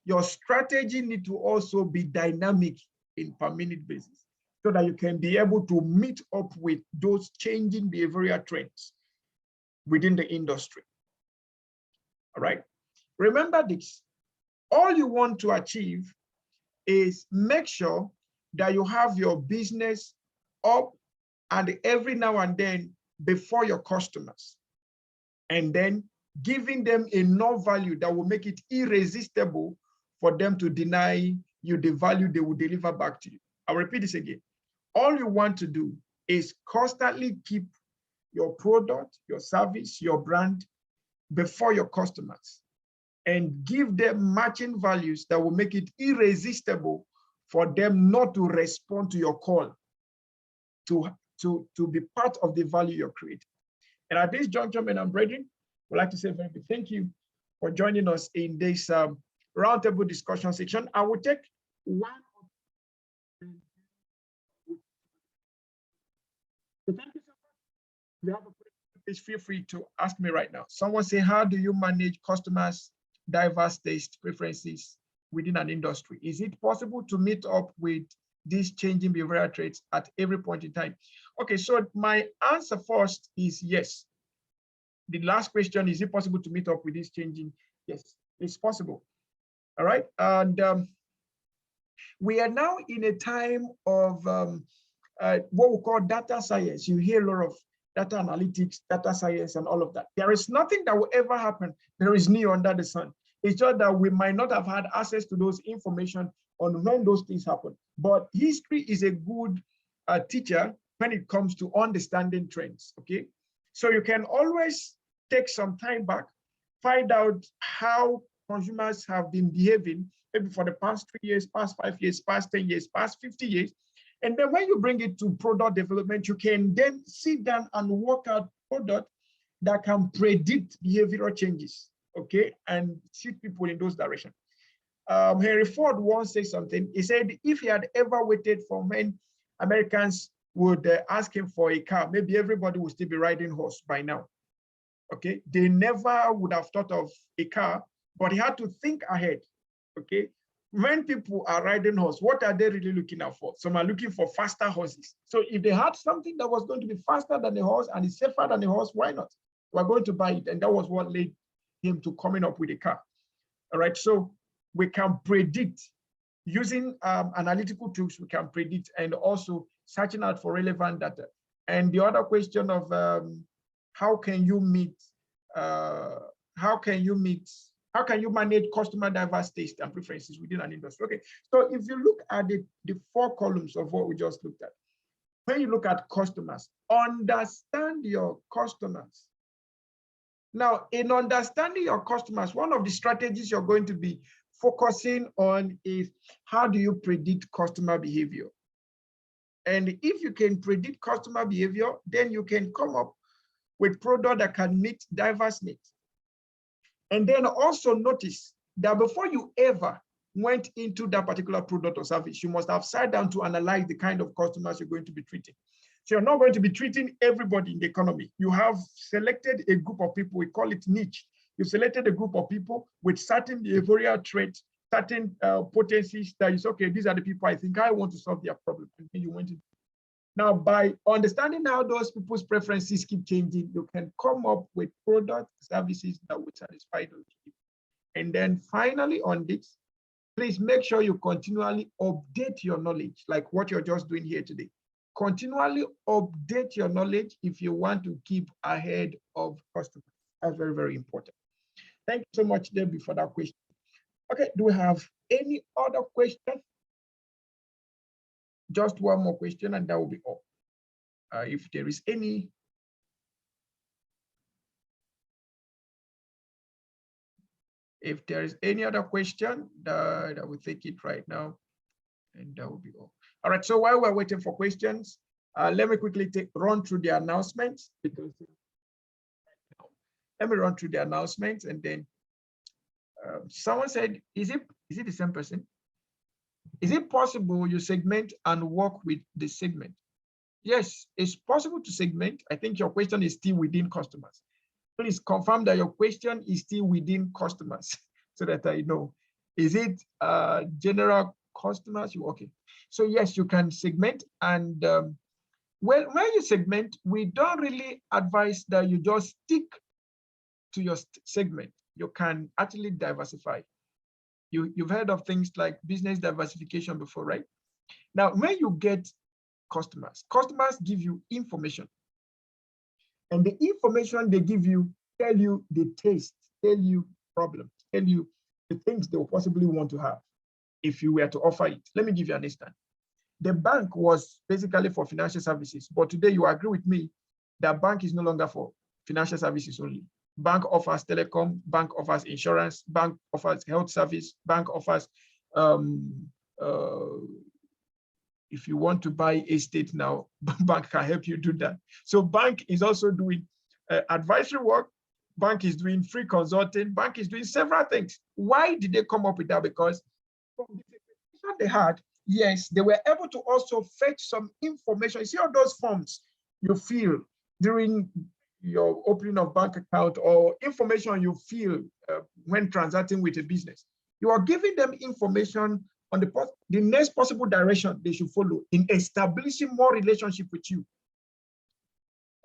your strategy need to also be dynamic in per minute basis so that you can be able to meet up with those changing behavioral trends within the industry. All right. Remember this, all you want to achieve is make sure that you have your business up and every now and then before your customers, and then giving them enough value that will make it irresistible for them to deny you the value they will deliver back to you. I'll repeat this again. All you want to do is constantly keep your product, your service, your brand before your customers and give them matching values that will make it irresistible for them not to respond to your call to be part of the value you're creating. And at this juncture, men and brethren, I'd like to say very big thank you for joining us in this roundtable discussion section. I will take one. So thank you so much. If you have a question, please feel free to ask me right now. Someone say, how do you manage customers' diverse taste preferences within an industry? Is it possible to meet up with these changing behavioral traits at every point in time? Okay, so my answer first is yes. The last question, is it possible to meet up with this changing? Yes, it's possible. All right, and we are now in a time of what we call data science. You hear a lot of data analytics, data science, and all of that. There is nothing that will ever happen. There is new under the sun. It's just that we might not have had access to those information on when those things happen. But history is a good teacher when it comes to understanding trends, okay? So you can always take some time back, find out how consumers have been behaving, maybe for the past 3 years, past 5 years, past 10 years, past 50 years. And then when you bring it to product development, you can then sit down and work out product that can predict behavioral changes, okay? And shoot people in those directions. Henry Ford once said something. He said, if he had ever waited for when Americans would ask him for a car, maybe everybody would still be riding horse by now. Okay, they never would have thought of a car, but he had to think ahead. Okay, when people are riding horse, what are they really looking out for? Some are looking for faster horses. So if they had something that was going to be faster than a horse and is safer than a horse, why not? We're going to buy it. And that was what led him to coming up with a car. All right, so we can predict using analytical tools, we can predict, and also searching out for relevant data. And the other question of how can you manage customer diverse taste and preferences within an industry? Okay, so if you look at the 4 columns of what we just looked at, when you look at customers, understand your customers. Now, in understanding your customers, one of the strategies you're going to be focusing on is how do you predict customer behavior? And if you can predict customer behavior, then you can come up with product that can meet diverse needs. And then also notice that before you ever went into that particular product or service, you must have sat down to analyze the kind of customers you're going to be treating. So you're not going to be treating everybody in the economy. You have selected a group of people, we call it niche. You've selected a group of people with certain behavioral traits certain potencies that is okay, these are the people I think I want to solve their problem. And then you went to. Now, by understanding how those people's preferences keep changing, you can come up with product services that will satisfy those people. And then finally on this, please make sure you continually update your knowledge, like what you're just doing here today. Continually update your knowledge if you want to keep ahead of customers. That's very, very important. Thank you so much, Debbie, for that question. Okay, do we have any other question? Just one more question and that will be all. If there is any. If there is any other question, I will take it right now and that will be all. All right, so while we're waiting for questions, let me quickly run through the announcements because let me run through the announcements and then someone said, is it the same person? Is it possible you segment and work with the segment? Yes, it's possible to segment. I think your question is still within customers. Please confirm that your question is still within customers so that I know. Is it general customers? Okay. So yes, you can segment. And when you segment, we don't really advise that you just stick to your segment. You can actually diversify. You've heard of things like business diversification before, right? Now, when you get customers give you information. And the information they give you tell you the taste, tell you problems, tell you the things they will possibly want to have if you were to offer it. Let me give you an instance. The bank was basically for financial services, but today you agree with me that bank is no longer for financial services only. Bank offers telecom, bank offers insurance, bank offers health service, bank offers if you want to buy estate now, bank can help you do that. So bank is also doing advisory work. Bank is doing free consulting. Bank is doing several things. Why did they come up with that? Because from the information they had, yes, they were able to also fetch some information. You see all those forms you fill during your opening of bank account or information you fill when transacting with a business. You are giving them information on the next possible direction they should follow in establishing more relationship with you.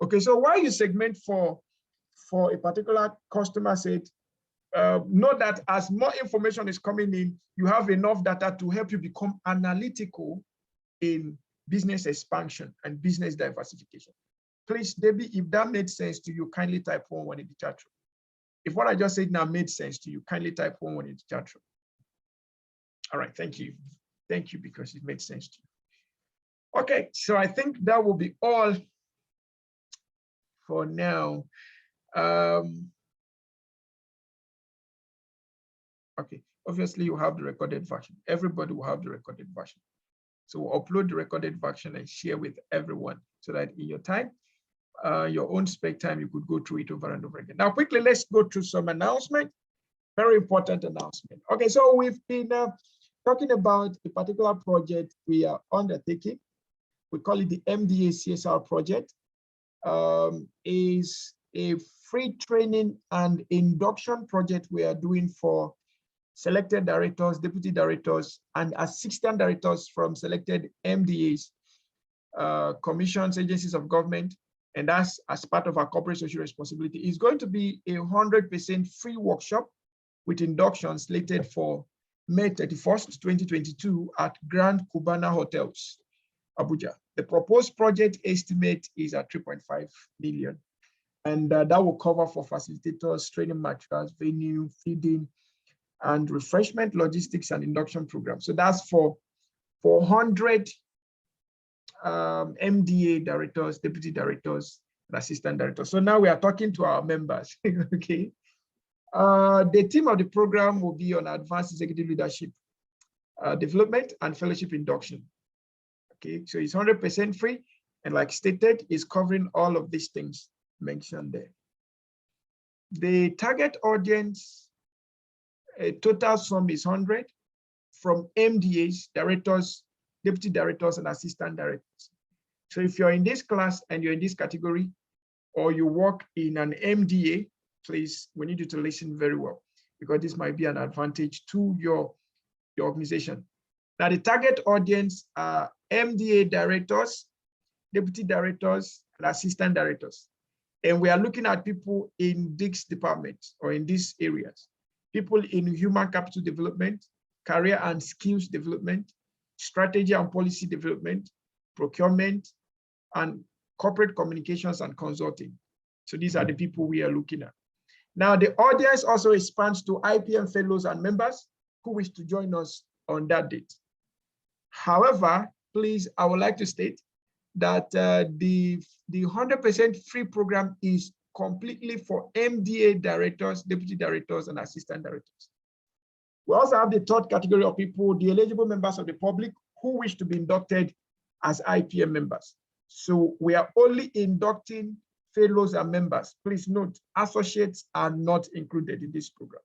Okay, so while you segment for a particular customer set, know that as more information is coming in, you have enough data to help you become analytical in business expansion and business diversification. Please, Debbie, if that made sense to you, kindly type 1 in the chat room. If what I just said now made sense to you, kindly type 1 in the chat room. All right, thank you. Thank you, because it made sense to you. Okay, so I think that will be all for now. Okay, obviously you have the recorded version. Everybody will have the recorded version. So we'll upload the recorded version and share with everyone so that in your time, your own spare time, you could go through it over and over again. Now, quickly, let's go through some announcement. Very important announcement. Okay, so we've been talking about a particular project we are undertaking. We call it the MDA CSR project. Is a free training and induction project we are doing for selected directors, deputy directors, and assistant directors from selected MDAs, commissions, agencies of government, and that's as part of our corporate social responsibility. It's going to be a 100% free workshop with induction slated for May 31st, 2022 at Grand Cubana Hotels, Abuja. The proposed project estimate is at 3.5 million. And that will cover for facilitators, training materials, venue, feeding, and refreshment, logistics, and induction program. So that's for 100 MDA directors, deputy directors, and assistant directors. So now we are talking to our members, okay? The theme of the program will be on advanced executive leadership development and fellowship induction. Okay, so it's 100% free, and like stated, is covering all of these things mentioned there. The target audience, total sum is 100 from MDAs, directors, deputy directors, and assistant directors. So if you're in this class and you're in this category, or you work in an MDA, please, we need you to listen very well, because this might be an advantage to your your organization. Now, the target audience are MDA directors, deputy directors, and assistant directors. And we are looking at people in these departments or in these areas. People in human capital development, career and skills development, strategy and policy development, procurement, and corporate communications and consulting. So these are the people we are looking at. Now, the audience also expands to IPM fellows and members who wish to join us on that date. However, please, I would like to state that the 100% free program is completely for MDA directors, deputy directors, and assistant directors. We also have the third category of people, the eligible members of the public who wish to be inducted as IPM members. So we are only inducting fellows and members. Please note, associates are not included in this program.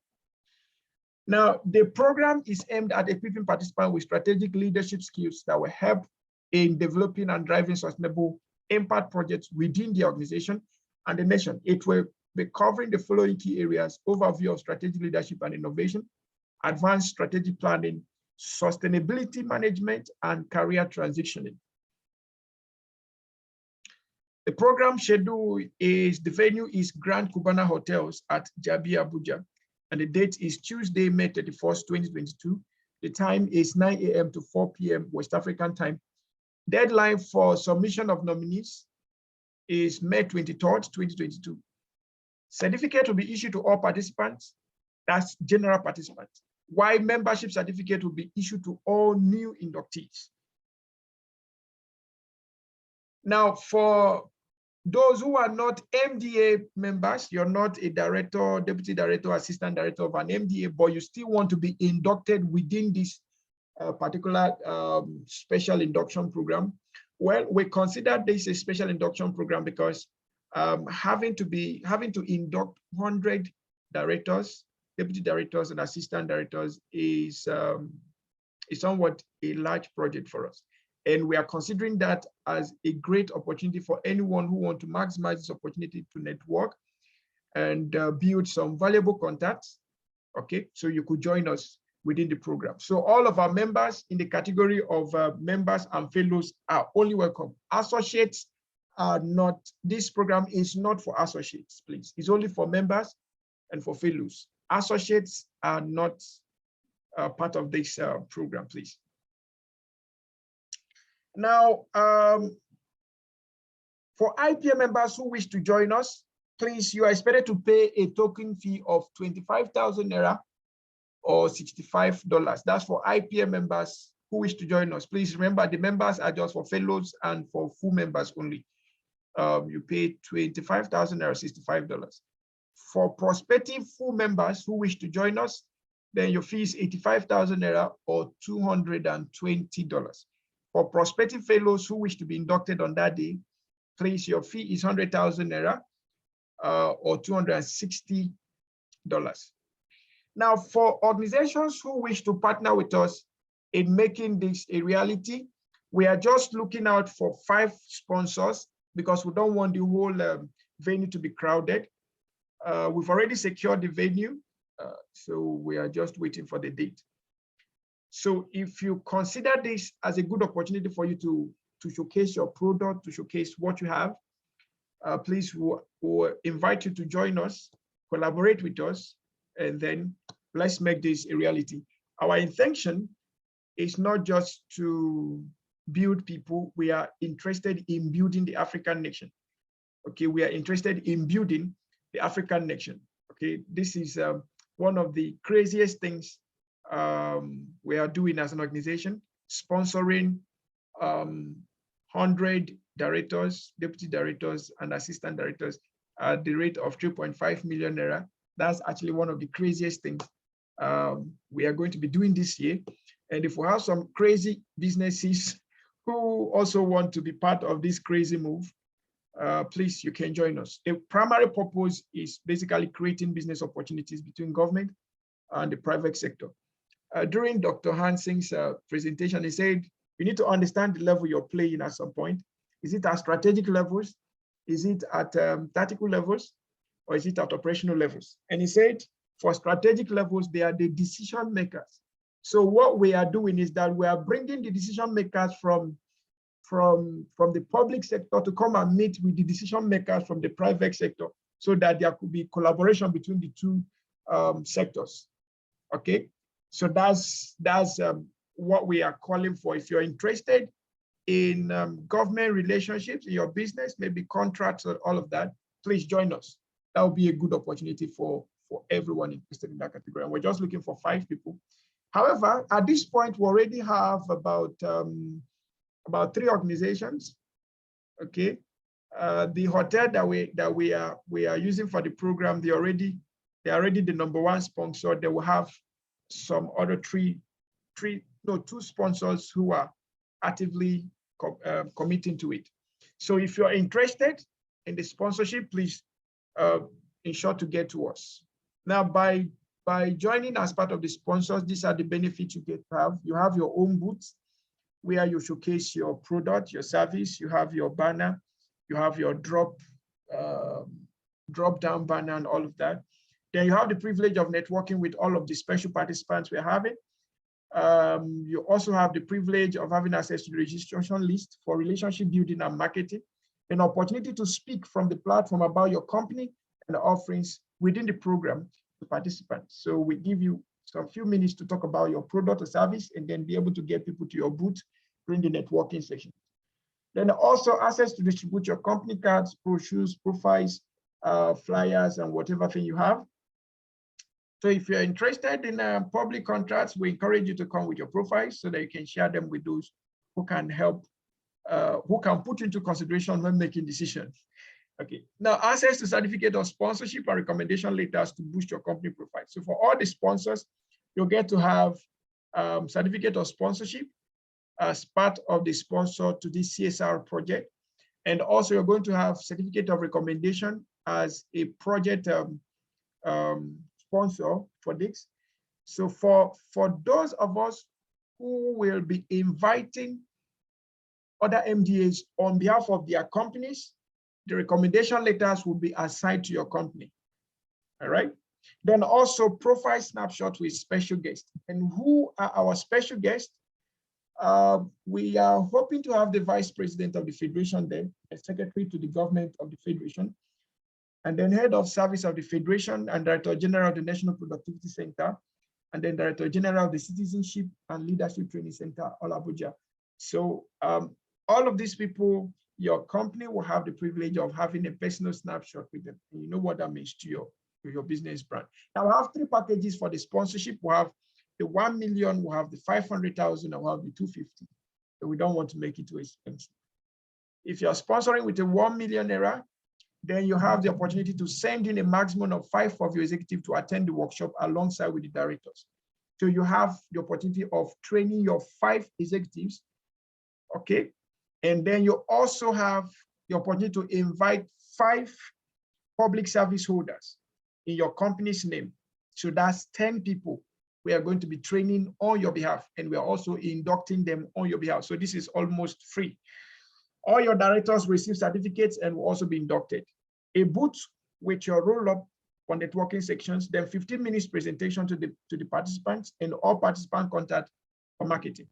Now, the program is aimed at equipping participants with strategic leadership skills that will help in developing and driving sustainable impact projects within the organization and the nation. It will be covering the following key areas: overview of strategic leadership and innovation, advanced strategic planning, sustainability management, and career transitioning. The program schedule is, the venue is Grand Cubana Hotels at Jabi, Abuja, and the date is Tuesday, May 31st, 2022. The time is 9 a.m. to 4 p.m. West African time. Deadline for submission of nominees is May 23rd, 2022. Certificate will be issued to all participants, that's general participants, while membership certificate will be issued to all new inductees. Now, for those who are not MDA members, you're not a director, deputy director, assistant director of an MDA, but you still want to be inducted within this particular special induction program. Well, we consider this a special induction program because having to induct 100 directors, deputy directors, and assistant directors is somewhat a large project for us. And we are considering that as a great opportunity for anyone who wants to maximize this opportunity to network and build some valuable contacts. Okay, so you could join us within the program. So all of our members in the category of members and fellows are only welcome. Associates are not, this program is not for associates, please. It's only for members and for fellows. Associates are not part of this program, please. Now, for IPM members who wish to join us, please, you are expected to pay a token fee of 25,000 Naira or $65. That's for IPM members who wish to join us. Please remember, the members are just for fellows and for full members only. You pay 25,000 Naira, $65. For prospective full members who wish to join us, then your fee is 85,000 Naira or $220. For prospective fellows who wish to be inducted on that day, please, your fee is 100,000 Naira or $260. Now, for organizations who wish to partner with us in making this a reality, we are just looking out for 5 sponsors because we don't want the whole venue to be crowded. We've already secured the venue, so we are just waiting for the date. So if you consider this as a good opportunity for you to showcase your product, to showcase what you have, please, we'll invite you to join us, collaborate with us, and then let's make this a reality. Our intention is not just to build people, we are interested in building the African nation. Okay, we are interested in building the African nation. Okay, this is one of the craziest things we are doing as an organization, sponsoring 100 directors, deputy directors, and assistant directors at the rate of 3.5 million Naira. That's actually one of the craziest things we are going to be doing this year. And if we have some crazy businesses who also want to be part of this crazy move, please, you can join us. The primary purpose is basically creating business opportunities between government and the private sector. During Dr. Hansing's presentation, he said, you need to understand the level you're playing at some point. Is it at strategic levels? Is it at tactical levels? Or is it at operational levels? And he said, for strategic levels, they are the decision makers. So what we are doing is that we are bringing the decision makers from the public sector to come and meet with the decision makers from the private sector, so that there could be collaboration between the two sectors. Okay, so that's what we are calling for. If you're interested in government relationships in your business, maybe contracts or all of that, please join us. That would be a good opportunity for everyone interested in that category. And we're just looking for 5 people. However, at this point, we already have about 3 organizations. Okay, the hotel that we are using for the program, they're already the #1 sponsor. They will have some other 2 sponsors who are actively committing to it. So if you're interested in the sponsorship, please ensure to get to us. Now, by joining as part of the sponsors, these are the benefits you get to have. You have your own booth where you showcase your product, your service. You have your banner, you have your drop down banner and all of that. Then you have the privilege of networking with all of the special participants we're having. You also have the privilege of having access to the registration list for relationship building and marketing, an opportunity to speak from the platform about your company and offerings within the program to participants. So we give you some few minutes to talk about your product or service, and then be able to get people to your booth during the networking session. Then also access to distribute your company cards, brochures, profiles, flyers, and whatever thing you have. So if you're interested in public contracts, we encourage you to come with your profiles so that you can share them with those who can help, who can put into consideration when making decisions. Okay, now access to certificate of sponsorship and recommendation letters to boost your company profile. So for all the sponsors, you'll get to have certificate of sponsorship as part of the sponsor to this CSR project. And also you're going to have certificate of recommendation as a project sponsor for this. So for those of us who will be inviting other MDAs on behalf of their companies, the recommendation letters will be assigned to your company. All right. Then also profile snapshot with special guests. And who are our special guests? We are hoping to have the Vice President of the Federation there, a Secretary to the Government of the Federation, and then Head of Service of the Federation and Director General of the National Productivity Center, and then Director General of the Citizenship and Leadership Training Center, all Abuja. So all of these people, your company will have the privilege of having a personal snapshot with them. And you know what that means to your business brand. Now we have 3 packages for the sponsorship. We have the 1 million, we have the 500,000, and we have the 250. So we don't want to make it too expensive. If you're sponsoring with a 1 million naira, then you have the opportunity to send in a maximum of 5 of your executives to attend the workshop alongside with the directors. So you have the opportunity of training your 5 executives, okay? And then you also have the opportunity to invite 5 public service holders in your company's name. So that's 10 people we are going to be training on your behalf, and we are also inducting them on your behalf. So this is almost free. All your directors receive certificates and will also be inducted. A booth with your roll-up for networking sections, then 15 minutes presentation to the participants, and all participant contact for marketing.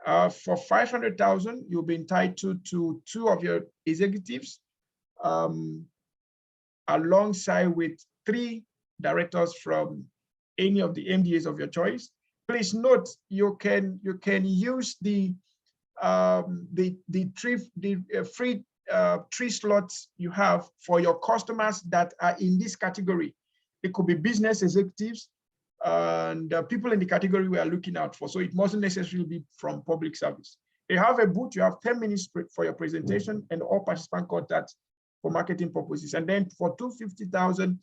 For 500,000, you'll be entitled to 2 of your executives alongside with 3 directors from any of the MDAs of your choice. Please note, you can use the free 3 slots you have for your customers that are in this category. It could be business executives and people in the category we are looking out for. So it mustn't necessarily be from public service. You have a booth, you have 10 minutes for your presentation and all participant contacts for marketing purposes. And then for 250,000,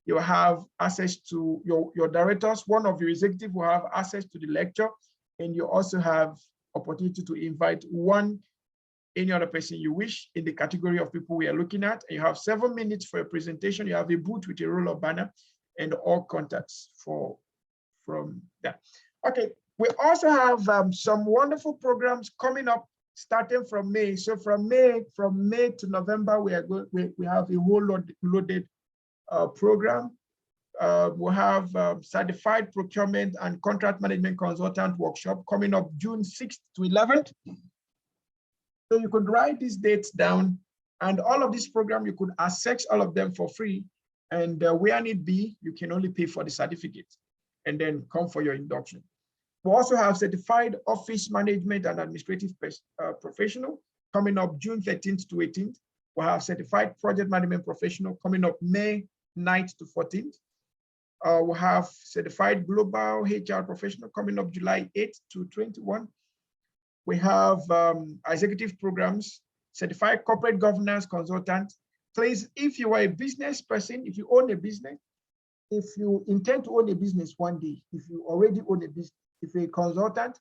you have access to your directors. One of your executives will have access to the lecture, and you also have opportunity to invite any other person you wish in the category of people we are looking at. And you have 7 minutes for your presentation. You have a booth with a roll-up banner and all contacts from that. Okay, we also have some wonderful programs coming up starting from May. So from May to November, we have a whole loaded program. we'll have certified procurement and contract management consultant workshop coming up June 6th to 11th. So you could write these dates down, and all of this program, you could access all of them for free. And where need be, you can only pay for the certificate and then come for your induction. We also have certified office management and administrative professional coming up June 13th to 18th. We'll have certified project management professional coming up May 9th to 14th. We'll have certified global HR professional coming up July 8th to 21. We have executive programs, certified corporate governance consultant. Please, if you are a business person, if you own a business, if you intend to own a business one day, if you already own a business, if you're a consultant,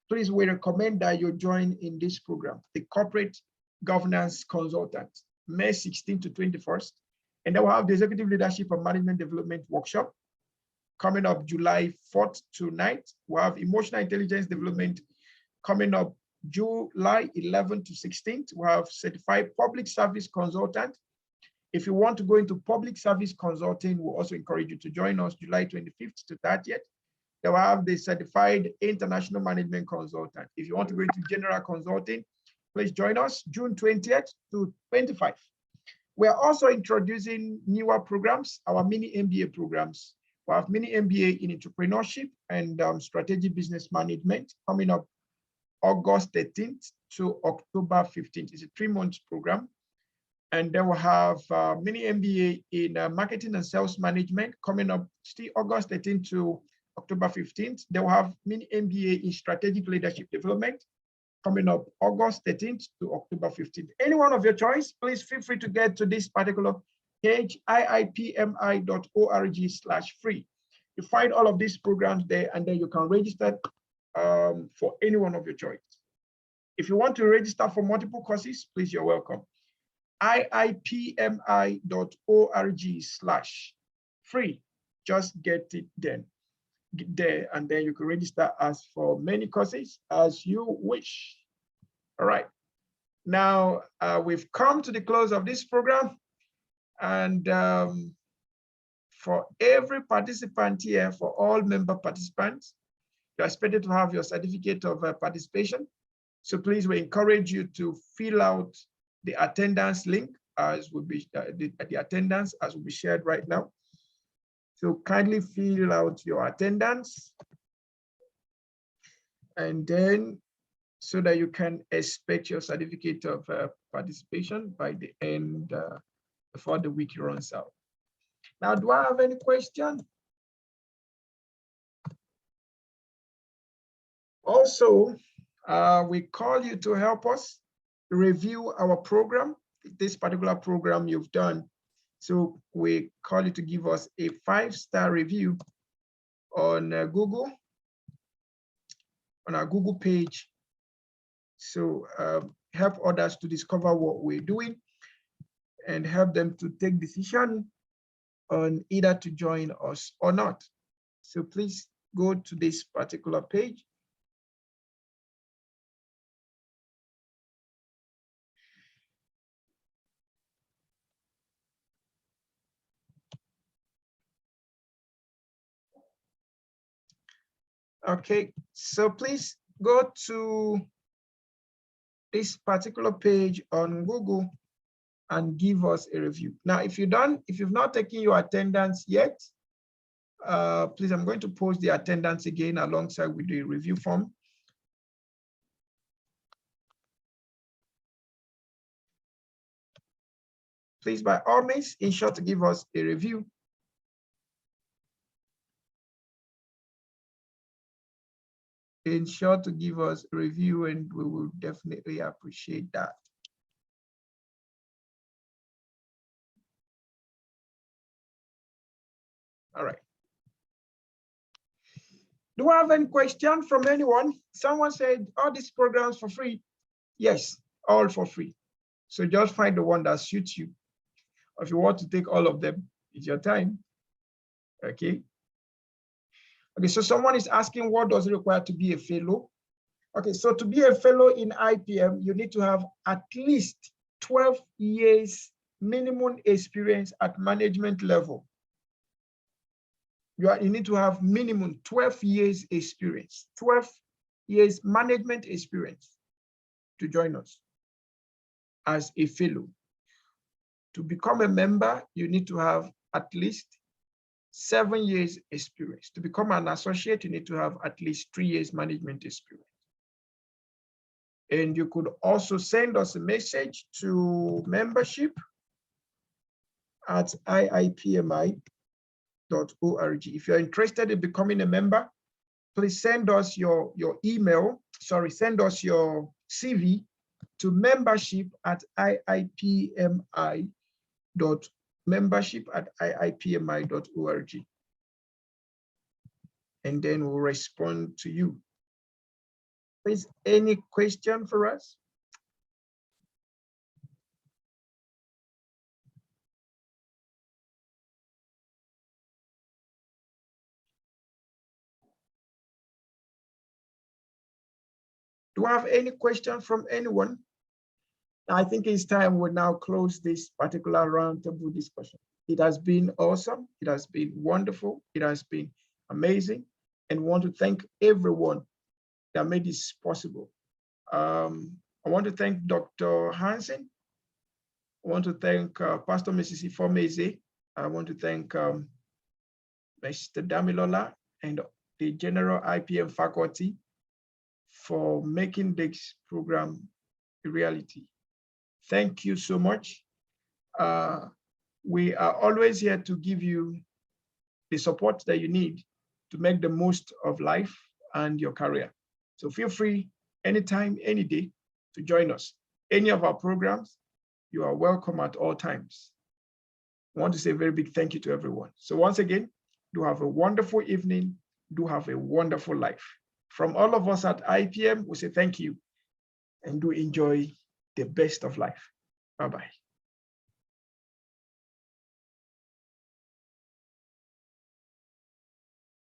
please, we recommend that you join in this program, the corporate governance consultant, May 16th to 21st. And then we'll have the executive leadership and management development workshop coming up July 4th to 9th. We'll have emotional intelligence development coming up July 11th to 16th. We'll have certified public service consultant. If you want to go into public service consulting, we'll also encourage you to join us July 25th to 30th. They will have the certified international management consultant. If you want to go into general consulting, please join us June 20th to 25th. We are also introducing newer programs, our mini MBA programs. We have mini MBA in entrepreneurship and strategic business management coming up August 13th to October 15th. It's a 3-month program. And then we'll have mini MBA in marketing and sales management coming up still August 13th to October 15th. They will have mini MBA in strategic leadership development coming up August 13th to October 15th. Any one of your choice, please feel free to get to this particular page, iipmi.org/free. You find all of these programs there, and then you can register for any one of your choice. If you want to register for multiple courses, please, you're welcome. iipmi.org/free. Just get it then. There, and then you can register as for many courses as you wish. All right. Now we've come to the close of this program, and for every participant here, for all member participants, you're expected to have your certificate of participation. So please, we encourage you to fill out the attendance link as will be the attendance as will be shared right now. So kindly fill out your attendance, and then so that you can expect your certificate of participation by the end, before the week runs out. Now, do I have any question? Also, we call you to help us review our program, this particular program you've done. So we call you to give us a 5-star review on Google, on our Google page. So help others to discover what we're doing and help them to take decision on either to join us or not. So please go to this particular page. Okay, so please go to this particular page on Google and give us a review. Now, if you've not taken your attendance yet, please, I'm going to post the attendance again alongside with the review form. Please, by all means, ensure to give us a review. Ensure to give us a review, and we will definitely appreciate that. All right. Do I have any question from anyone? Someone said, all these programs for free. Yes, all for free. So just find the one that suits you. If you want to take all of them, it's your time. Okay. Okay, so someone is asking, what does it require to be a fellow? Okay, so to be a fellow in IPM, you need to have at least 12 years minimum experience at management level. you need to have minimum 12 years experience, 12 years management experience to join us as a fellow. To become a member, you need to have at least 7 years experience. To become an associate, you need to have at least 3 years management experience. And you could also send us a message to membership@iipmi.org. If you're interested in becoming a member, please send us your email, send us your CV to membership@iipmi.org. And then we'll respond to you. Please, any question for us? Do I have any question from anyone? I think it's time we now close this particular roundtable discussion. It has been awesome. It has been wonderful. It has been amazing. And we want to thank everyone that made this possible. I want to thank Dr. Hansen. I want to thank Pastor Mrs. Ifomeze. I want to thank Mr. Damilola and the general IPM faculty for making this program a reality. Thank you so much. We are always here to give you the support that you need to make the most of life and your career. So feel free anytime, any day to join us. Any of our programs, you are welcome at all times. I want to say a very big thank you to everyone. So once again, do have a wonderful evening. Do have a wonderful life. From all of us at IIPM, we say thank you and do enjoy the best of life. Bye-bye.